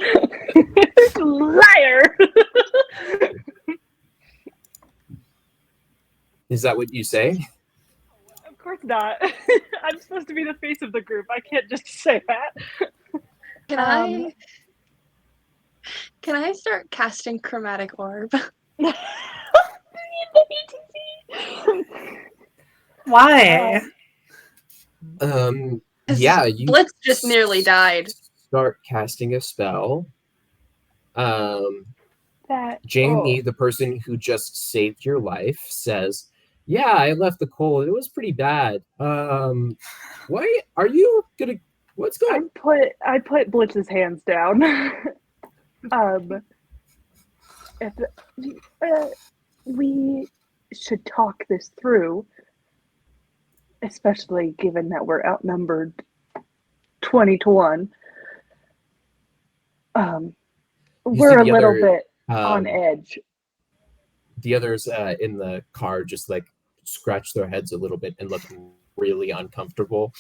Liar! Is that what you say? Of course not. I'm supposed to be the face of the group. I can't just say that. Can I start casting chromatic orb? Why? Yeah, you Blitz just nearly died. start casting a spell. Jamie, the person who just saved your life, says, "Yeah, I left the cold. It was pretty bad. Why are you gonna? What's going?" I put Blitz's hands down. We should talk this through, especially given that we're outnumbered 20 to 1. We're a little bit on edge. The others in the car just like scratch their heads a little bit and look really uncomfortable.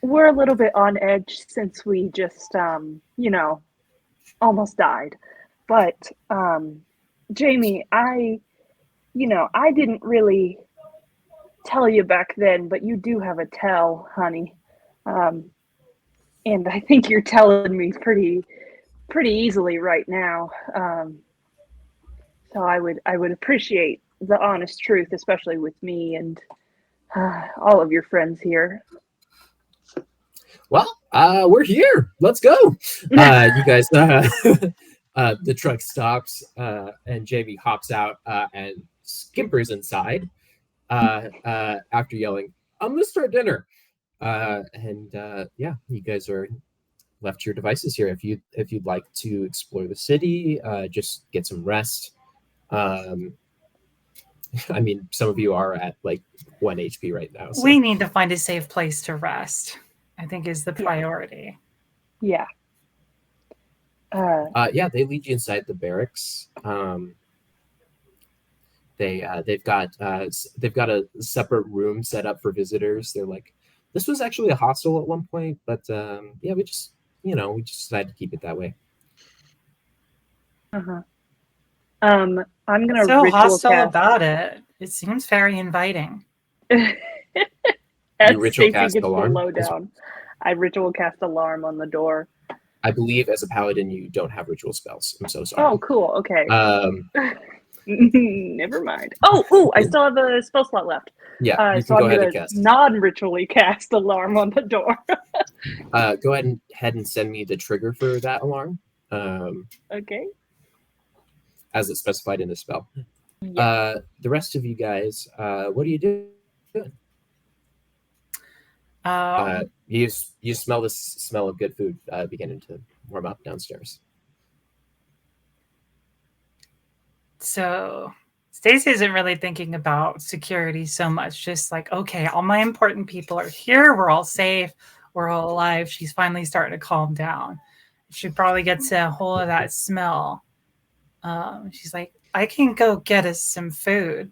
We're a little bit on edge since we just, almost died. But, Jamie, I didn't really tell you back then, but you do have a tell, honey. And I think you're telling me pretty easily right now. So I would appreciate the honest truth, especially with me and all of your friends here. Well, we're here. Let's go. You guys, the truck stops and Jamie hops out and skimpers inside after yelling, "I'm going to start dinner." Yeah, you guys are left your devices here. If you'd like to explore the city, just get some rest. I mean, some of you are at like 1 HP right now. So. We need to find a safe place to rest, I think is the priority. Yeah. Yeah, they lead you inside the barracks. They've got a separate room set up for visitors. They're like, this was actually a hostel at one point, but yeah, we just decided to keep it that way. Uh-huh. I'm gonna so ritual hostile cast. about it. It seems very inviting. You As ritual Stacey cast gets the alarm? lowdown, I ritual cast alarm on the door. I believe as a paladin you don't have ritual spells. I'm so sorry. Oh, cool. Okay. Um, Never mind. Oh, I still have a spell slot left. yeah, you So can go I'm ahead gonna and cast. non-ritually cast alarm on the door. Go ahead and send me the trigger for that alarm. Okay. As it's specified in the spell. Yeah. The rest of you guys, what are you doing? You smell the smell of good food beginning to warm up downstairs. So Stacey isn't really thinking about security so much, just like, okay, all my important people are here, we're all safe, we're all alive. She's finally starting to calm down. She probably gets a hold of that smell. She's like, I can go get us some food.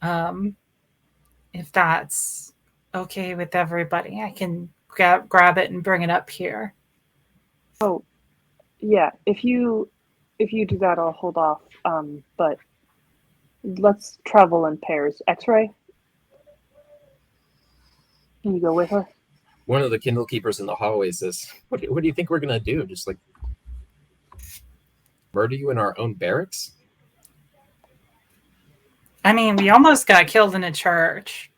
If that's okay with everybody, I can grab it and bring it up here. Oh, yeah. If you do that, I'll hold off. But let's travel in pairs. Xray, can you go with her? One of the Kindle keepers in the hallway says, what do you think we're gonna do? Just like murder you in our own barracks? I mean, we almost got killed in a church.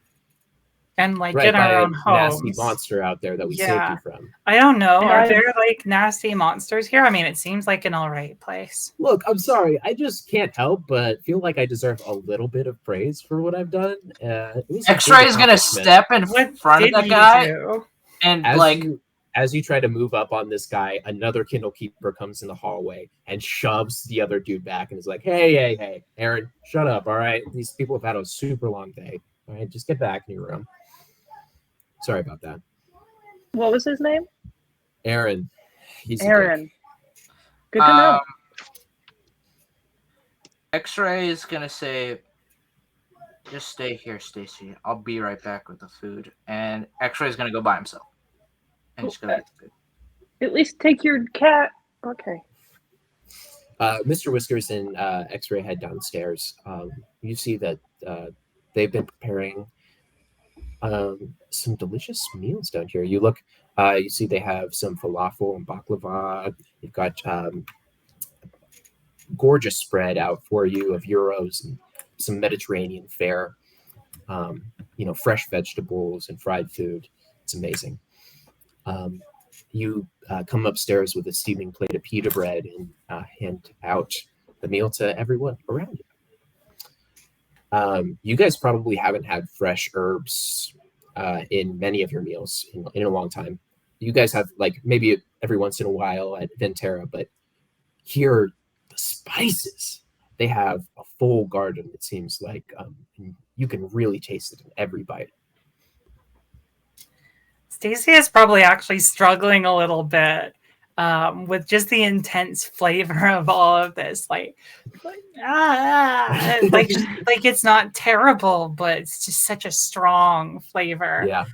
And like right, in our own homes. Nasty monster out there that we saved you from. I don't know. Are there like nasty monsters here? I mean, it seems like an all right place. Look, I'm sorry. I just can't help but feel like I deserve a little bit of praise for what I've done. Xray is gonna step in front of that guy, and as you try to move up on this guy, another Kindle keeper comes in the hallway and shoves the other dude back and is like, "Hey, Aaron, shut up! All right, these people have had a super long day. All right, just get back in your room." Sorry about that. What was his name? Aaron. He's Aaron. Good to know. Xray is gonna say, "Just stay here, Stacey. I'll be right back with the food." And Xray is gonna go by himself and just go get the food. At least take your cat. Okay. Mr. Whiskers and Xray head downstairs. You see that they've been preparing some delicious meals down here. You look, you see they have some falafel and baklava. You've got gorgeous spread out for you of gyros and some Mediterranean fare. Fresh vegetables and fried food. It's amazing. You come upstairs with a steaming plate of pita bread and hand out the meal to everyone around you. You guys probably haven't had fresh herbs in many of your meals in a long time. You guys have like maybe every once in a while at Venterra, but here the spices, they have a full garden, it seems like. And you can really taste it in every bite. Stacey is probably actually struggling a little bit with just the intense flavor of all of this. Like it's not terrible, but it's just such a strong flavor. Yeah.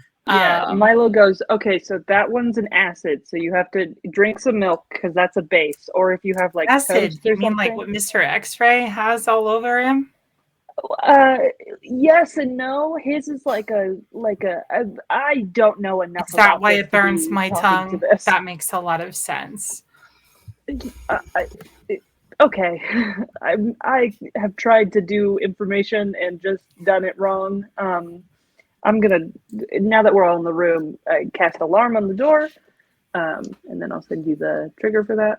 Milo goes, okay, so that one's an acid, so you have to drink some milk because that's a base. Or if you have like acid, you mean something. like what Mr. Xray has all over him? Yes and no. His is like a I don't know enough. Is that why it burns my tongue? That makes a lot of sense. Okay, I have tried to do information and just done it wrong. I'm gonna, now that we're all in the room, cast alarm on the door, and then I'll send you the trigger for that.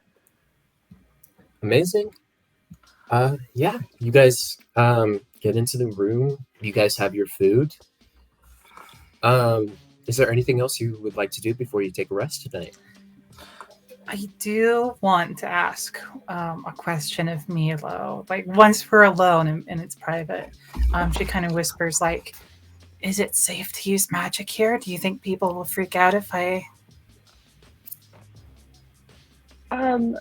Amazing. Yeah, you guys get into the room. You guys have your food. Is there anything else you would like to do before you take a rest tonight? I do want to ask a question of Milo. Like once we're alone and it's private, she kind of whispers like, is it safe to use magic here? Do you think people will freak out if I... I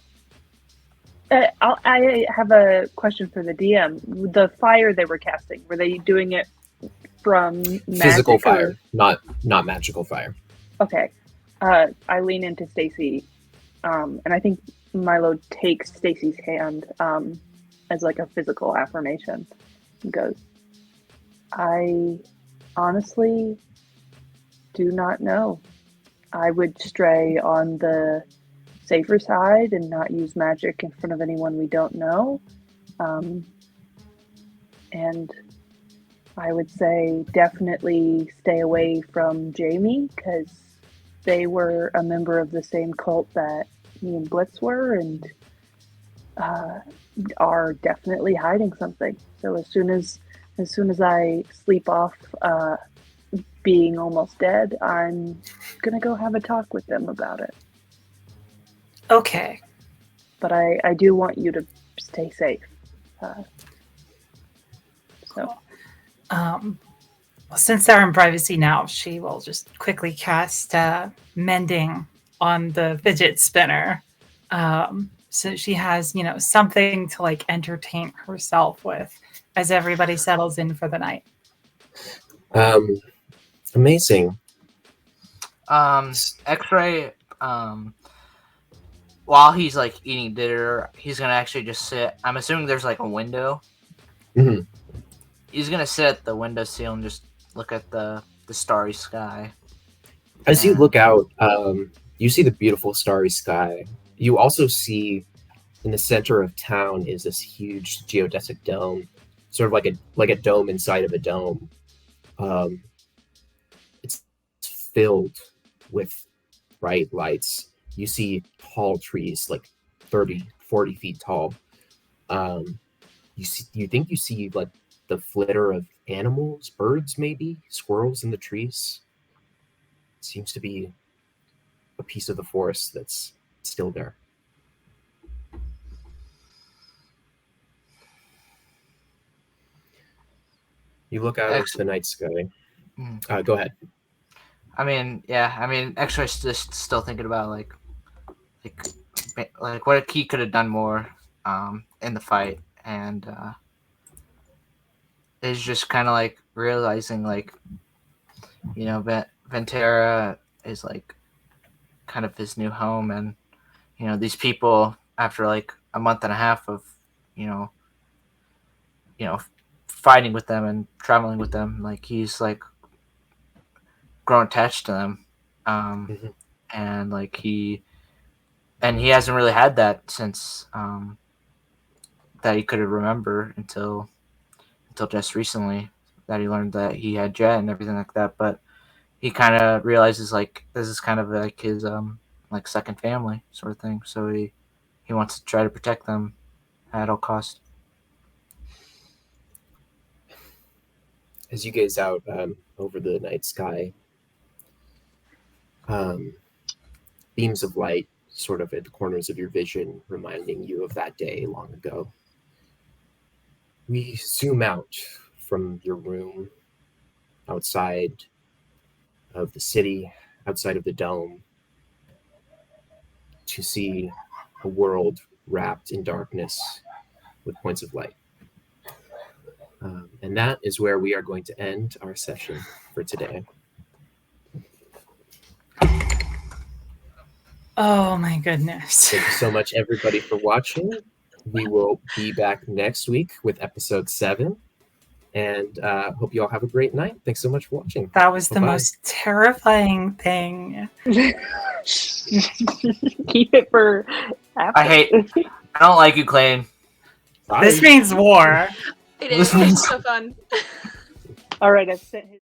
have a question for the DM. The fire they were casting, were they doing it from physical fire, not magical fire? Okay. I lean into Stacey, and I think Milo takes Stacey's hand as like a physical affirmation and goes, I honestly do not know. I would stray on the safer side and not use magic in front of anyone we don't know. And I would say definitely stay away from Jamie, because they were a member of the same cult that me and Blitz were, and are definitely hiding something. So as soon as I sleep off being almost dead, I'm gonna go have a talk with them about it. Okay. But I do want you to stay safe. Well, since they're in privacy now, she will just quickly cast mending on the fidget spinner. So she has, something to like entertain herself with as everybody settles in for the night. Amazing. Xray, while he's like eating dinner, he's gonna actually just sit. I'm assuming there's like a window. Mm-hmm. He's gonna sit at the windowsill and just look at the starry sky. As you look out, you see the beautiful starry sky. You also see in the center of town is this huge geodesic dome, sort of like a dome inside of a dome. It's filled with bright lights. You see tall trees, like 30, 40 feet tall. You think you see like the flitter of animals, birds maybe, squirrels in the trees. It seems to be a piece of the forest that's still there. You look out into the night sky. Go ahead. Xray's just still thinking about like what he could have done more in the fight, and is just kind of like realizing like, Venterra is like kind of his new home, and these people, after like a month and a half of fighting with them and traveling with them, like he's like grown attached to them, and like he hasn't really had that since that he could remember until just recently, that he learned that he had Jet and everything like that. But he kind of realizes like this is kind of like his like second family sort of thing, so he wants to try to protect them at all costs. As you gaze out over the night sky, beams of light sort of at the corners of your vision, reminding you of that day long ago. We zoom out from your room, outside of the city, outside of the dome, to see a world wrapped in darkness with points of light. And that is where we are going to end our session for today. Oh my goodness. Thank you so much, everybody, for watching. We will be back next week with episode 7. And hope you all have a great night. Thanks so much for watching. That was Bye-bye. The most terrifying thing. Keep it for after. I don't like you, Clayton. This means war. It is. It's so fun. All right, I've sent his.